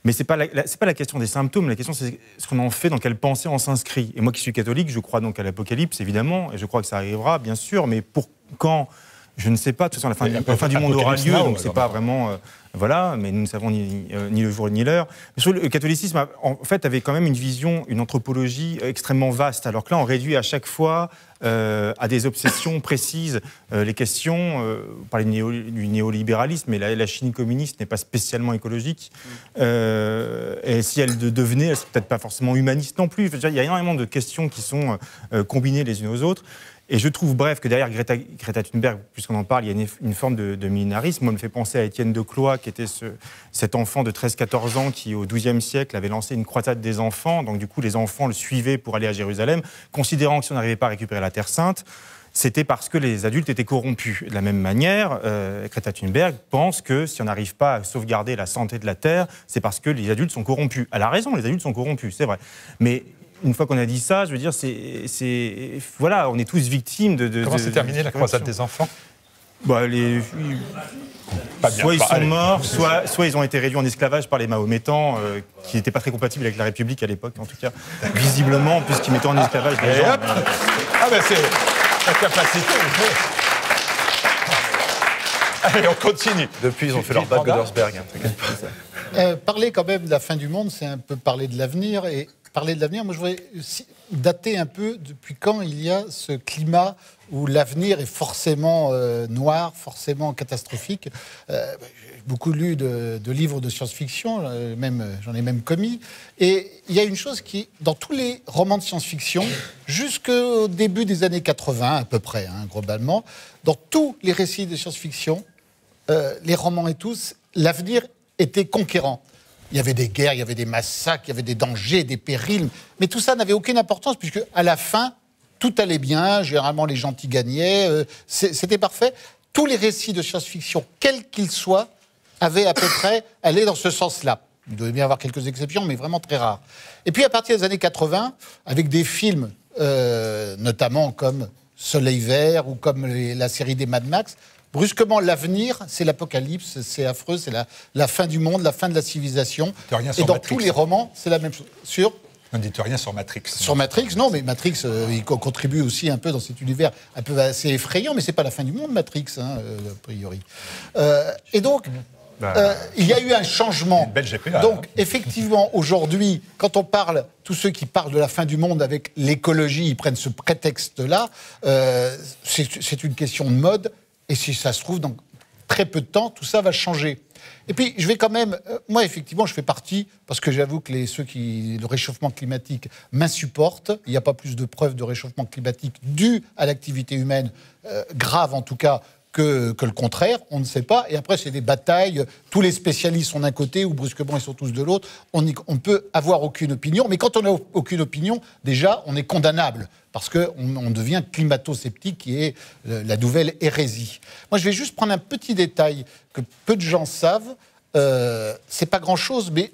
S5: Mais ce n'est pas la question des symptômes, la question c'est ce qu'on en fait, dans quelle pensée on s'inscrit. Et moi qui suis catholique, je crois donc à l'apocalypse, évidemment, et je crois que ça arrivera, bien sûr, mais pour quand ? Je ne sais pas. De toute façon, la fin du monde aura lieu, donc c'est pas vraiment... voilà, mais nous ne savons ni le jour ni l'heure. Le catholicisme, en fait, avait quand même une vision, une anthropologie extrêmement vaste, alors que là, on réduit à chaque fois à des obsessions précises les questions. Vous parlez du néolibéralisme, mais la Chine communiste n'est pas spécialement écologique. Et si elle devenait, elle ne serait peut-être pas forcément humaniste non plus. Il y a énormément de questions qui sont combinées les unes aux autres. Et je trouve, bref, que derrière Greta Thunberg, puisqu'on en parle, il y a une forme de millénarisme. Moi, me fait penser à Étienne de Cloix, qui était cet enfant de 13-14 ans qui, au XIIe siècle, avait lancé une croisade des enfants. Donc, du coup, les enfants le suivaient pour aller à Jérusalem, considérant que si on n'arrivait pas à récupérer la Terre Sainte, c'était parce que les adultes étaient corrompus. De la même manière, Greta Thunberg pense que si on n'arrive pas à sauvegarder la santé de la Terre, c'est parce que les adultes sont corrompus. Elle a raison, les adultes sont corrompus, c'est vrai. Mais une fois qu'on a dit ça, je veux dire, voilà, on est tous victimes de...
S3: Comment s'est terminée la croisade des enfants ?
S5: Soit ils sont morts, soit ils ont été réduits en esclavage par les Mahométans, qui n'étaient pas très compatibles avec la République à l'époque, en tout cas, visiblement, puisqu'ils mettaient en esclavage des gens.
S3: Ah ben c'est la capacité. Allez, on continue.
S6: Depuis, ils ont fait leur bac Godersberg.
S4: Parler quand même de la fin du monde, c'est un peu parler de l'avenir. Et parler de l'avenir, moi je voudrais dater un peu depuis quand il y a ce climat où l'avenir est forcément noir, forcément catastrophique. J'ai beaucoup lu de livres de science-fiction, j'en ai même commis. Et il y a une chose qui, dans tous les romans de science-fiction, jusqu'au début des années 80 à peu près, globalement, dans tous les récits de science-fiction, les romans et tous, l'avenir était conquérant. Il y avait des guerres, il y avait des massacres, il y avait des dangers, des périls, mais tout ça n'avait aucune importance puisque à la fin, tout allait bien, généralement les gentils gagnaient, c'était parfait. Tous les récits de science-fiction, quels qu'ils soient, avaient à peu près allé dans ce sens-là. Il devait bien y avoir quelques exceptions, mais vraiment très rares. Et puis à partir des années 80, avec des films, notamment comme Soleil Vert ou comme la série des Mad Max, brusquement, l'avenir, c'est l'apocalypse, c'est affreux, c'est la fin du monde, la fin de la civilisation. Et dans tous les romans, c'est la même chose.
S3: Ne dites rien sur Matrix.
S4: Sur Matrix, non, mais Matrix, il contribue aussi un peu dans cet univers un peu assez effrayant, mais c'est pas la fin du monde, Matrix, a priori. Et donc, il y a eu un changement. Donc, effectivement, aujourd'hui, quand on parle, tous ceux qui parlent de la fin du monde avec l'écologie, ils prennent ce prétexte-là, c'est une question de mode. Et si ça se trouve, dans très peu de temps, tout ça va changer. Et puis, je vais quand même... moi, effectivement, je fais partie, parce que j'avoue que le réchauffement climatique m'insupporte. Il n'y a pas plus de preuves de réchauffement climatique dû à l'activité humaine, grave en tout cas, que le contraire. On ne sait pas. Et après, c'est des batailles. Tous les spécialistes sont d'un côté, ou brusquement, ils sont tous de l'autre. On ne peut avoir aucune opinion. Mais quand on n'a aucune opinion, déjà, on est condamnable. Parce qu'on devient climato-sceptique, qui est la nouvelle hérésie. Moi, je vais juste prendre un petit détail que peu de gens savent. C'est pas grand-chose, mais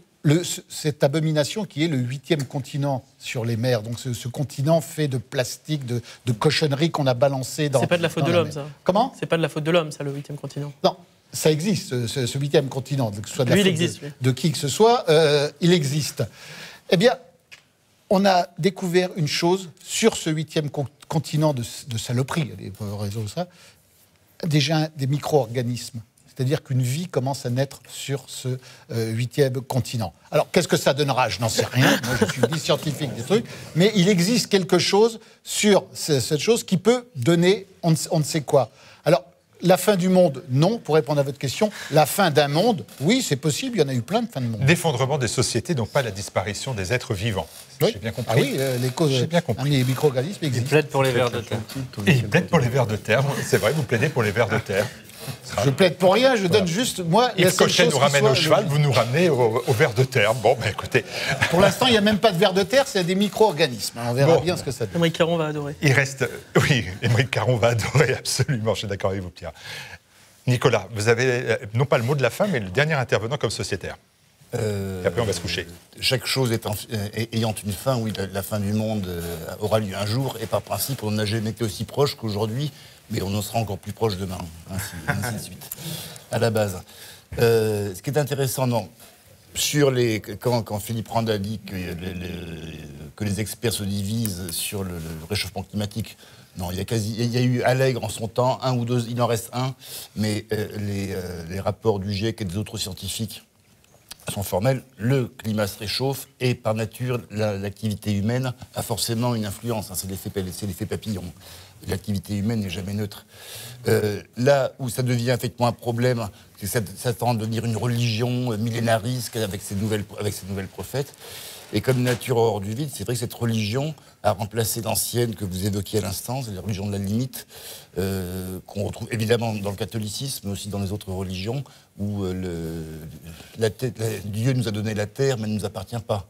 S4: cette abomination qui est le 8e continent sur les mers. Donc ce continent fait de plastique, de cochonneries qu'on a balancées dans...
S7: C'est pas de la faute de l'homme, ça.
S4: Comment ?
S7: C'est pas de la faute de l'homme, ça, le 8e continent.
S4: Non, ça existe, ce 8e continent. Que ce soit de
S7: lui,
S4: la
S7: il existe.
S4: De qui que ce soit, il existe. Eh bien... On a découvert une chose sur ce 8e continent de saloperie, il y a des raisons de ça, déjà des micro-organismes. C'est-à-dire qu'une vie commence à naître sur ce 8e continent. Alors, qu'est-ce que ça donnera ? Je n'en sais rien. Moi, je suis ni scientifique des trucs. Mais il existe quelque chose sur cette chose qui peut donner on ne sait quoi. Alors, la fin du monde, non, pour répondre à votre question. La fin d'un monde, oui, c'est possible, il y en a eu plein de fins de monde.
S3: L'effondrement des sociétés, donc pas la disparition des êtres vivants.
S4: Oui.
S3: J'ai bien compris.
S4: Ah oui, les causes, les micro-organismes existent.
S2: Il plaide pour les vers de terre.
S3: Et il plaide pour les vers de terre. C'est vrai, vous plaidez pour les vers de terre.
S4: Je plaide pour rien, je donne juste, moi...
S3: Yves Cochet nous ramène au cheval, vous nous ramenez au vers de terre. Bon, ben écoutez...
S4: Pour l'instant, il n'y a même pas de vers de terre, c'est des micro-organismes. On verra bien ce que ça donne.
S7: Émeric Caron va adorer.
S3: Il reste... Oui, Émeric Caron va adorer, absolument, je suis d'accord avec vous, Pierre. Nicolas, vous avez non pas le mot de la fin, mais le dernier intervenant comme sociétaire. Et après, on va se coucher.
S8: Chaque chose ayant une fin, oui, la fin du monde aura lieu un jour, et par principe, on n'a jamais été aussi proche qu'aujourd'hui, mais on en sera encore plus proche demain, ainsi de suite, à la base. Ce qui est intéressant, non, quand Philippe Rand a dit que les experts se divisent sur le réchauffement climatique, non, il y a eu Allègre en son temps, un ou deux, il en reste un, mais les rapports du GIEC et des autres scientifiques sont formels. Le climat se réchauffe et par nature, l'activité humaine a forcément une influence. C'est l'effet papillon. L'activité humaine n'est jamais neutre. Là où ça devient effectivement un problème, c'est que ça tend à devenir une religion millénariste avec ses nouvelles prophètes. Et comme nature hors du vide, c'est vrai que cette religion a remplacé l'ancienne que vous évoquiez à l'instant, c'est la religion de la limite, qu'on retrouve évidemment dans le catholicisme, mais aussi dans les autres religions, où Dieu nous a donné la terre, mais ne nous appartient pas.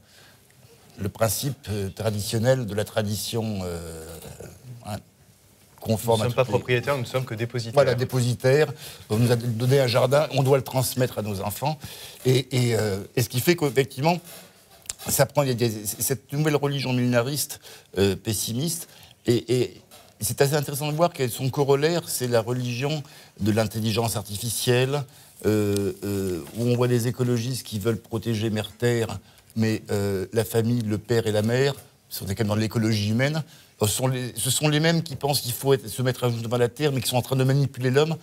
S8: Le principe traditionnel de la tradition conforme
S6: nous ne sommes pas propriétaires, nous ne sommes que dépositaires.
S8: Voilà, dépositaires. On nous a donné un jardin, on doit le transmettre à nos enfants. Et ce qui fait qu'effectivement, ça prend cette nouvelle religion millénariste, pessimiste, et c'est assez intéressant de voir que son corollaire, c'est la religion de l'intelligence artificielle, où on voit des écologistes qui veulent protéger Mère-Terre, mais la famille, le père et la mère, sont quand même dans l'écologie humaine, ce sont les mêmes qui pensent qu'il faut se mettre à genoux devant la Terre, mais qui sont en train de manipuler l'homme.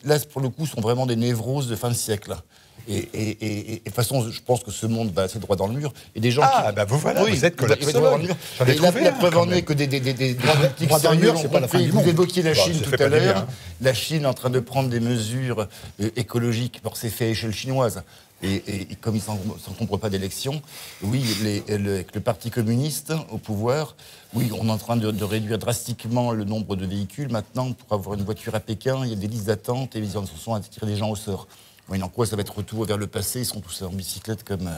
S8: Là, pour le coup, sont vraiment des névroses de fin de siècle. Et de toute façon, je pense que ce monde va assez droit dans le mur. Et des gens
S3: vous êtes collapsologue.
S8: Et la preuve en est que des grands politiques sérieux l'ont compris. Vous évoquiez la Chine tout à l'heure. La Chine est en train de prendre des mesures écologiques. Bon, c'est fait à échelle chinoise. Et comme ils ne s'en pas d'élection, oui, avec le Parti communiste au pouvoir, oui, on est en train de réduire drastiquement le nombre de véhicules. Maintenant, pour avoir une voiture à Pékin, il y a des listes d'attente et ils en sont à tirer des gens au sort. Oui, en quoi ça va être retour vers le passé, ils seront tous en bicyclette comme...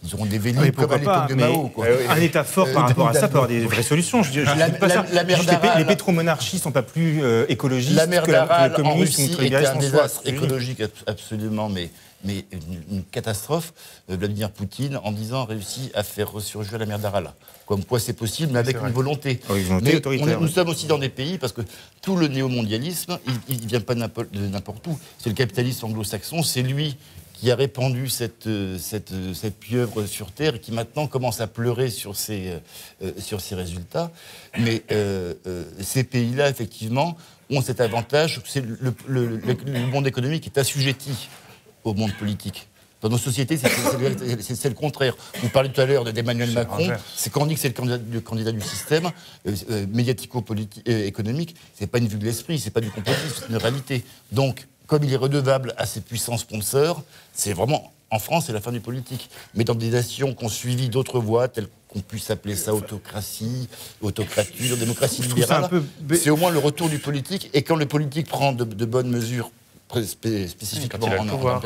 S8: ils auront des vélos comme à l'époque de Mao. Quoi.
S5: Un État fort par rapport à ça peut avoir des vraies solutions. Les pétromonarchies ne sont pas plus écologistes que le communisme ou le
S8: libéralisme. C'est un désastre écologique absolument, mais une catastrophe. Vladimir Poutine, en 10 ans, a réussi à faire ressurgir la mer d'Aral. Comme quoi c'est possible, mais avec une volonté. Mais nous sommes aussi dans des pays, parce que tout le néo-mondialisme, il ne vient pas de n'importe où. C'est le capitalisme anglo-saxon, c'est lui qui a répandu cette pieuvre sur Terre et qui maintenant commence à pleurer sur ses résultats. Mais ces pays-là, effectivement, ont cet avantage, c'est le monde économique est assujetti au monde politique. Dans nos sociétés, c'est le contraire. Vous parlez tout à l'heure d'Emmanuel Macron, c'est quand on dit que c'est le candidat du système médiatico-économique, c'est pas une vue de l'esprit, c'est pas du complotisme, c'est une réalité. Donc, comme il est redevable à ses puissants sponsors, c'est vraiment, en France, c'est la fin du politique. Mais dans des nations qui ont suivi d'autres voies, telles qu'on puisse appeler ça autocratie, autocrature, démocratie libérale, c'est au moins le retour du politique. Et quand le politique prend de bonnes mesures, spécifiquement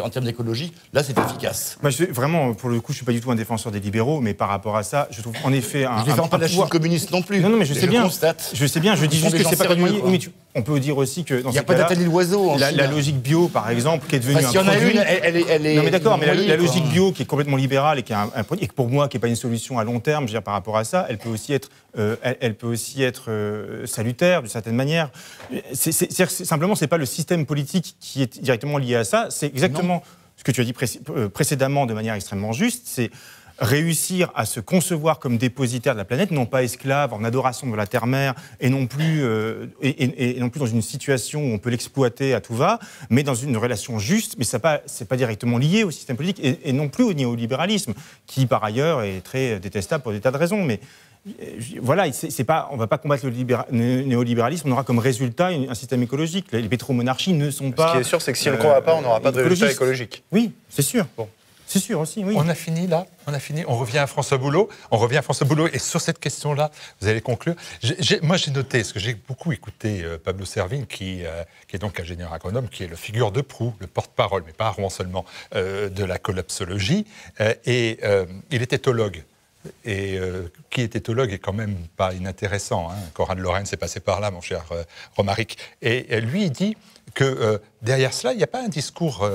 S8: en termes d'écologie, là c'est efficace.
S5: Vraiment, pour le coup, je ne suis pas du tout un défenseur des libéraux, mais par rapport à ça, je trouve en effet
S8: je ne défends pas la Chine communiste non plus.
S5: Non, mais je sais bien. Je sais bien, je dis juste que c'est pas comme mais on peut dire aussi que dans
S8: il n'y a pas d'atelier d'oiseaux en Chine.
S5: La logique bio, par exemple, qui est devenue un produit...
S8: elle est...
S5: Non mais d'accord, mais la logique bio qui est complètement libérale et qui est un produit, et que pour moi, qui n'est pas une solution à long terme, je veux dire, par rapport à ça, elle peut aussi être salutaire d'une certaine manière. Simplement, c'est pas le système politique qui est directement lié à ça. C'est exactement ce que tu as dit précédemment de manière extrêmement juste. C'est réussir à se concevoir comme dépositaire de la planète, non pas esclave, en adoration de la terre-mère, et non plus dans une situation où on peut l'exploiter à tout va, mais dans une relation juste, mais c'est pas directement lié au système politique, et non plus au néolibéralisme, qui par ailleurs est très détestable pour des tas de raisons, mais voilà, on ne va pas combattre le néolibéralisme, on aura comme résultat un système écologique. Les pétromonarchies ne sont pas...
S6: Ce qui est sûr, c'est que si on ne combat pas, on n'aura pas de résultat écologique.
S5: Oui, c'est sûr. Bon. C'est sûr aussi, oui.
S3: On a fini là, on revient à François Boulot. Et sur cette question-là, vous allez conclure. Moi, j'ai noté, parce que j'ai beaucoup écouté Pablo Servigne, qui est donc ingénieur agronome, qui est le figure de proue, le porte-parole, mais pas à Rouen seulement, de la collapsologie. Et il est éthologue. Et qui est éthologue est quand même pas inintéressant. Conrad Lorenz est passé par là, mon cher Romaric. Et lui, il dit que derrière cela, il n'y a pas un discours,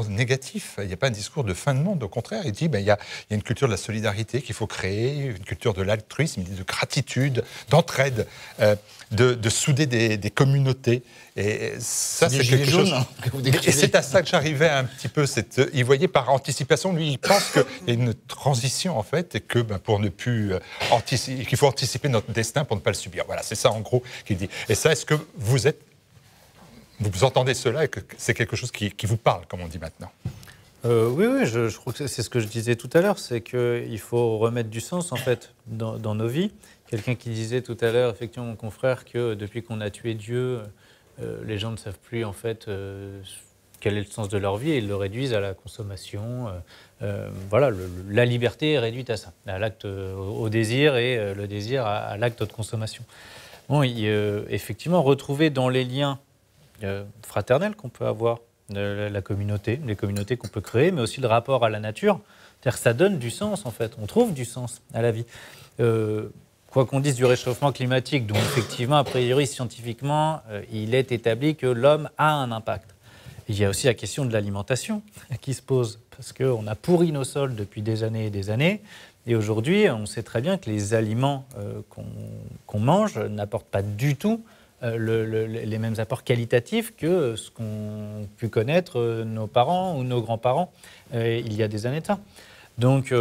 S3: négatif, il n'y a pas un discours de fin de monde. Au contraire, il dit il y a une culture de la solidarité qu'il faut créer, une culture de l'altruisme, de gratitude, d'entraide, de souder des communautés. Et ça, c'est quelque chose. Et c'est à ça que j'arrivais un petit peu. Il voyait par anticipation, lui, il pense qu'il y a une transition en fait, et que pour ne plus qu'il faut anticiper notre destin pour ne pas le subir. Voilà, c'est ça en gros qu'il dit. Et ça, est-ce que vous entendez cela et que c'est quelque chose qui vous parle, comme on dit maintenant?
S2: Oui, je crois que c'est ce que je disais tout à l'heure, c'est qu'il faut remettre du sens en fait dans nos vies. Quelqu'un qui disait tout à l'heure, effectivement, mon confrère, que depuis qu'on a tué Dieu, les gens ne savent plus en fait quel est le sens de leur vie et ils le réduisent à la consommation. Voilà, la liberté est réduite à ça, à l'acte, au désir et le désir à l'acte de consommation. Bon, effectivement, retrouver dans les liens fraternels qu'on peut avoir, la communauté, les communautés qu'on peut créer, mais aussi le rapport à la nature, c'est-à-dire que ça donne du sens en fait, on trouve du sens à la vie. Quoi qu'on dise du réchauffement climatique, dont effectivement, a priori, scientifiquement, il est établi que l'homme a un impact. Il y a aussi la question de l'alimentation qui se pose, parce qu'on a pourri nos sols depuis des années et des années, et aujourd'hui, on sait très bien que les aliments qu'on mange n'apportent pas du tout les mêmes apports qualitatifs que ce qu'ont pu connaître nos parents ou nos grands-parents il y a des années de ça. Donc,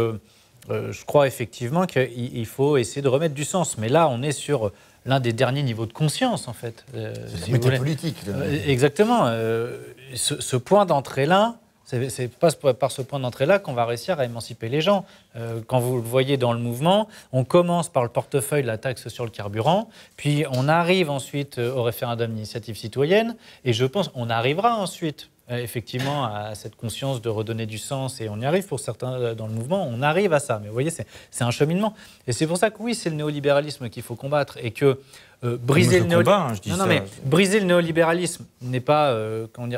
S2: je crois effectivement qu'il faut essayer de remettre du sens. Mais là, on est sur l'un des derniers niveaux de conscience, en fait.
S8: C'est la métapolitique.
S2: Exactement. Ce point d'entrée-là, c'est pas par ce point d'entrée-là qu'on va réussir à émanciper les gens. Quand vous le voyez dans le mouvement, on commence par le portefeuille de la taxe sur le carburant, puis on arrive ensuite au référendum d'initiative citoyenne, et je pense qu'on arrivera ensuite effectivement à cette conscience de redonner du sens, et on y arrive pour certains dans le mouvement, on arrive à ça. Mais vous voyez, c'est un cheminement. Et c'est pour ça que oui, c'est le néolibéralisme qu'il faut combattre, et que briser le néolibéralisme n'est pas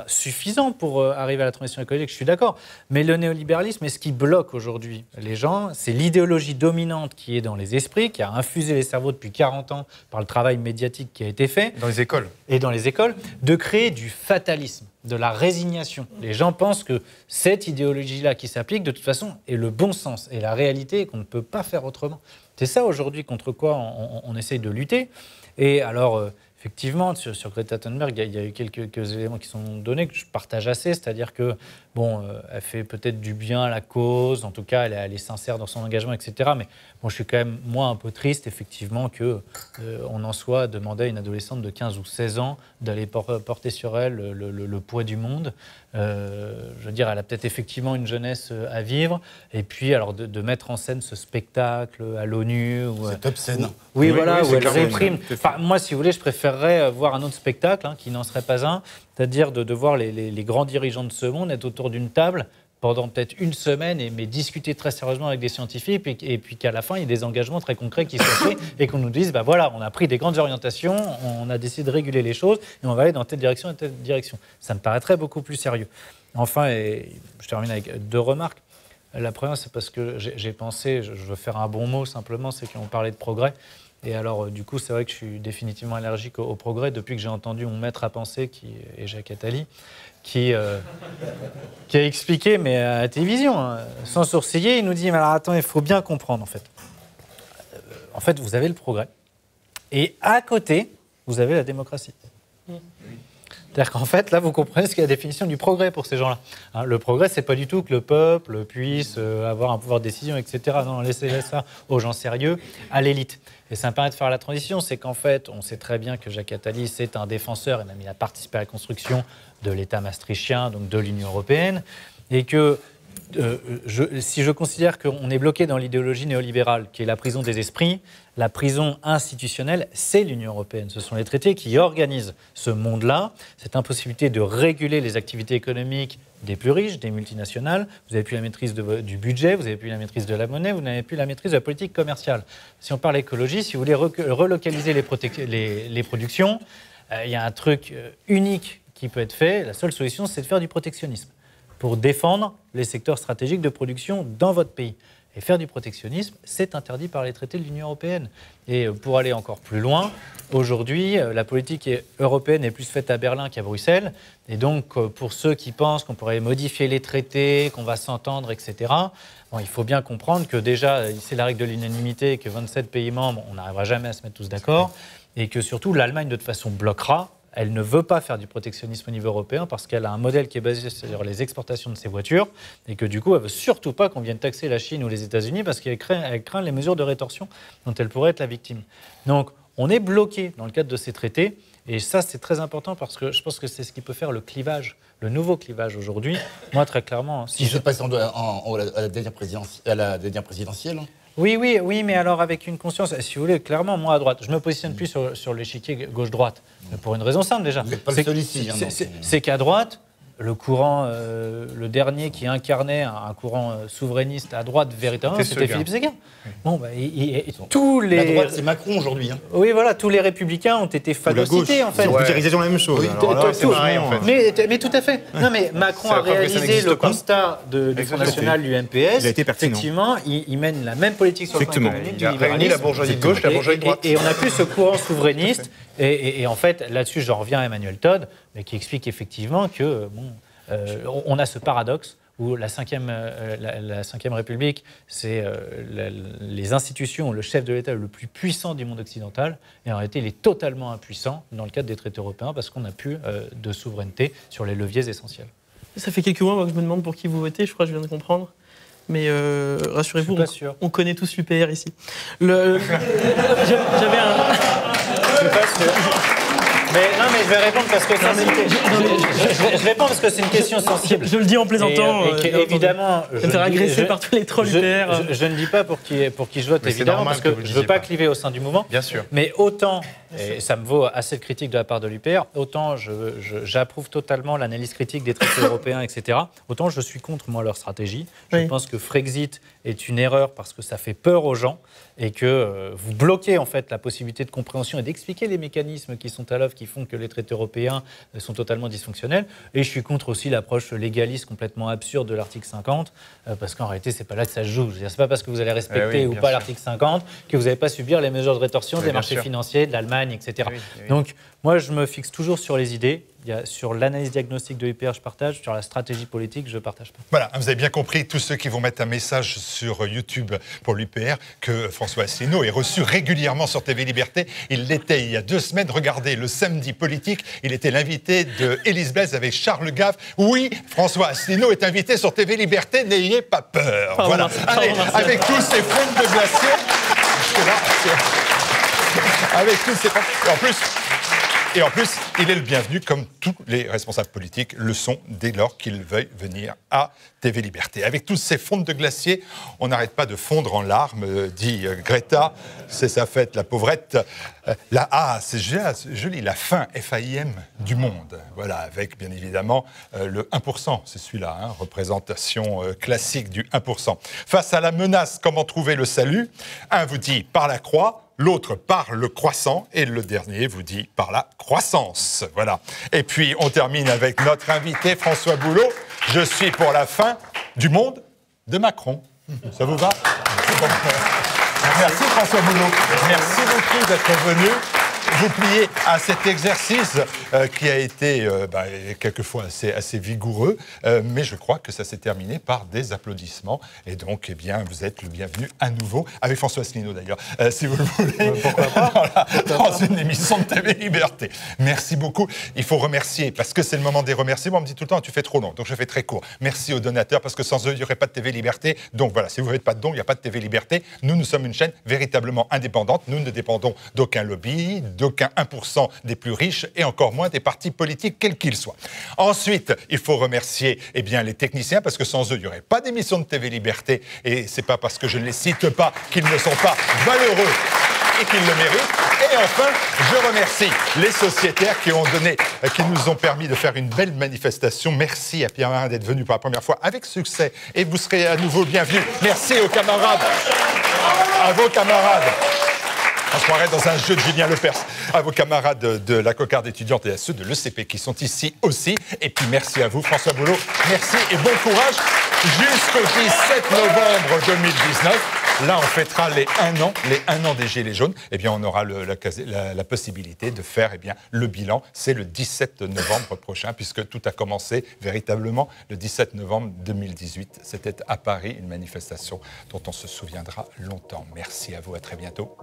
S2: suffisant pour arriver à la transition écologique, je suis d'accord. Mais le néolibéralisme est ce qui bloque aujourd'hui les gens, c'est l'idéologie dominante qui est dans les esprits, qui a infusé les cerveaux depuis 40 ans par le travail médiatique qui a été fait.
S6: Dans les écoles.
S2: Et dans les écoles, de créer du fatalisme, de la résignation. Les gens pensent que cette idéologie-là qui s'applique, de toute façon, est le bon sens et la réalité, et qu'on ne peut pas faire autrement. C'est ça aujourd'hui contre quoi on essaye de lutter. Et alors, effectivement, sur Greta Thunberg, il y a eu quelques éléments qui sont donnés que je partage assez, c'est-à-dire que, bon, elle fait peut-être du bien à la cause, en tout cas, elle est sincère dans son engagement, etc. Mais bon, je suis quand même, moi, un peu triste, effectivement, qu'on en soit à demander à une adolescente de 15 ou 16 ans d'aller porter sur elle le poids du monde. Je veux dire, elle a peut-être effectivement une jeunesse à vivre, et puis alors de mettre en scène ce spectacle à l'ONU.
S8: C'est obscène.
S2: Oui, voilà, où elle réprime. Enfin, moi, si vous voulez, je préférerais voir un autre spectacle, qui n'en serait pas un, c'est-à-dire de voir les grands dirigeants de ce monde être autour d'une table pendant peut-être une semaine, mais discuter très sérieusement avec des scientifiques, et puis qu'à la fin, il y ait des engagements très concrets qui soient pris, et qu'on nous dise, voilà, on a pris des grandes orientations, on a décidé de réguler les choses, et on va aller dans telle direction et telle direction. Ça me paraîtrait beaucoup plus sérieux. Enfin, et je termine avec 2 remarques. La première, c'est parce que j'ai pensé, je veux faire un bon mot simplement, c'est qu'on parlait de progrès. Et alors, du coup, c'est vrai que je suis définitivement allergique au progrès depuis que j'ai entendu mon maître à penser, qui est Jacques Attali, qui a expliqué, mais à la télévision, sans sourciller, il nous dit, mais alors attends, il faut bien comprendre, en fait. En fait, vous avez le progrès, et à côté, vous avez la démocratie. C'est-à-dire qu'en fait, là, vous comprenez ce qu'est la définition du progrès pour ces gens-là. Le progrès, c'est pas du tout que le peuple puisse avoir un pouvoir de décision, etc. Non, laissez ça aux gens sérieux, à l'élite. Et ça me permet de faire la transition, c'est qu'en fait, on sait très bien que Jacques Attali, c'est un défenseur, et même il a participé à la construction de l'État maastrichtien, donc de l'Union européenne, et que si je considère qu'on est bloqué dans l'idéologie néolibérale, qui est la prison des esprits, la prison institutionnelle, c'est l'Union européenne. Ce sont les traités qui organisent ce monde-là, cette impossibilité de réguler les activités économiques des plus riches, des multinationales. Vous n'avez plus la maîtrise du budget, vous n'avez plus la maîtrise de la monnaie, vous n'avez plus la maîtrise de la politique commerciale. Si on parle écologie, si vous voulez relocaliser les productions, il y a un truc unique qui peut être fait. La seule solution, c'est de faire du protectionnisme pour défendre les secteurs stratégiques de production dans votre pays. Et faire du protectionnisme, c'est interdit par les traités de l'Union européenne. Et pour aller encore plus loin, aujourd'hui, la politique européenne est plus faite à Berlin qu'à Bruxelles. Et donc, pour ceux qui pensent qu'on pourrait modifier les traités, qu'on va s'entendre, etc., bon, il faut bien comprendre que déjà, c'est la règle de l'unanimité, que 27 pays membres, on n'arrivera jamais à se mettre tous d'accord, et que surtout, l'Allemagne, de toute façon, bloquera. Elle ne veut pas faire du protectionnisme au niveau européen parce qu'elle a un modèle qui est basé sur les exportations de ses voitures et que du coup, elle ne veut surtout pas qu'on vienne taxer la Chine ou les États-Unis parce qu'elle craint les mesures de rétorsion dont elle pourrait être la victime. Donc, on est bloqué dans le cadre de ces traités et ça, c'est très important parce que je pense que c'est ce qui peut faire le clivage, le nouveau clivage aujourd'hui. Moi, très clairement...
S8: Si je passe à la dernière présidentielle.
S2: Oui, mais alors avec une conscience, si vous voulez, clairement, moi à droite, je ne me positionne plus sur l'échiquier gauche-droite, pour une raison simple déjà.
S8: Vous n'êtes pas le seul ici.
S2: C'est qu'à droite, le courant, le dernier qui incarnait un courant souverainiste à droite véritablement, c'était Philippe Séguin. Oui. Bon, tous les...
S8: La droite, c'est Macron aujourd'hui. Hein.
S2: Oui, voilà, tous les républicains ont été phagocytés en fait.
S5: On peut dire la même chose.
S6: Oui, c'est pareil en fait.
S2: Mais tout à fait. Non, mais Macron a réalisé le constat du Front National, l'UMPS.
S5: Il a été pertinent.
S2: Effectivement, il mène la même politique sur le plan économique.
S6: Il a réuni la bourgeoisie de gauche, la bourgeoisie de droite.
S2: Et on n'a plus ce courant souverainiste. Et en fait, là-dessus, j'en reviens à Emmanuel Todd, mais qui explique effectivement que on a ce paradoxe où la 5e République, c'est les institutions, le chef de l'État le plus puissant du monde occidental, et en réalité, il est totalement impuissant dans le cadre des traités européens parce qu'on n'a plus de souveraineté sur les leviers essentiels. Ça fait quelques mois que je me demande pour qui vous votez, je crois que je viens de comprendre. Mais rassurez-vous, on connaît tous l'UPR ici. J'avais un... Je suis pas sûr. Mais je vais répondre parce que je réponds parce que c'est une question sensible. Je le dis en plaisantant. Évidemment, je me faire agresser par tous les trolls UPR. Je ne dis pas pour qui je vote, évidemment, parce que je ne veux pas cliver au sein du mouvement.
S6: Bien sûr.
S2: Mais autant, et ça me vaut assez de critiques de la part de l'UPR, autant j'approuve totalement l'analyse critique des traités européens, etc. Autant je suis contre, moi, leur stratégie. Je pense que Frexit est une erreur parce que ça fait peur aux gens et que vous bloquez en fait la possibilité de compréhension et d'expliquer les mécanismes qui sont à l'œuvre, qui font que les traités européens sont totalement dysfonctionnels. Et je suis contre aussi l'approche légaliste complètement absurde de l'article 50, parce qu'en réalité, c'est pas là que ça se joue. C'est pas parce que vous allez respecter ou pas l'article 50 que vous n'allez pas subir les mesures de rétorsion des marchés financiers, de l'Allemagne, etc. Donc, moi, je me fixe toujours sur les idées. Sur l'analyse diagnostique de l'UPR, je partage. Sur la stratégie politique, je ne partage pas.
S3: Voilà, vous avez bien compris, tous ceux qui vont mettre un message sur YouTube pour l'UPR, que François Asselineau est reçu régulièrement sur TV Liberté. Il l'était il y a 2 semaines. Regardez, le samedi politique, il était l'invité de Élise Blaise avec Charles Gave. Oui, François Asselineau est invité sur TV Liberté, n'ayez pas peur. Voilà. Allez, avec tous ces fonds de glacier. Avec tous ces fonds. Et en plus, il est le bienvenu, comme tous les responsables politiques le sont dès lors qu'ils veuillent venir à TV Liberté. Avec tous ces fonds de glacier, on n'arrête pas de fondre en larmes, dit Greta. C'est sa fête, la pauvrette. C'est joli, la fin, FAIM, du monde. Voilà, avec bien évidemment le 1%, c'est celui-là, représentation classique du 1%. Face à la menace, comment trouver le salut? Un vous dit par la croix, l'autre par le croissant et le dernier vous dit par la croissance. Voilà. Et puis on termine avec notre invité François Boulot. Je suis pour la fin du monde de Macron. Ça vous va? Merci François Boulot. Merci beaucoup d'être venu. Vous pliez à cet exercice qui a été quelquefois assez vigoureux, mais je crois que ça s'est terminé par des applaudissements. Et donc, eh bien, vous êtes le bienvenu à nouveau, avec François Asselineau d'ailleurs, si vous le voulez, dans une émission de TV Liberté. Merci beaucoup. Il faut remercier, parce que c'est le moment des remerciements. On me dit tout le temps, tu fais trop long, donc je fais très court. Merci aux donateurs, parce que sans eux, il n'y aurait pas de TV Liberté. Donc voilà, si vous ne faites pas de dons, il n'y a pas de TV Liberté. Nous sommes une chaîne véritablement indépendante. Nous ne dépendons d'aucun lobby, d'aucun 1% des plus riches et encore moins des partis politiques, quels qu'ils soient. Ensuite, il faut remercier les techniciens, parce que sans eux, il n'y aurait pas d'émission de TV Liberté. Et ce n'est pas parce que je ne les cite pas qu'ils ne sont pas valeureux et qu'ils le méritent. Et enfin, je remercie les sociétaires qui nous ont permis de faire une belle manifestation. Merci à Pierre Marin d'être venu pour la première fois avec succès. Et vous serez à nouveau bienvenus. Merci aux camarades, à vos camarades. On se croirait dans un jeu de Julien Lepers. À vos camarades de la cocarde étudiante et à ceux de l'ECP qui sont ici aussi. Et puis merci à vous, François Boulot. Merci et bon courage. jusqu'au 17 novembre 2019. Là, on fêtera les 1 an des Gilets jaunes. Eh bien, on aura la possibilité de faire le bilan. C'est le 17 novembre prochain, puisque tout a commencé véritablement le 17 novembre 2018. C'était à Paris, une manifestation dont on se souviendra longtemps. Merci à vous, à très bientôt.